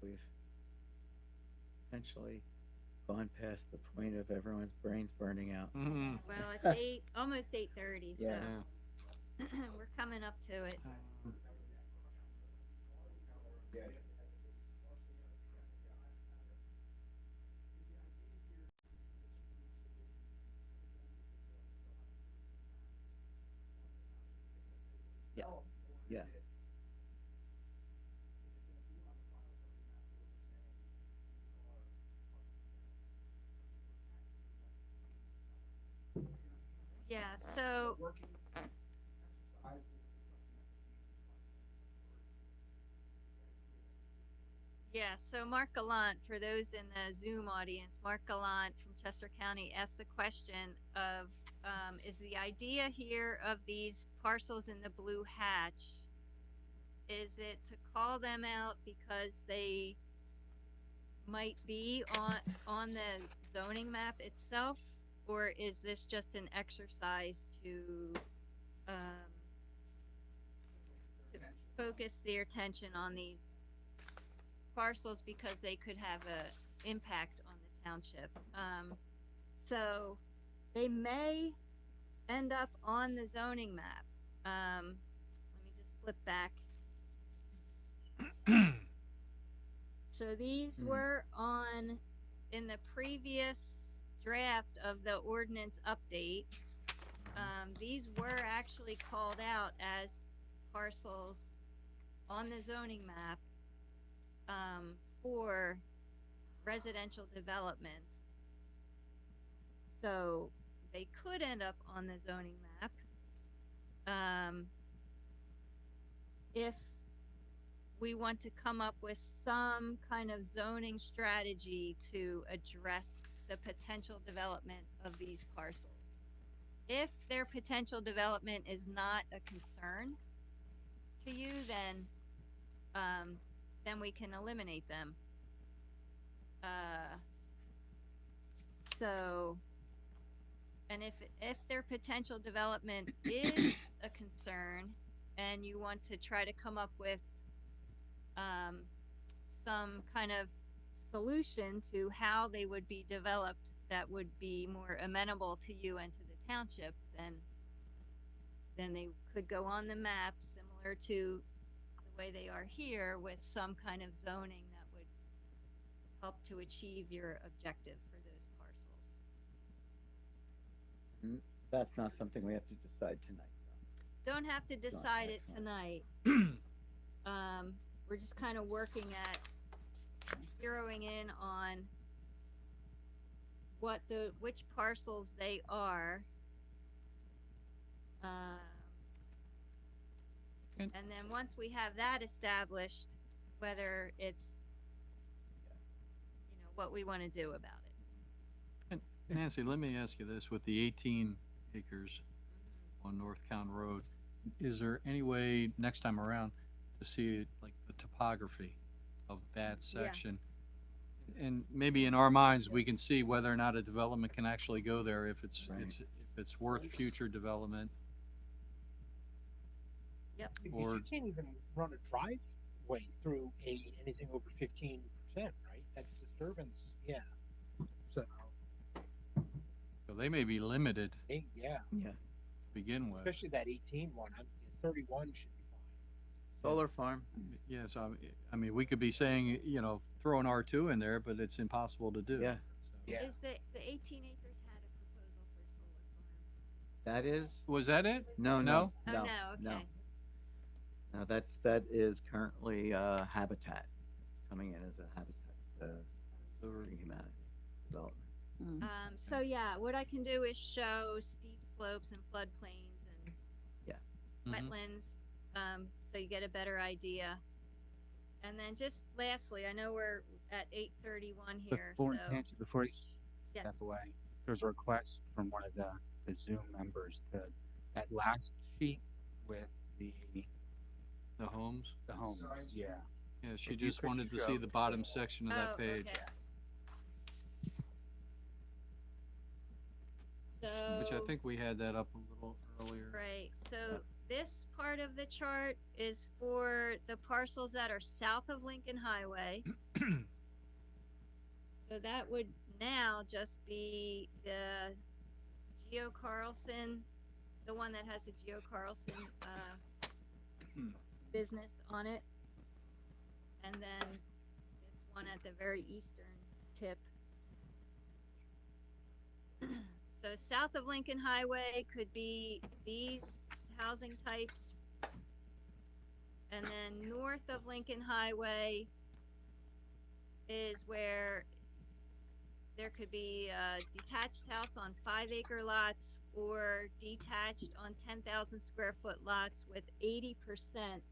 [SPEAKER 5] We've essentially gone past the point of everyone's brains burning out.
[SPEAKER 3] Mhm.
[SPEAKER 1] Well, it's almost 8:30, so
[SPEAKER 5] Yeah.
[SPEAKER 3] Yeah.
[SPEAKER 1] we're coming up to it.
[SPEAKER 2] Yeah.
[SPEAKER 5] Yeah. Yeah.
[SPEAKER 1] Yeah, so
[SPEAKER 2] Working exercise will be something that
[SPEAKER 1] yeah, so Mark Gallant, for those in the Zoom audience, Mark Gallant from Chester County asked the question of, is the idea here of these parcels in the blue hatch, is it to call them out because they might be on the zoning map itself? Or is this just an exercise to focus their attention on these parcels because they could have a impact on the township? So they may end up on the zoning map. Let me just flip back. So these were in the previous draft of the ordinance update. These were actually called out as parcels on the zoning map, for residential development. So they could end up on the zoning map. If we want to come up with some kind of zoning strategy to address the potential development of these parcels. If their potential development is not a concern to you, then we can eliminate them. So, and if their potential development is a concern, and you want to try to come up with some kind of solution to how they would be developed that would be more amenable to you and to the township, then they could go on the map similar to the way they are here, with some kind of zoning that would help to achieve your objective for those parcels.
[SPEAKER 5] That's not something we have to decide tonight.
[SPEAKER 1] Don't have to
[SPEAKER 5] It's not
[SPEAKER 1] decide it
[SPEAKER 5] excellent.
[SPEAKER 1] tonight. We're just kind of working at zeroing in on which parcels they are.
[SPEAKER 3] And-
[SPEAKER 1] And then once we have that established, whether it's, what we want to do about it.
[SPEAKER 3] And Nancy, let me ask you this, with the 18 acres on North County Road, is there any way next time around to see like the topography of that section? And maybe in our minds, we can see whether or not a development can actually go there, if it's,
[SPEAKER 5] Right.
[SPEAKER 3] if it's worth future development.
[SPEAKER 1] Yep.
[SPEAKER 6] Because
[SPEAKER 3] Or-
[SPEAKER 6] you can't even run a driveway through anything over 15%, right? That's disturbance, yeah. So,
[SPEAKER 3] So they may be limited
[SPEAKER 6] yeah,
[SPEAKER 5] Yeah,
[SPEAKER 3] to begin with.
[SPEAKER 6] especially that 18 one, 31 should be fine.
[SPEAKER 5] solar farm.
[SPEAKER 3] Yes, I mean, we could be saying, you know, throw an R2 in there, but it's impossible to do.
[SPEAKER 5] Yeah.
[SPEAKER 3] So-
[SPEAKER 6] Yeah.
[SPEAKER 1] Is the 18 acres had a proposal for a solar
[SPEAKER 5] That is,
[SPEAKER 3] Was that it?
[SPEAKER 5] no,
[SPEAKER 3] No?
[SPEAKER 1] farm?
[SPEAKER 5] no,
[SPEAKER 1] Oh, no,
[SPEAKER 5] no.
[SPEAKER 1] okay.
[SPEAKER 5] No, that is currently, habitat. It's coming in as a habitat, for humanity development.
[SPEAKER 1] So yeah, what I can do is show steep slopes and floodplains and
[SPEAKER 3] Mhm.
[SPEAKER 1] wetlands, so you get a better idea. And then just lastly, I know we're at 8:31 here,
[SPEAKER 10] Before,
[SPEAKER 1] so,
[SPEAKER 10] Nancy, before you
[SPEAKER 1] yes.
[SPEAKER 10] step away, there's a request from one of the Zoom members to, that last sheet with
[SPEAKER 3] The homes?
[SPEAKER 10] the homes,
[SPEAKER 2] Size.
[SPEAKER 10] yeah.
[SPEAKER 3] Yeah, she
[SPEAKER 10] If you
[SPEAKER 3] just
[SPEAKER 10] could
[SPEAKER 3] wanted to
[SPEAKER 10] show-
[SPEAKER 3] see the bottom section of that
[SPEAKER 1] Oh,
[SPEAKER 3] page.
[SPEAKER 1] okay.
[SPEAKER 3] Which I
[SPEAKER 1] So,
[SPEAKER 3] think we had that up a little earlier.
[SPEAKER 1] right, so this part of the chart is for the parcels that are south of Lincoln Highway. So that would now just be the Geo Carlson, the one that has the Geo Carlson, business on it. And then this one at the very eastern tip. So south of Lincoln Highway could be these housing types. And then north of Lincoln Highway is where there could be a detached house on 5-acre lots or detached on 10,000 square foot lots with 80%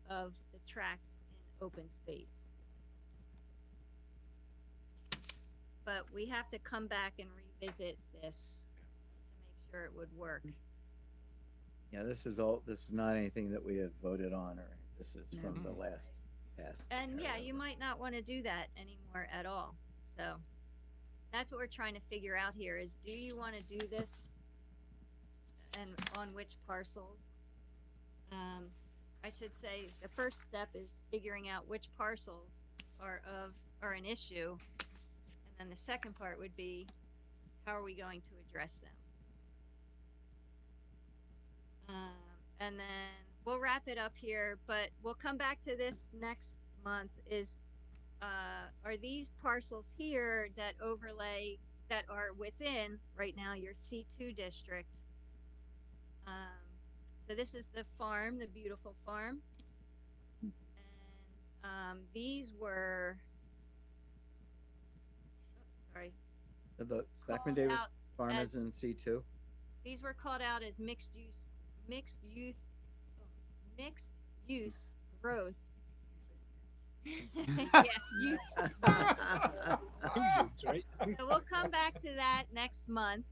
[SPEAKER 1] of the tract in open space. But we have to come back and revisit this to make sure it would work.
[SPEAKER 5] Yeah, this is not anything that we have voted on, or this is from the last past.
[SPEAKER 1] And yeah,
[SPEAKER 5] area.
[SPEAKER 1] you might not want to do that anymore at all. So that's what we're trying to figure out here is, do you want to do this and on which parcels? I should say the first step is figuring out which parcels are an issue. And then the second part would be, how are we going to address them? And then we'll wrap it up here, but we'll come back to this next month is, are these parcels here that overlay, that are within right now your C2 district? So this is the farm, the beautiful farm. And, these were, sorry,
[SPEAKER 5] So the Spackman
[SPEAKER 1] called
[SPEAKER 5] Davis
[SPEAKER 1] out
[SPEAKER 5] farm
[SPEAKER 1] as-
[SPEAKER 5] is in C2?
[SPEAKER 1] these were called out as mixed use growth. Yeah, use.
[SPEAKER 6] Two units, right?
[SPEAKER 1] So we'll come back to that next month.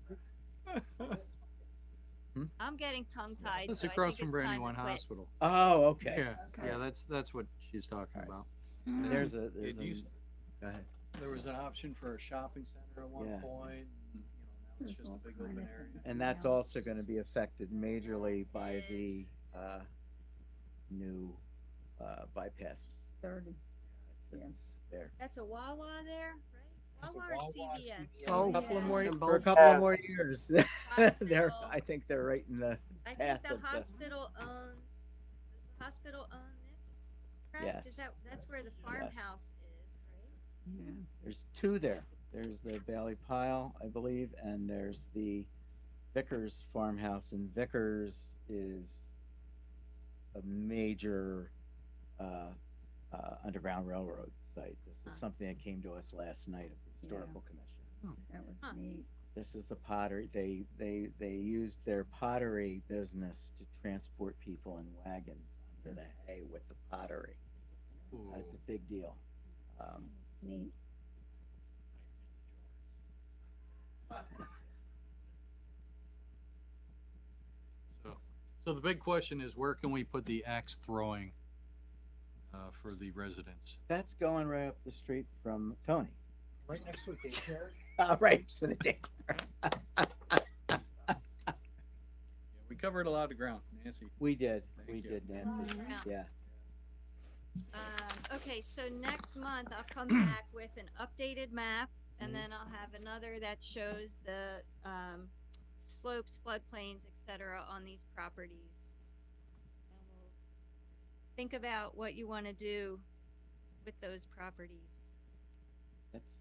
[SPEAKER 1] I'm getting tongue tied.
[SPEAKER 3] That's
[SPEAKER 1] so I
[SPEAKER 3] across
[SPEAKER 1] think
[SPEAKER 3] from
[SPEAKER 1] it's time to
[SPEAKER 3] Brandywine
[SPEAKER 1] quit.
[SPEAKER 3] Hospital.
[SPEAKER 5] Oh, okay.
[SPEAKER 3] Yeah, yeah, that's what she's talking
[SPEAKER 5] Alright.
[SPEAKER 3] about.
[SPEAKER 5] There's
[SPEAKER 3] It
[SPEAKER 5] a,
[SPEAKER 3] used-
[SPEAKER 5] go ahead.
[SPEAKER 3] There was an option for a shopping center at one
[SPEAKER 5] Yeah.
[SPEAKER 3] point, and, you know, now it's just a big open area.
[SPEAKER 5] And that's also gonna be affected majorly by the, new, bypass.
[SPEAKER 8] 30.
[SPEAKER 5] It's there.
[SPEAKER 1] That's a Wawa there, right?
[SPEAKER 6] It's a
[SPEAKER 1] Wawa or
[SPEAKER 6] Wawa,
[SPEAKER 1] CVS?
[SPEAKER 6] CVS.
[SPEAKER 8] Oh,
[SPEAKER 5] For a couple of
[SPEAKER 8] yeah.
[SPEAKER 5] more,
[SPEAKER 8] And
[SPEAKER 5] for a
[SPEAKER 8] both.
[SPEAKER 5] couple of
[SPEAKER 4] Uh,
[SPEAKER 5] more years. They're, I think they're right in the,
[SPEAKER 1] I
[SPEAKER 5] path
[SPEAKER 1] think the
[SPEAKER 5] of the-
[SPEAKER 1] hospital owns, does the hospital own this tract?
[SPEAKER 5] Yes.
[SPEAKER 1] Is that's where the farmhouse is, right?
[SPEAKER 8] Yeah.
[SPEAKER 5] there's two there. There's the Valley Pile, I believe, and there's the Vickers farmhouse, and Vickers is a major, Underground Railroad site. This is something that came to us last night at the Historical Commission.
[SPEAKER 8] That was
[SPEAKER 1] Huh.
[SPEAKER 8] neat.
[SPEAKER 5] This is the pottery, they used their pottery business to transport people in wagons under the hay with the pottery. It's a big deal.
[SPEAKER 8] Neat.
[SPEAKER 3] So the big question is, where can we put the axe throwing, for the residents?
[SPEAKER 5] That's going right up the street from Tony.
[SPEAKER 6] Right next to a daycare.
[SPEAKER 5] Right, for the day.
[SPEAKER 3] Yeah, we covered a lot of ground, Nancy.
[SPEAKER 5] We did,
[SPEAKER 3] Thank
[SPEAKER 5] we
[SPEAKER 3] you.
[SPEAKER 5] did, Nancy,
[SPEAKER 1] Yeah.
[SPEAKER 5] yeah.
[SPEAKER 1] Okay, so next month I'll come back with an updated map, and
[SPEAKER 5] Mhm.
[SPEAKER 1] then I'll have another that shows the slopes, floodplains, etc. on these properties. And we'll think about what you want to do with those properties.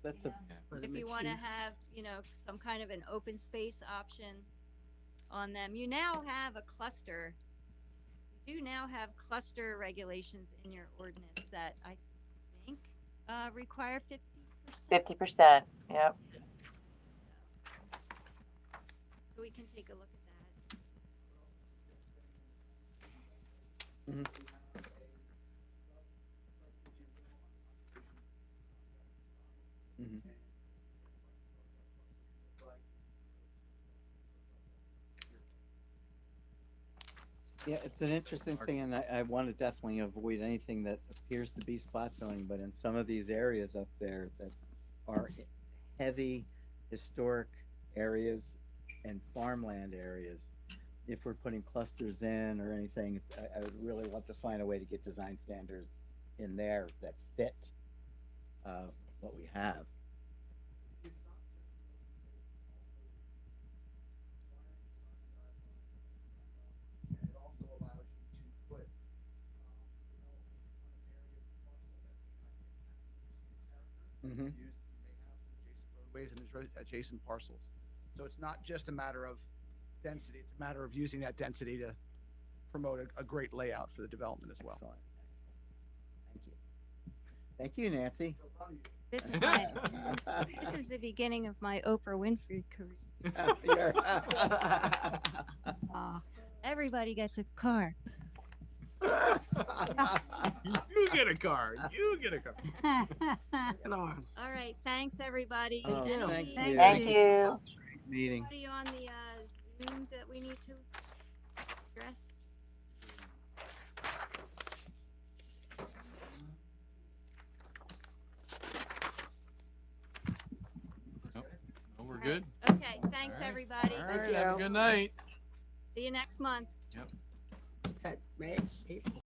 [SPEAKER 5] That's a,
[SPEAKER 3] Yeah.
[SPEAKER 1] If you want to have, some kind of an open space option on them, you now have a cluster. You do now have cluster regulations in your ordinance that I think require 50%.
[SPEAKER 4] 50%, yep.
[SPEAKER 1] So we can take a look at that.
[SPEAKER 5] Mhm. Mhm. Yeah, it's an interesting thing, and I want to definitely avoid anything that appears to be spot zoning, but in some of these areas up there that are heavy historic areas and farmland areas, if we're putting clusters in or anything, I would really want to find a way to get design standards in there that fit what we have.
[SPEAKER 2] And it also allows you to put,
[SPEAKER 5] Mm-hmm.
[SPEAKER 2] use, you may have some adjacent roadways and there's adjacent parcels. So it's not just a matter of density, it's a matter of using that density to promote a great layout for the development as well.
[SPEAKER 5] Excellent. Thank you, Nancy.
[SPEAKER 1] This is the beginning of my Oprah Winfrey career. Everybody gets a car.
[SPEAKER 7] You get a car. You get a car.
[SPEAKER 8] Get on.
[SPEAKER 1] All right, thanks everybody.
[SPEAKER 5] Oh,
[SPEAKER 8] you.
[SPEAKER 5] thank
[SPEAKER 1] Any-
[SPEAKER 5] you.
[SPEAKER 4] Thank you.
[SPEAKER 5] Meeting.
[SPEAKER 1] Anybody on the Zoom that we need to address?
[SPEAKER 3] Nope. No, we're good.
[SPEAKER 1] Okay, thanks
[SPEAKER 3] All right.
[SPEAKER 1] everybody.
[SPEAKER 3] All right,
[SPEAKER 8] you.
[SPEAKER 3] have a good night.
[SPEAKER 1] See you next month.
[SPEAKER 8] Is that May, April?